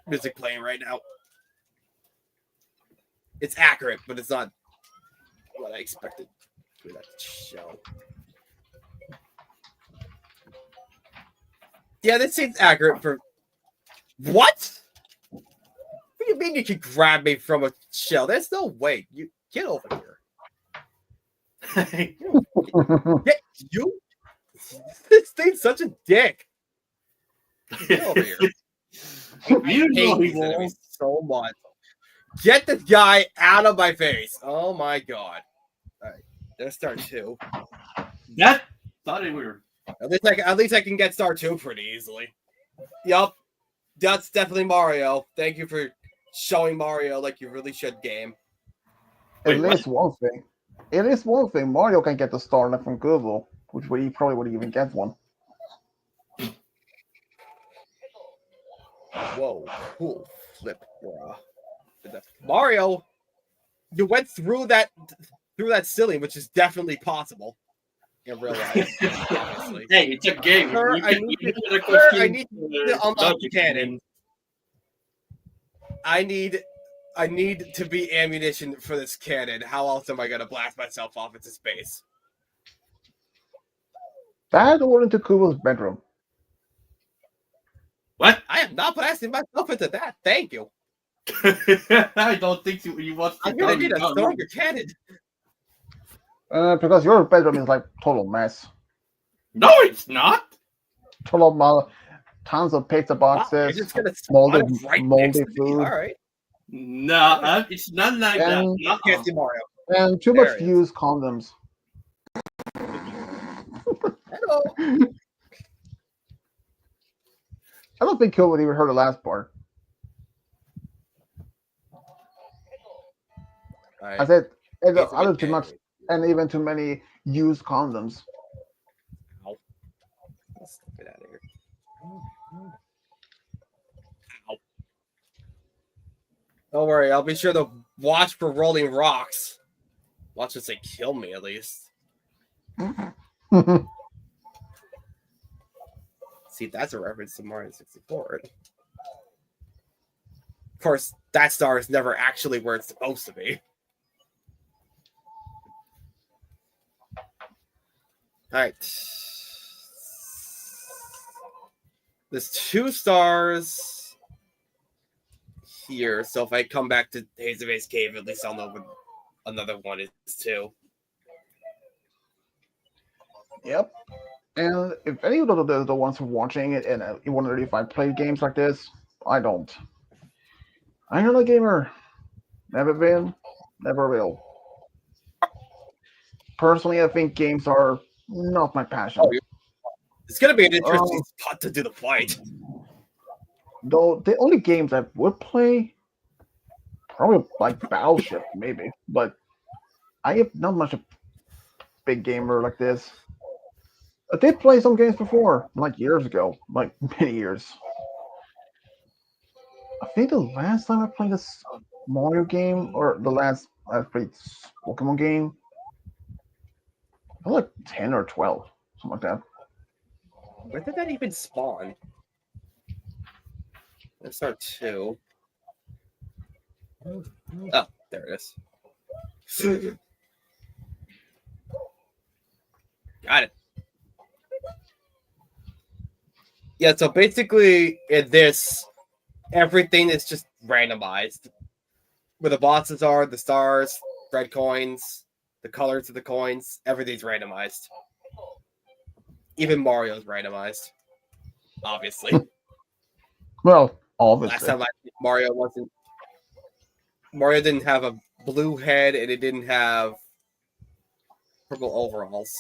music playing right now. It's accurate, but it's not what I expected for that show. Yeah, this seems accurate for what? What do you mean you can grab me from a shell? There's no way. You get over here. Get you. This thing's such a dick. Get over here. I You know hate he these won't. enemies so much. Get this guy out of my face. Oh my god. Alright. There's star 2. That thought it weird. At least I can get star 2 pretty easily. Yup. That's definitely Mario. Thank you for showing Mario like you really should, game. Wait, At what? least one thing. It is one thing. Mario can get the star from Google, which he probably wouldn't even get one. Whoa, cool flip, bruh. Mario, you went through that ceiling, which is definitely possible in real life. Obviously. Hey, it's a game. Sir, You I can- need you to- can the sir, I question, need to unlock the logic, cannon. I need to be ammunition for this cannon. How else am I gonna blast myself off into space? That or into Kubo's bedroom. What? I am not blasting myself into that. Thank you. I don't think you want to. I'm gonna need a stronger cannon. Because your bedroom is like total mess. No, it's not. Tons of pizza Wow, you're boxes, just gonna moldy, spawn right moldy next to me. food, All right. No, it's not like that. And- I can't see Mario. and too There much it is. used condoms. Hello. I don't think Kubo would even heard the last part. All I right. said, and It's a other good too much, cannon. and even too many used condoms. Let's get out of here. Don't worry, I'll be sure to watch for rolling rocks. Watch as they kill me, at least. See, that's a reference to Mario 64. Of course, that star is never actually where it's supposed to be. Alright. There's 2 stars here, so if I come back to Haze of Ace Cave, at least I'll know what another one is too. Yep. And if any of the ones who are watching it and you wonder if I play games like this, I don't. I'm not a gamer. Never been, never will. Personally, I think games are not my passion. Oh, it's gonna be an interesting spot to do the fight. Though the only games I would play, probably like Battleship, maybe. But I am not much a big gamer like this. I did play some games before, like years ago, like many years. I think the last time I played this Mario game, or the last I played Pokemon game, I was like 10 or 12, something like that. Where did that even spawn? Let's start 2. Oh, there it is. Got it. Yeah, so basically in this, everything is just randomized. Where the bosses are, the stars, red coins, the colors of the coins, everything's randomized. Even Mario's randomized. Obviously. Well, Last obviously. time Mario didn't have a blue head and it didn't have purple overalls.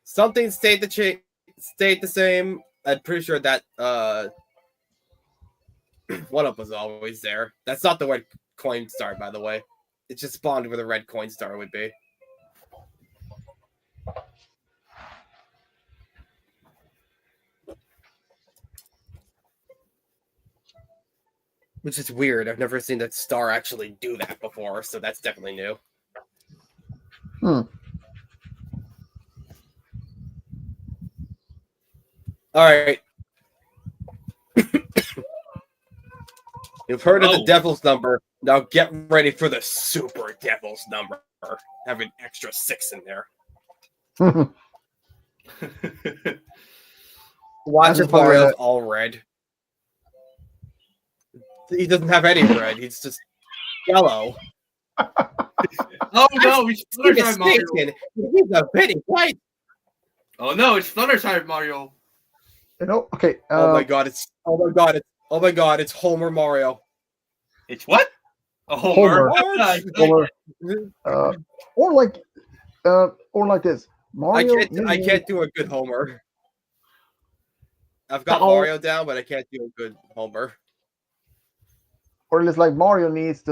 Something stayed the same. I'm pretty sure that one up was always there. That's not the red coin star, by the way. It just spawned where the red coin star would be. Which is weird. I've never seen that star actually do that before, so that's definitely new. All right. You've heard of the Oh. devil's number. Now get ready for the super devil's number. Have an extra 6 in there. Watch That's if probably Mario's like all red. He doesn't have any red. He's just yellow. Oh no, it's Fluttershy Mario. He's a pretty white. Oh no, it's Fluttershy Mario. okay. Oh my god! It's Homer Mario. It's what? A Homer. Homer. Or like this. Mario. I can't do a good Homer. I've got No. Mario down, but I can't do a good Homer. Or it's like Mario needs to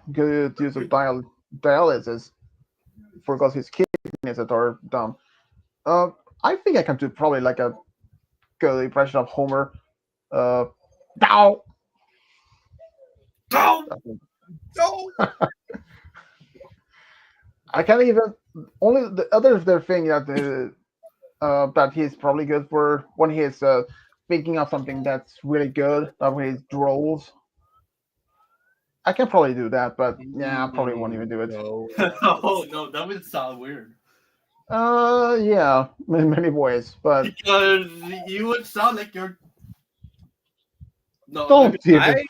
use of dialysis because his kidneys are dumb. I think I can do probably like a good impression of Homer. Dow. Go! No. I can't even. Only the other thing that he's probably good for when he's thinking of something that's really good, when he drools. I can probably do that, but yeah, I probably won't even do it. No. Oh no, that would sound weird. Yeah, in many ways, but Because you would sound like you're. No, don't even, I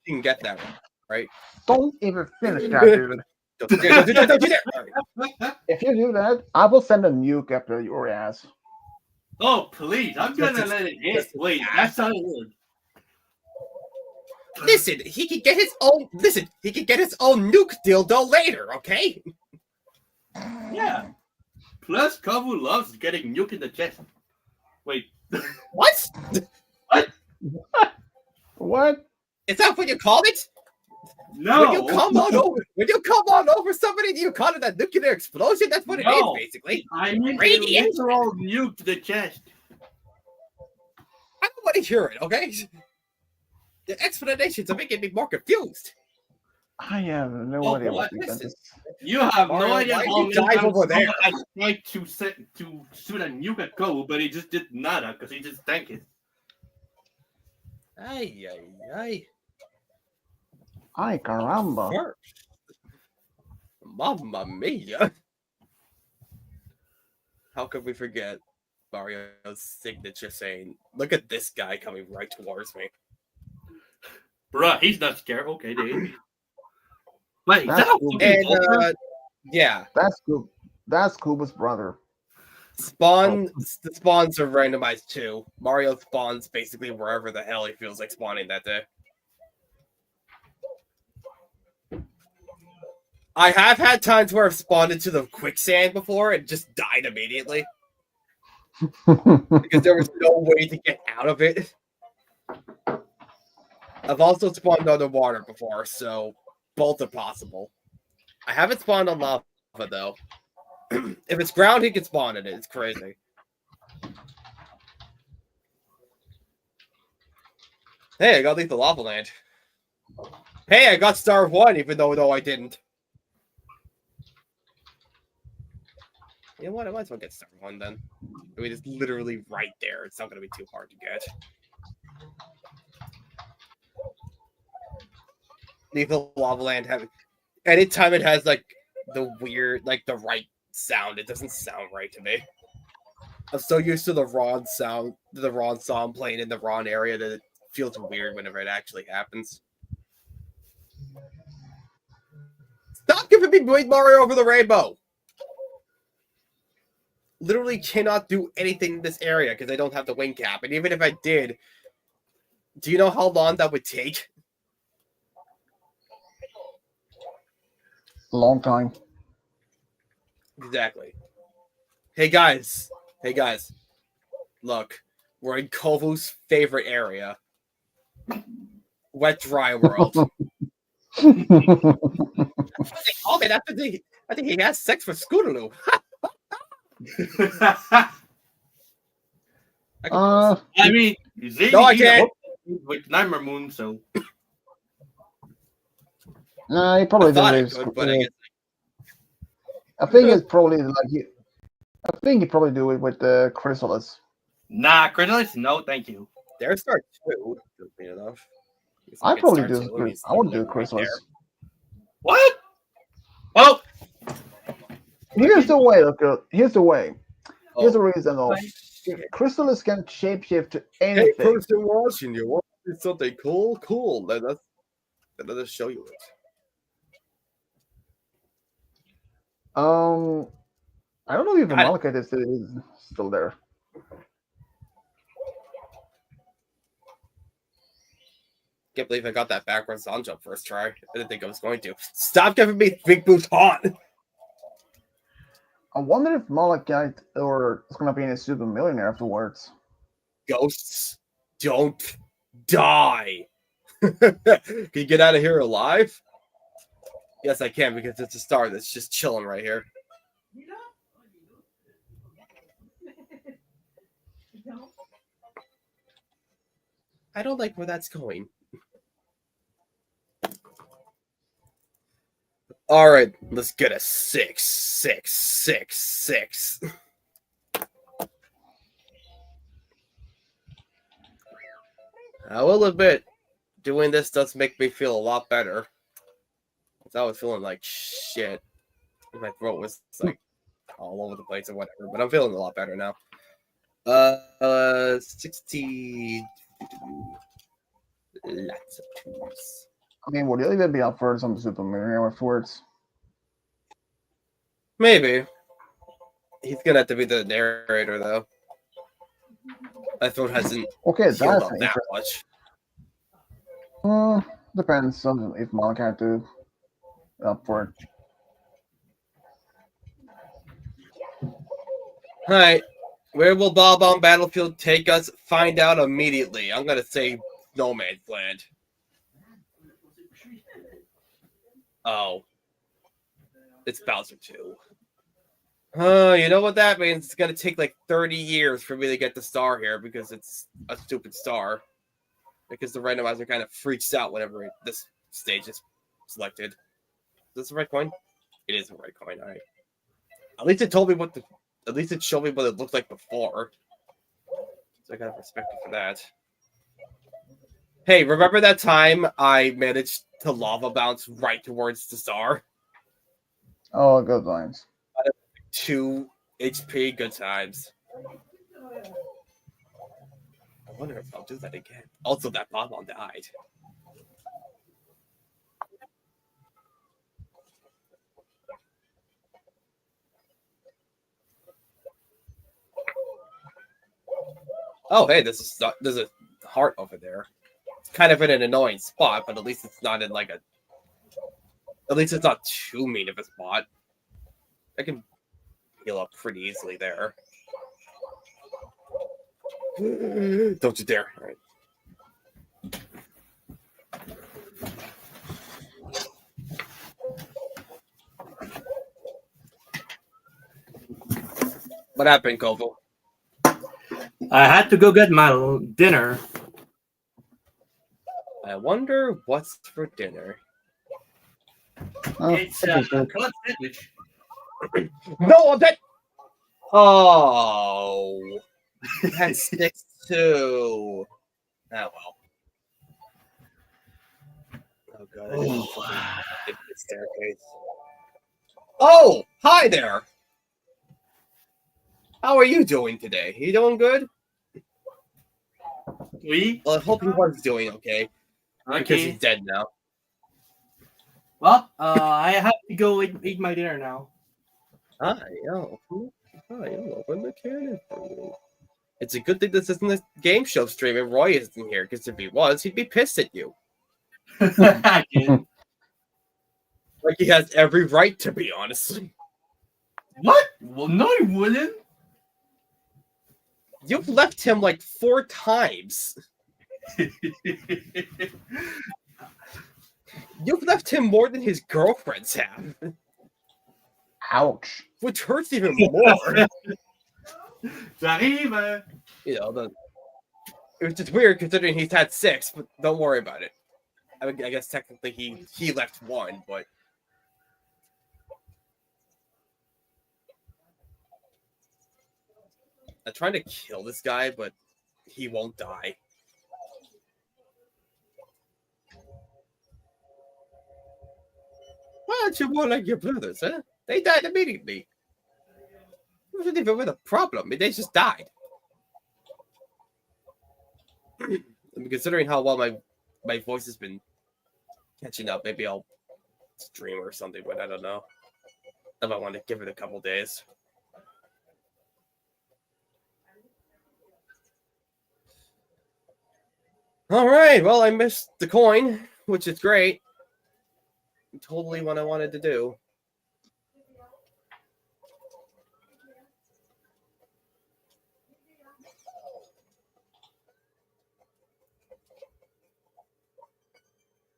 can get that one, right? don't even finish that, dude. Don't do that. If you do that, I will send a nuke after your ass. Oh please, I'm gonna let it hit. Wait, that sounded weird. Listen, he can get his own. Listen, he can get his own nuke dildo later. Okay. Yeah. Plus, Kavu loves getting nuke in the chest. Wait. What? What? Is that what you call it? No. When you come on over somebody, you call it a nuclear explosion. That's what it is, No. basically. I mean, a Radiation. literal nuke to the chest. I don't want to hear it. Okay. The explanations are making me more confused. I have no Oh, idea what? what you Listen. You have Mario, no idea why how you many dive times over there? someone has tried to shoot a nuke at Kavu, but he just did nada because he just tanked it. Ay, ay, ay. Ay, caramba. First. Mamma mia. How could we forget Mario's signature saying, look at this guy coming right towards me. Bruh, he's not scared. Okay, dude. Wait, is That's that a cool. fucking vulture? And, yeah. That's cool. That's Kuba's brother. The spawns are randomized too. Mario spawns basically wherever the hell he feels like spawning that day. I have had times where I've spawned into the quicksand before and just died immediately because there was no way to get out of it. I've also spawned underwater before, so both are possible. I haven't spawned on lava though. If it's ground, he can spawn in it. It's crazy. Hey, I got Lethal Lava Land. Hey, I got Star 1, even though no, I didn't. You know what? I might as well get Star 1 then. I mean, it's literally right there. It's not going to be too hard to get. Lethal Lava Land have anytime it has like the weird, like the right sound, it doesn't sound right to me. I'm so used to the Ron sound, the Ron song playing in the Ron area that it feels weird whenever it actually happens. Stop giving me Blade Mario over the rainbow! Literally cannot do anything in this area because I don't have the wing cap. And even if I did, do you know how long that would take? Long time. Exactly. Hey guys. Look, we're in Kovu's favorite area. Wet Dry World. Oh man, I think he has sex with Scootaloo. Uh, I mean, Ziggy No, I can't. with Nightmare Moon, so nah, he I probably thought I did. could, but I guess I think it's probably like I think he probably do it with the Chrysalis. Nah, Chrysalis, no, thank you. There's Star 2. Be enough. I probably Star do. 2. He's I would do literally right there. Chrysalis. What? Oh, Here's the way. Look, here's the way. Here's the Oh, reason. Though, Chrysalis can shapeshift to hey, anything. person watching, you want to do something cool? Cool. Let us show you it. I don't know if the Got it. Malachite is still there. Can't believe I got that backwards on jump first try. I didn't think I was going to. Stop giving me big boots on. I wonder if Malachite or is gonna be in a super millionaire afterwards. Ghosts don't die. Can you get out of here alive? Yes, I can because it's a star that's just chilling right here. I don't like where that's going. All right, let's get a 6, 6, 6, 6. I will admit, doing this does make me feel a lot better. I was feeling like shit. My throat was like all over the place or whatever, but I'm feeling a lot better now. 60. Lots of twos. I mean, would you even be up for some super millionaire afterwards? Maybe. He's gonna have to be the narrator though. My throat hasn't Okay, healed that's up that much. depends on if Malachite do up for it. Alright. Where will Bob on Battlefield take us? Find out immediately. I'm gonna say No Man's Land. Oh. It's Bowser 2. You know what that means? It's gonna take like 30 years for me to get the star here because it's a stupid star. Because the randomizer kind of freaks out whenever this stage is selected. Is this the right coin? It is the right coin. All right. At least it told me what the. At least it showed me what it looked like before. So I got respect for that. Hey, remember that time I managed to lava bounce right towards the star? Oh, good lines. 2 HP, good times. I wonder if I'll do that again. Also, that Bob-on died. Oh, hey, there's a heart over there. It's kind of in an annoying spot, but at least it's not in like a. At least it's not too mean of a spot. I can heal up pretty easily there. Don't you dare! All right. What happened, Koval? I had to go get my dinner. I wonder what's for dinner. Oh, It's okay, good. cod sandwich. No, I'm dead. Oh, that's 6-2. Oh well. Oh god. I didn't get the staircase. Oh, hi there. How are you doing today? You doing good? We Well, I hope he was doing okay because okay. he's dead now. Well, I have to go eat my dinner now. Hi, yo. Hi, I'm open the cannon for you. It's a good thing this isn't a game show stream and Roy isn't here, because if he was, he'd be pissed at you. Again. Like he has every right to be, honestly. What? Well, no, he wouldn't. You've left him like 4 times. You've left him more than his girlfriends have. Ouch. Which hurts even more. J'arrive. You know, it was just weird considering he's had 6, but don't worry about it. I guess technically he left 1, but I'm trying to kill this guy, but he won't die. Why aren't you more like your brothers, huh? They died immediately. It wasn't even with a problem. They just died. Considering how well my voice has been catching up, maybe I'll stream or something, but I don't know. If I want to give it a couple days. All right, well, I missed the coin, which is great. Totally what I wanted to do.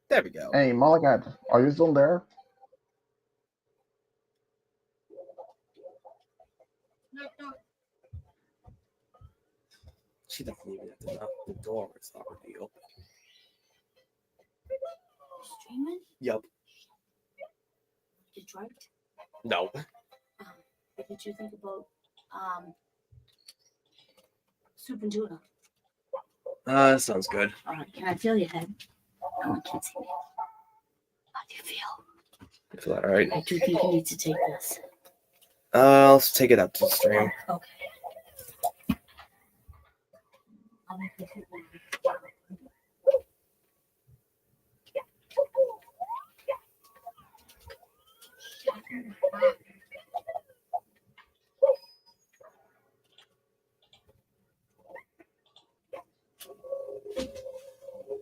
There we go. Hey, Malakat, are you still there? She doesn't even have to knock the door. It's already open. Streaming? Yup. You drugged? No. What did you think about soup and tuna? Sounds good. All right, can I feel your head? No one can see me. How do you feel? I feel all right. I do think you need to take this. I'll take it up to the stream. Okay. I'll make you feel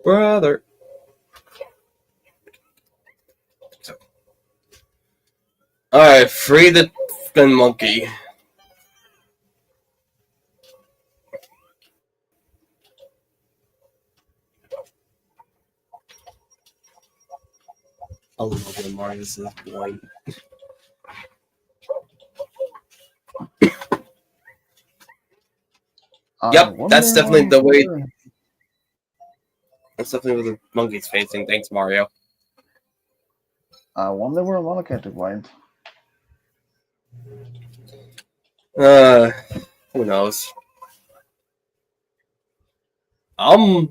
Brother. So. Alright, free the fucking monkey. Oh, no, Marius is blind. Yep, that's definitely the way. That's definitely where the monkey's facing. Thanks, Mario. I wonder where Malakat went. Who knows? I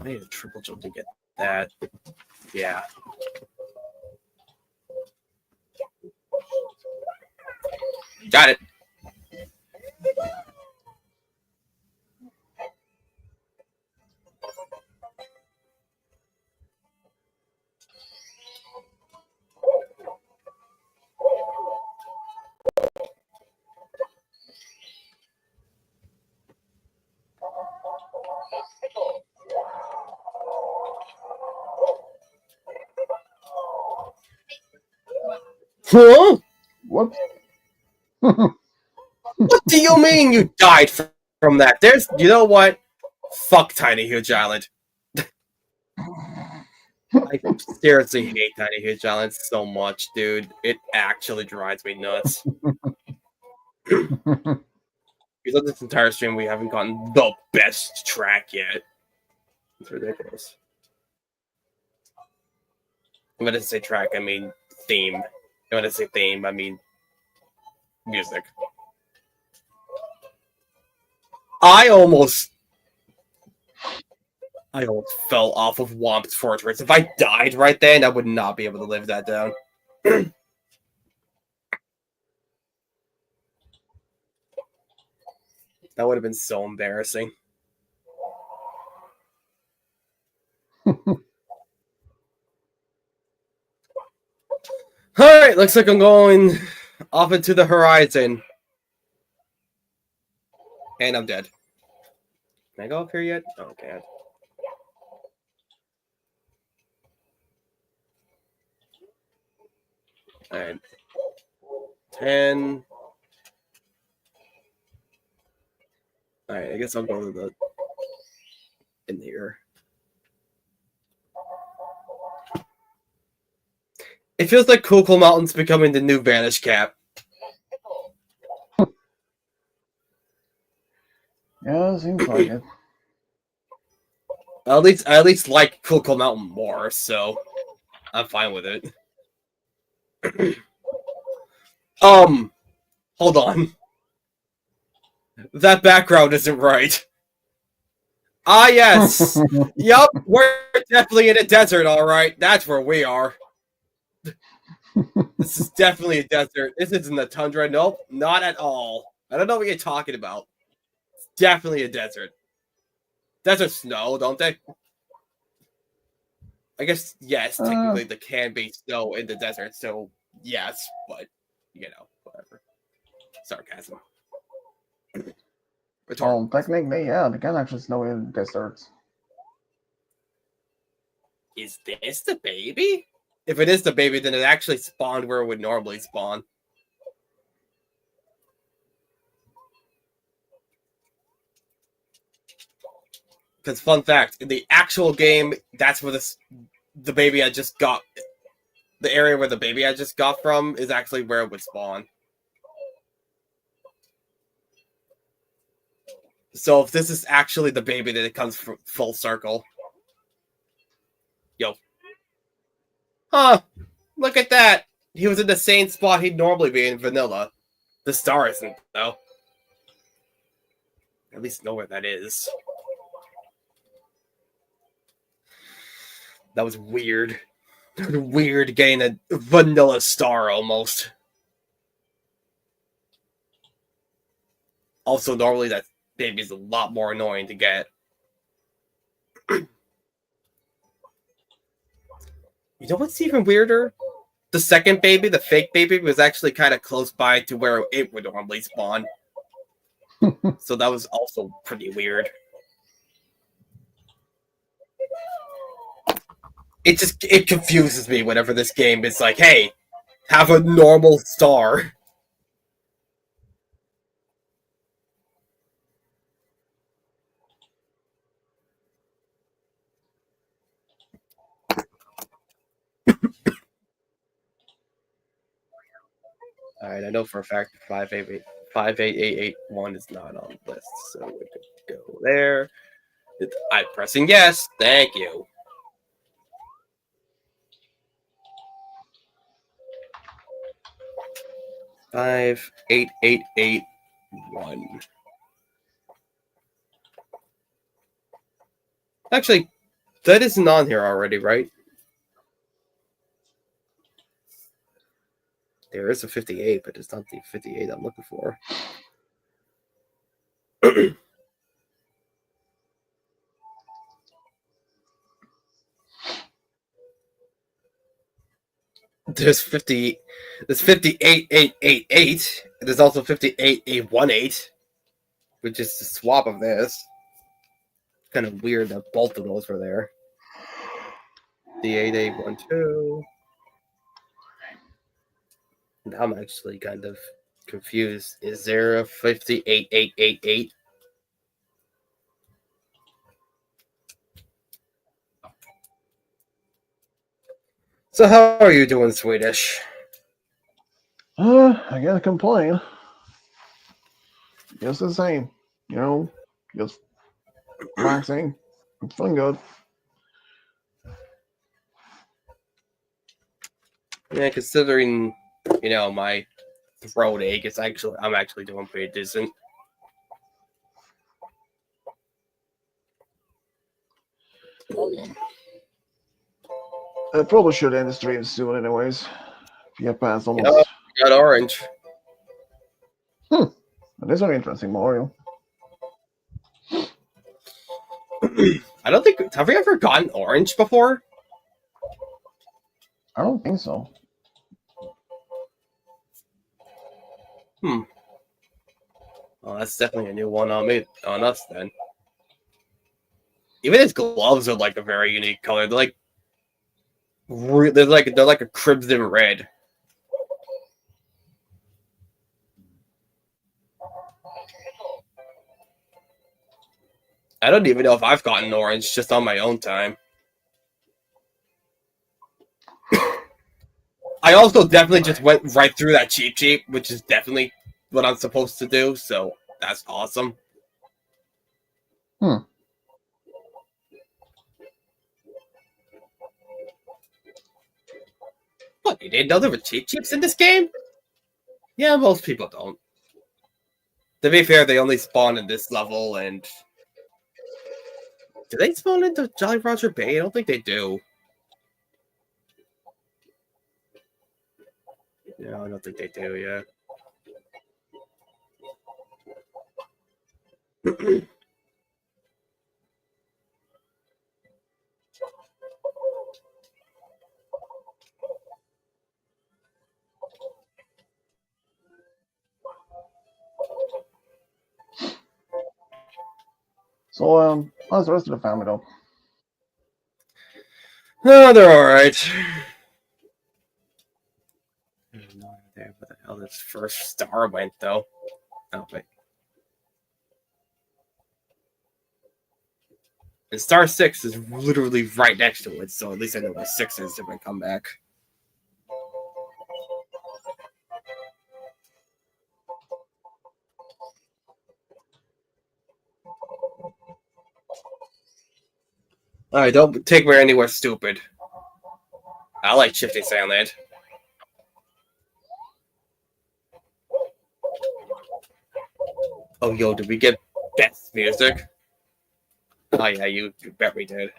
need a triple jump to get that. Yeah. Got it. Huh? Whoops. What do you mean you died from that? You know what? Fuck Tiny Huge Island. I seriously hate Tiny Huge Island so much, dude. It actually drives me nuts. Because on this entire stream, we haven't gotten the best track yet. It's ridiculous. When I say track, I mean theme. And when I say theme, I mean music. I almost fell off of Womp's Fortress. If I died right then, I would not be able to live that down. That would have been so embarrassing. Alright, looks like I'm going off into the horizon. And I'm dead. Can I go up here yet? Oh, I can't. Alright. 10. Alright, I guess I'll go to the in here. It feels like Cool Mountain's becoming the new Vanish Cap. Yeah, seems like it. I at least like Cool Mountain more, so I'm fine with it. Hold on. That background isn't right. Ah, yes. Yup, we're definitely in a desert, alright. That's where we are. This is definitely a desert. This isn't a tundra. Nope, not at all. I don't know what you're talking about. It's definitely a desert. Desert snow, don't they? I guess, yes, technically there can be snow in the desert, so yes, but, whatever. Sarcasm. Return. Technically, yeah, they can actually snow in deserts. Is this the baby? If it is the baby, then it actually spawned where it would normally spawn. Because fun fact, in the actual game, that's where the baby I just got, the area where the baby I just got from is actually where it would spawn. So if this is actually the baby, then it comes full circle. Yo. Huh. Look at that. He was in the same spot he'd normally be in vanilla. The star isn't, though. At least know where that is. That was weird. Weird getting a vanilla star almost. Also, normally that baby's a lot more annoying to get. You know what's even weirder? The second baby, the fake baby, was actually kind of close by to where it would normally spawn. So that was also pretty weird. It confuses me whenever this game is like, hey, have a normal star. Alright, I know for a fact 58881 is not on the list, so we could go there. I'm pressing yes. Thank you. Five, 8881. Actually, that isn't on here already, right? There is a 58, but it's not the 58 I'm looking for. There's 58888. There's also 58818, which is the swap of this. Kind of weird that both of those were there. The 8812. I'm actually kind of confused. Is there a 58888? So how are you doing, Swedish? I can't complain. Just the same, just relaxing. I'm feeling good. Yeah, considering my throat ache, I'm actually doing pretty decent. I probably should end the stream soon, anyways. If you have passed almost. Oh, got orange. That is very interesting, Mario. I don't think have we ever gotten orange before? I don't think so. Well, that's definitely a new one on us then. Even his gloves are like a very unique color. They're like a crimson red. I don't even know if I've gotten orange just on my own time. I also definitely just went right through that cheap, which is definitely what I'm supposed to do, so that's awesome. What, you didn't know there were cheap in this game? Yeah, most people don't. To be fair, they only spawn in this level, and do they spawn into Jolly Roger Bay? I don't think they do. Yeah, I don't think they do. Yeah. So, how's the rest of the family though? No, they're all right. I have no idea where the hell this first star went, though. Oh wait. And star 6 is literally right next to it, so at least I know where 6 is if I come back. Alright, don't take me anywhere stupid. I like Shifting Sandland. Oh, yo, did we get best music? Oh, yeah, you bet we did.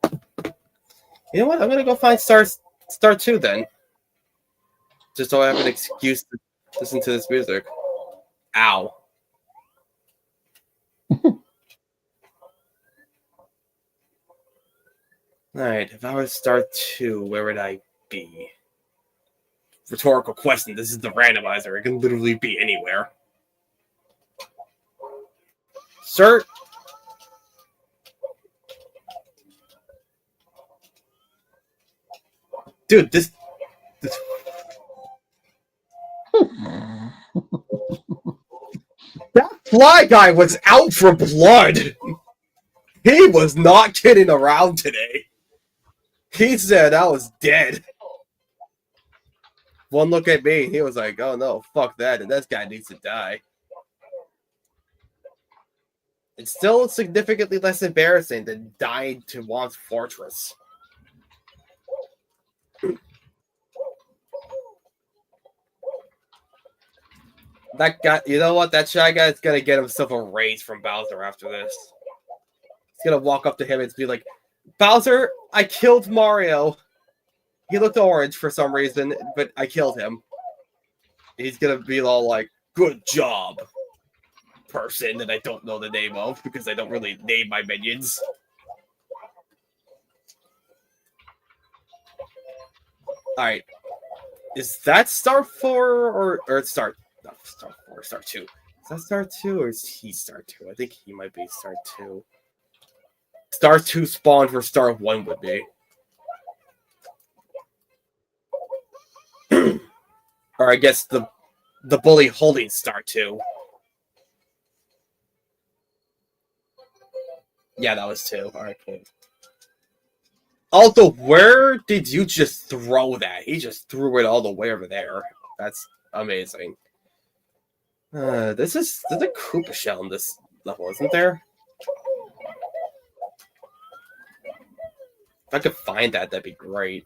You know what? I'm gonna go find Star 2 then. Just so I have an excuse to listen to this music. Ow. Alright, if I were to start 2, where would I be? Rhetorical question. This is the randomizer. It can literally be anywhere. Sir? Dude, this that fly guy was out for blood. He was not kidding around today. He said I was dead. One look at me, he was like, oh no, fuck that, and this guy needs to die. It's still significantly less embarrassing than dying to Juan's fortress. That guy, you know what? That shy guy is gonna get himself a raise from Bowser after this. He's gonna walk up to him and be like, Bowser, I killed Mario. He looked orange for some reason, but I killed him. He's gonna be all like, good job, person that I don't know the name of because I don't really name my minions. Alright. Is that Star 4 or Star 4, Star 2? Is that Star 2 or is he Star 2? I think he might be Star 2. Star 2 spawned where Star 1 would be. Or I guess the bully holding Star 2. Yeah, that was 2. Alright, cool. Also, where did you just throw that? He just threw it all the way over there. That's amazing. There's a Koopa shell in this level, isn't there? If I could find that, that'd be great.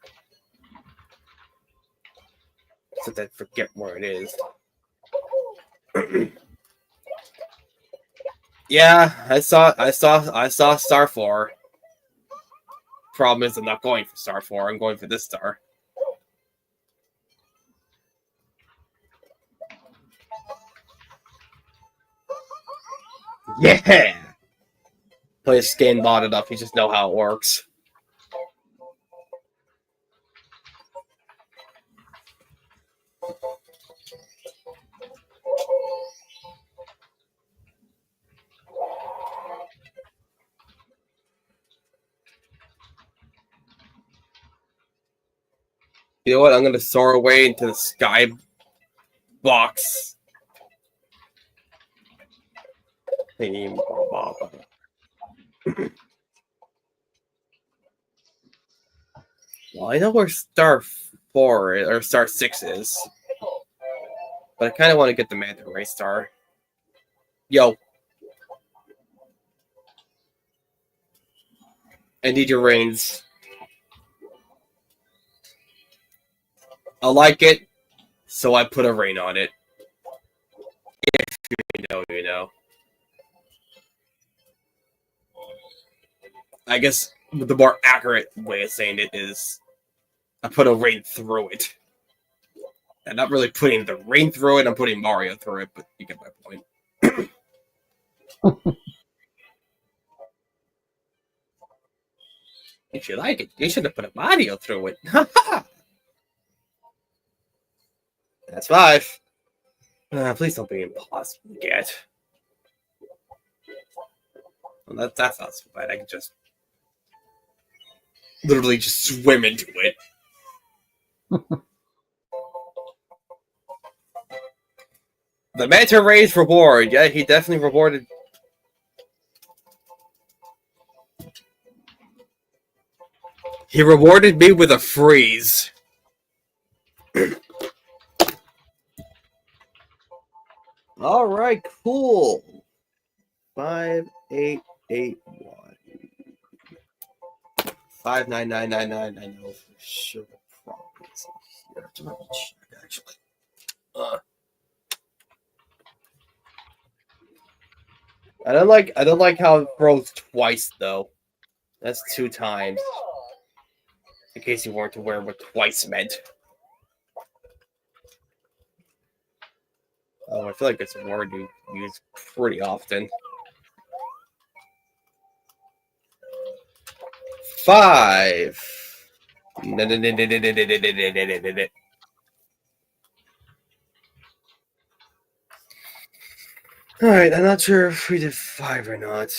Since I forget where it is. Yeah, I saw Star 4. Problem is, I'm not going for Star 4. I'm going for this star. Yeah! Play this game mod enough, you just know how it works. You know what? I'm gonna soar away into the sky box. Well, I know where Star 4 or Star 6 is, but I kind of want to get the Manta Ray Star. Yo. I need your reins. I like it, so I put a rain on it. you know. I guess the more accurate way of saying it is I put a rain through it. I'm not really putting the rain through it, I'm putting Mario through it, but you get my point. If you like it, you should have put a Mario through it. That's 5. Please don't be impossible yet. Well, that's not so bad. I can just literally just swim into it. The Manta Ray's reward. Yeah, he definitely rewarded. He rewarded me with a freeze. All right, cool. 5881. 599999. I know for sure the problem is here. I have to check actually. I don't like how it throws twice though. That's 2 times. In case you weren't aware what twice meant. Oh, I feel like it's a word you use pretty often. 5. Alright, I'm not sure if we did 5 or not.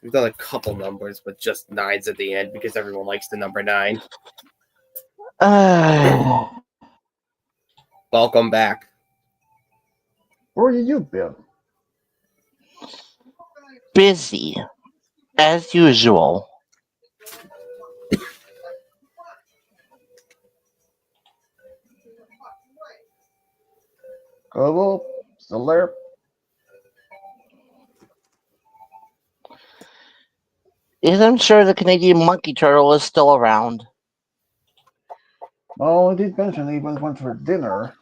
We've done a couple numbers, but just 9s at the end because everyone likes the number 9. Welcome back. Where are you been? Busy, as usual. Kobo, still there? Isn't sure the Canadian monkey turtle is still around. Oh, I did mention he went for dinner.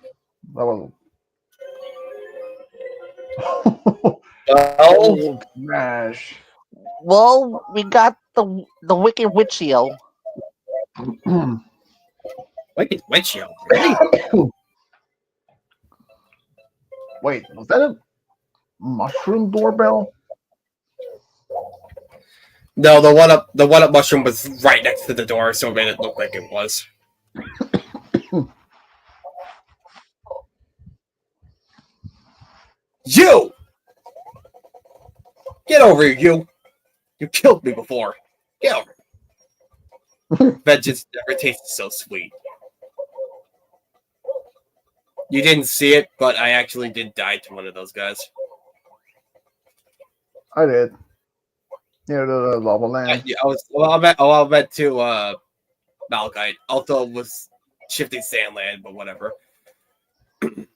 That was. Well, Smash. Well, we got the Wicked Witch eel. Wicked Witch Yo, really? Wait, was that a mushroom doorbell? No, the one up Mushroom was right next to the door, so it made it look like it was. You! Get over here, you! You killed me before. Get over here. Vengeance never tasted so sweet. You didn't see it, but I actually did die to one of those guys. I did. Near the lava land. I meant to Malachite. Although it was shifting Sandland, but whatever.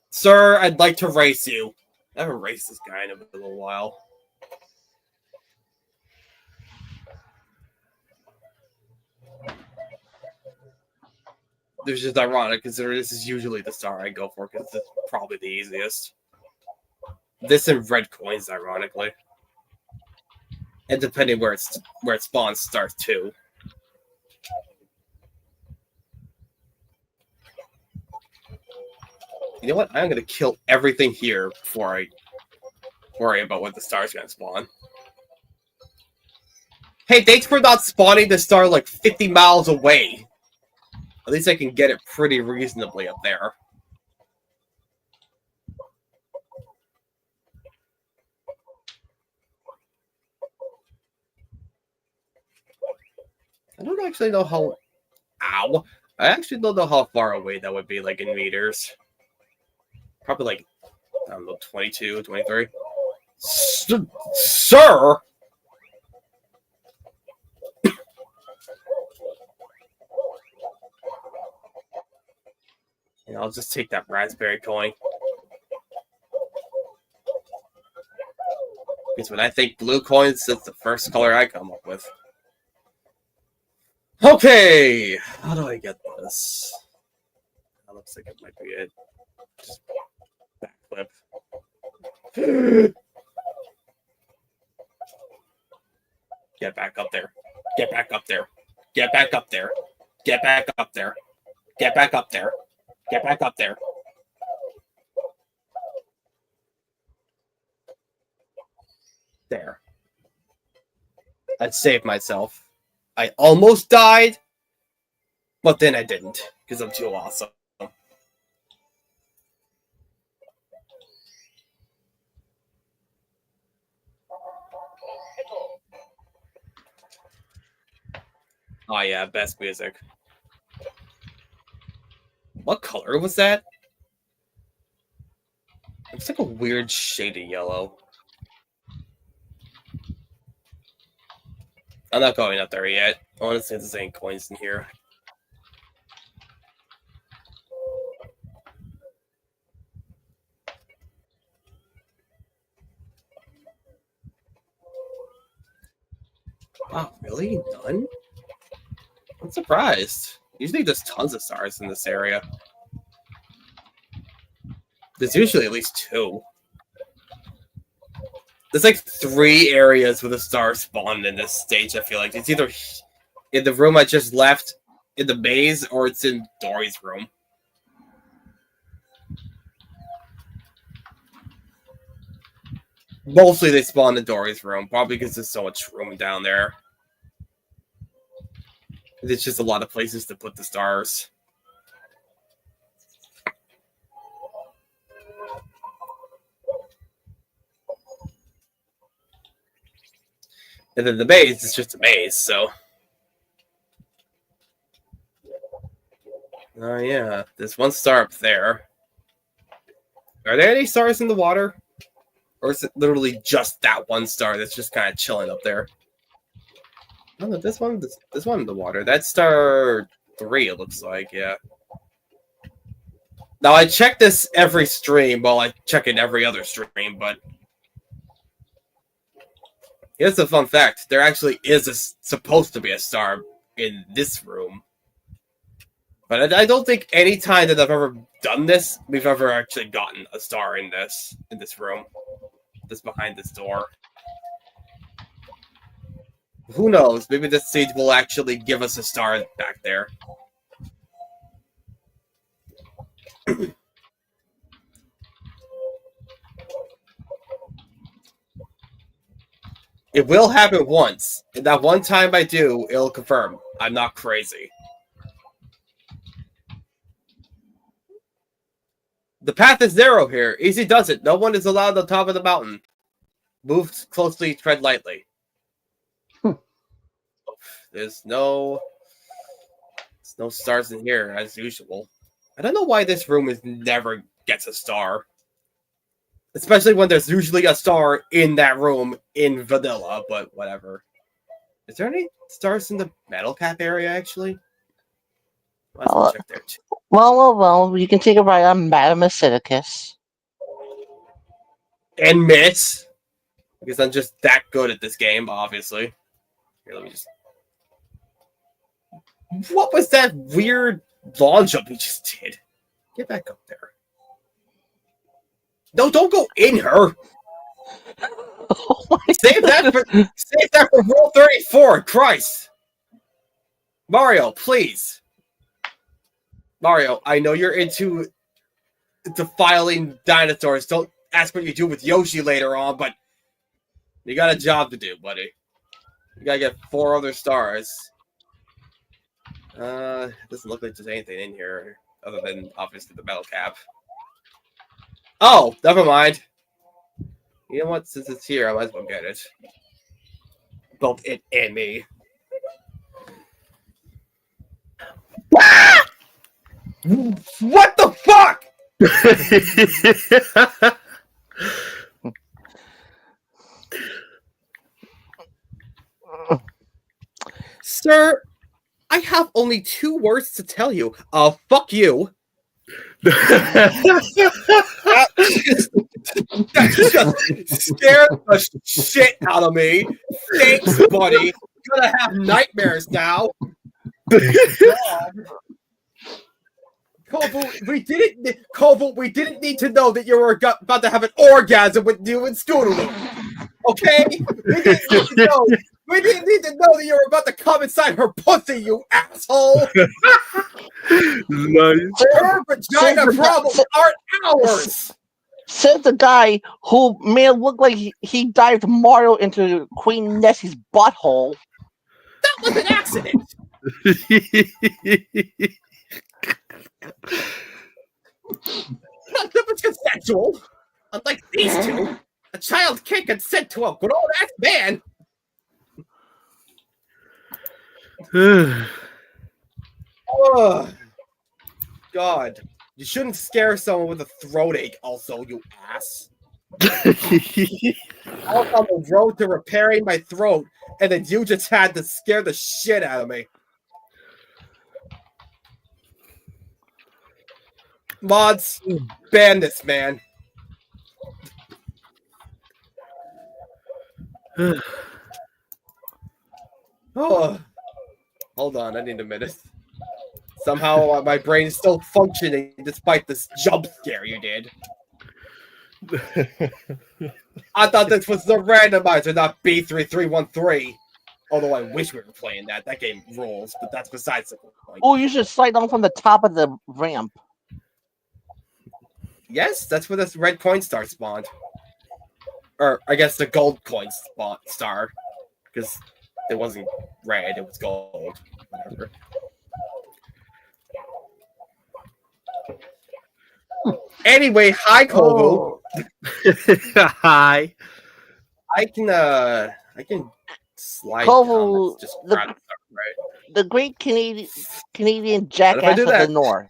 Sir, I'd like to race you. I haven't raced this guy in a little while. This is ironic, considering this is usually the star I go for, because it's probably the easiest. This and red coins, ironically. And depending where it spawns, stars too. You know what? I'm gonna kill everything here before I worry about what the star's gonna spawn. Hey, thanks for not spawning the star like 50 miles away. At least I can get it pretty reasonably up there. I don't actually know how... Ow! I actually don't know how far away that would be, like, in meters. Probably, like, I don't know, 22, 23. Sir! Yeah, I'll just take that raspberry coin. Because when I think blue coins, that's the first color I come up with. Okay! How do I get this? That looks like it might be it. Just backflip. Get back up there. Get back up there. Get back up there. Get back up there. Get back up there. Get back up there. There. I'd saved myself. I almost died, but then I didn't, because I'm too awesome. Oh yeah, best music. What color was that? It's like a weird shady yellow. I'm not going up there yet. Honestly, there's any coins in here. Wow, really? None? I'm surprised. Usually there's tons of stars in this area. There's usually at least 2. There's like 3 areas with a star spawned in this stage, I feel like. It's either in the room I just left, in the maze, or it's in Dory's room. Mostly they spawn in Dory's room, probably because there's so much room down there. There's just a lot of places to put the stars. And then the maze is just a maze, so. Oh, yeah. There's 1 star up there. Are there any stars in the water? Or is it literally just that 1 star that's just kind of chilling up there? Oh, no, this one in the water. That's star 3, it looks like, yeah. Now, I check this every stream, well, I check it every other stream, but here's a fun fact. There actually is supposed to be a star in this room. But I don't think any time that I've ever done this, we've ever actually gotten a star in this room. This behind this door. Who knows? Maybe this stage will actually give us a star back there. It will happen once. And that one time I do, it'll confirm. I'm not crazy. The path is narrow here. Easy does it. No one is allowed on top of the mountain. Move closely, tread lightly. There's no stars in here, as usual. I don't know why this room never gets a star. Especially when there's usually a star in that room in vanilla, but whatever. Is there any stars in the metal cap area, actually? Let's Well, check there too. Well, you can take a ride on Madame Acidicus. And miss. Because I'm just that good at this game, obviously. Here, let me just... What was that weird lawn jump we just did? Get back up there. No, don't go in her. Save that for Rule 34, Christ. Mario, please. Mario, I know you're into defiling dinosaurs. Don't ask what you do with Yoshi later on, but you got a job to do, buddy. You gotta get 4 other stars. It doesn't look like there's anything in here other than obviously the metal cap. Oh, never mind. You know what? Since it's here, I might as well get it. Both it and me. What the fuck? Sir, I have only 2 words to tell you. Fuck you. That just scared the shit out of me. Thanks, buddy. You're gonna have nightmares now. God. Kovu, we didn't need to know that you were about to have an orgasm with you and Scootaloo. Okay? We didn't need to know. We didn't need to know that you were about to come inside her pussy, you asshole. Nice. Her vagina problems aren't ours. Said the guy who made it look like he dived Mario into Queen Nessie's butthole. That was an accident. That was consensual. Unlike these two, a child can't consent to a grown-ass man. Oh, God. You shouldn't scare someone with a throat ache, also, you ass. I was on the road to repairing my throat, and then you just had to scare the shit out of me. Mods, ban this man. Oh, hold on, I need a minute. Somehow my brain is still functioning despite this jump scare you did. I thought this was the randomizer, not B3313. Although I wish we were playing that. That game rules, but that's besides the point. Oh, you should slide down from the top of the ramp. Yes, that's where this red coin star spawned. Or, I guess the gold coin star. Because it wasn't red, it was gold. Whatever. Anyway, hi, Kovu. Hi. I can slide Kovu, down. Just the- right. The great Canadian jackass do of the that? north.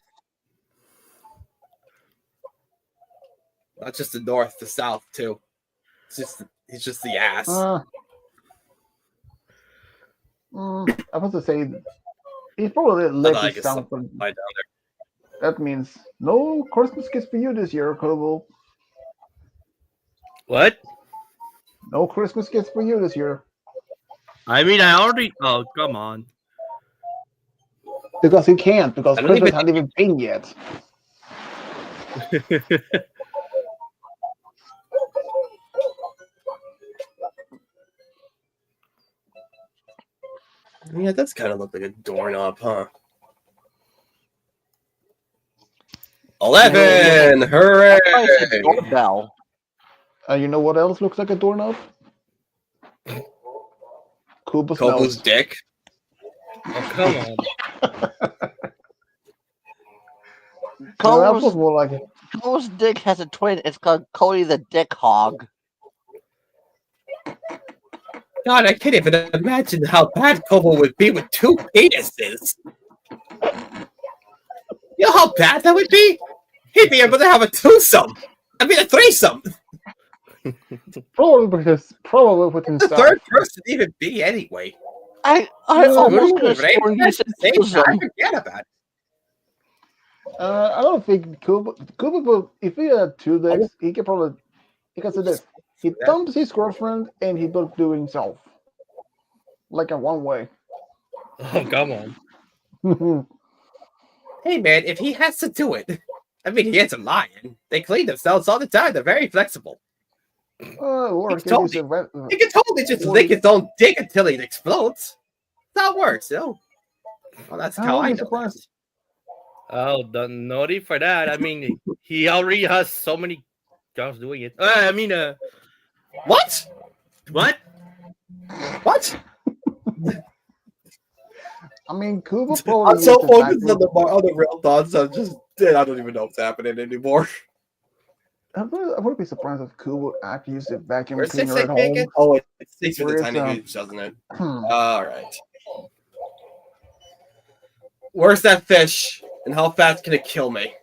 Not just the north, the south too. He's just the ass. I was to say, it's probably I lucky guess sound. something right down there. That means no Christmas gifts for you this year, Kobo. What? No Christmas gifts for you this year. I mean, I already. Oh, come on. Because you can't, because I don't Christmas even hasn't even been yet. Yeah, that's kind of look like a doorknob, huh? 11! Hooray! It's a doorbell. You know what else looks like a doorknob? Kubo's Kobu's nose. dick. Oh, come on. No, that was Cole's, more like it. Cole's dick has a twin. It's called Cody the Dick Hog. God, I can't even imagine how bad Kobu would be with two penises. You know how bad that would be? He'd be able to have a twosome. I mean, a threesome. Probably with The himself. third person even be anyway. I Yeah, almost Ooh, could have right? sworn you That's said the same bosom. time. Forget about it. I don't think Kubo will, if he had two dicks, he could probably, because of this, he dumps his girlfriend and he will do himself. Like in one way. Oh, come on. Hey, man, if he has to do it, I mean, he isn't lying. They clean themselves all the time. They're very flexible. Or He told he He can totally just lick his own dick until it explodes. That's how it works, you know? Well, that's how I I'm know surprised. Oh, no need for that. I mean, he already has so many girls doing it. I mean, What? what? What? I mean, Kubo probably I'm so needs to focused on vacuum. the other real thoughts. I don't even know what's happening anymore. I would be surprised if Kubo actually used a vacuum Where's cleaner 6 at make it? home. Oh, it's 6 with Where the is, tiny gooch, doesn't it? Hmm. All right. Where's that fish? And how fast can it kill me?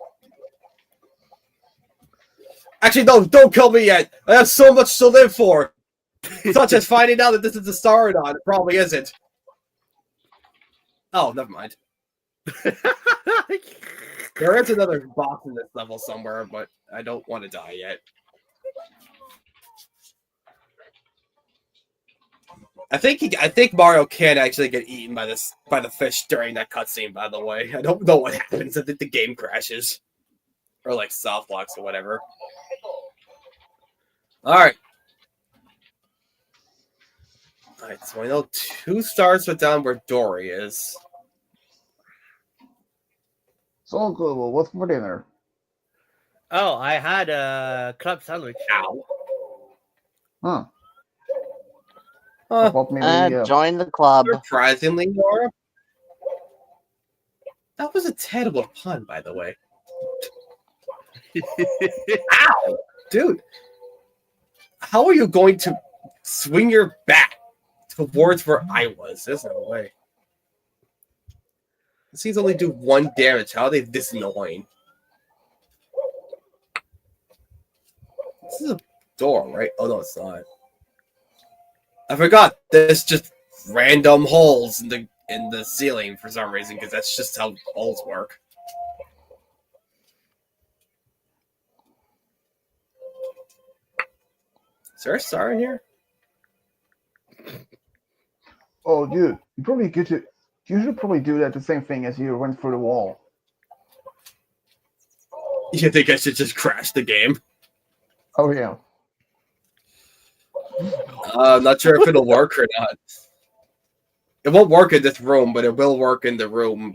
Actually, no, don't kill me yet. I have so much to live for. Such as finding out that this is a star or not. It probably isn't. Oh, never mind. There is another boss in this level somewhere, but I don't want to die yet. I think Mario can actually get eaten by the fish during that cutscene. By the way, I don't know what happens. I think the game crashes or like soft locks or whatever. All right. All right. So I know 2 stars are down where Dory is. So Global, what's for dinner? Oh, I had a club sandwich. Ow. Huh? How Huh. about maybe Join the club. Surprisingly, Nora. That was a terrible pun, by the way. Ow, dude. How are you going to swing your bat towards where I was? There's no way. These only do 1 damage. How are they this annoying? This is a door, right? Oh no, it's not. I forgot. There's just random holes in the ceiling for some reason, because that's just how holes work. Is there a star in here? oh, dude, you should probably do that the same thing as you went through the wall. You think I should just crash the game? Oh yeah. I'm not sure if it'll work or not. It won't work in this room, but it will work in the room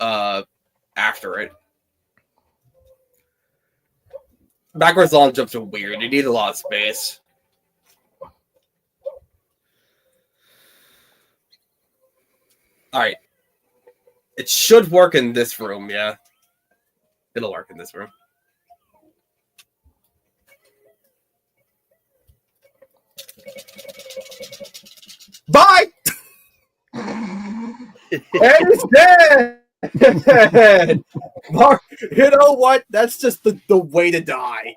after it. Backwards long jumps are weird. You need a lot of space. Alright. It should work in this room, yeah. It'll work in this room. Bye! And it's dead! Mark, you know what? That's just the way to die.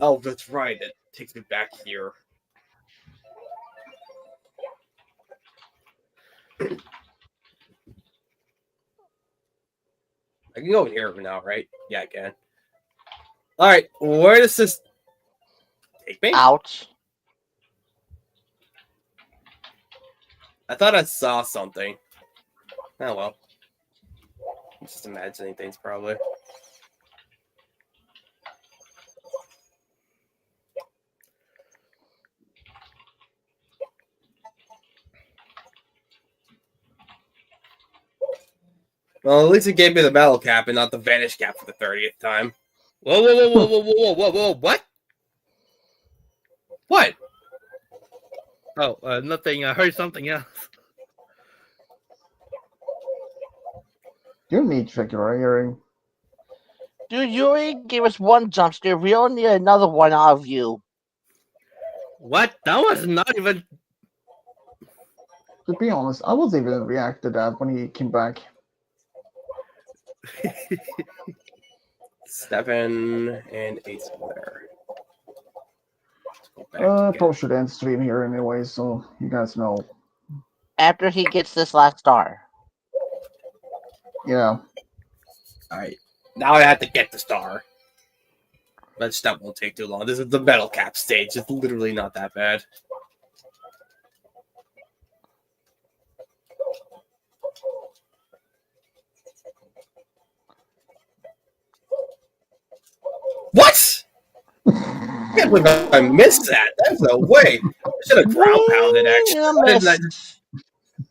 Oh, that's right. It takes me back here. I can go in here now, right? Yeah, I can. Alright, where does this take me? Out. I thought I saw something. Oh well. I'm just imagining things, probably. Well, at least it gave me the metal cap and not the vanish cap for the 30th time. Whoa, whoa, whoa, whoa, whoa, whoa, whoa, whoa, what? What? Oh, nothing. I heard something else. You need to check your hearing. Dude, you already gave us 1 jump scare. We don't need another one out of you. What? That was not even. To be honest, I was even react to that when he came back. 7 and 8 there. Go back again. Probably should end stream here anyway, so you guys know. After he gets this last star. Yeah. Alright. Now I have to get the star. But that won't take too long. This is the metal cap stage. It's literally not that bad. What? I can't believe I missed that. There's no way. I should have ground pounded, actually. You Why didn't I missed.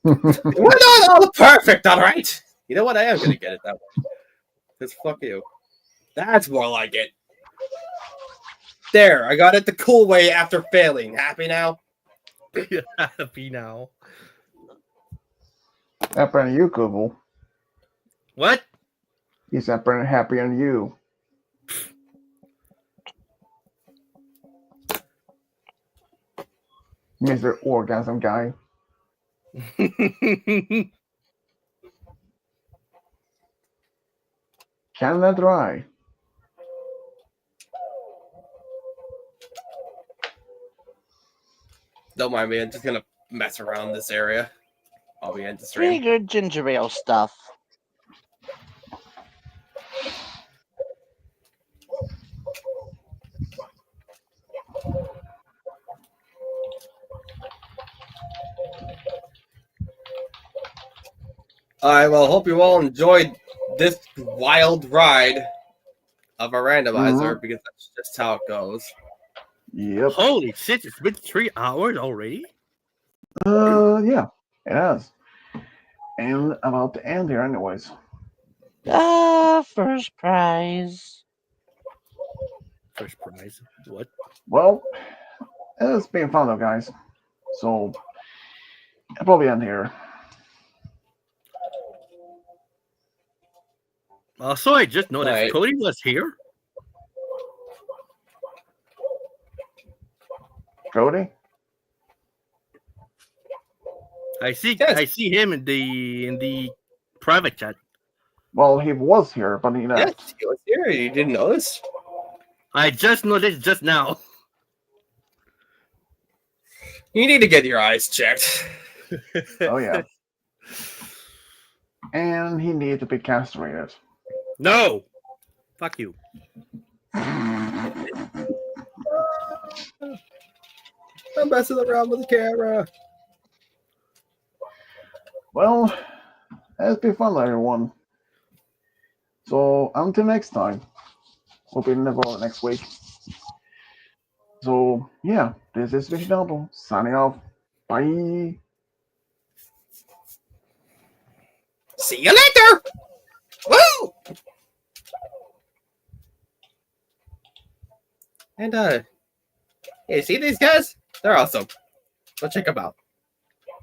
We're not all perfect, all right? You know what? I am going to get it that way. Because fuck you. That's more like it. There, I got it the cool way after failing. Happy now? Happy now. Happy on you, Google. What? He's happy on you. Mr. Orgasm Guy. Canada Dry. Don't mind me. I'm just going to mess around this area. I'll be in the stream. Pretty good ginger ale stuff. I well hope you all enjoyed this wild ride of a randomizer because that's just how it goes. Yep. Holy shit! It's been 3 hours already. Yeah, it has. And about to end here, anyways. First prize. First prize. What? Well, it's been fun though, guys. So I'll probably end here. Also, I just noticed Right. Cody was here. Cody? I see. Yes. I see him in the private chat. Well, he was here, but he left. Yes, he was here. You didn't notice? I just noticed just now. You need to get your eyes checked. Oh yeah. And he needed to be castrated. No. Fuck you. I'm messing around with the camera. Well, it's been fun, everyone. So until next time, we'll be in the world next week. So yeah, this is Vision Double signing off. Bye. See you later. Woo! And you see these guys? They're awesome. Go check them out.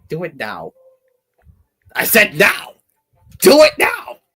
Do it now. I said now. Do it now.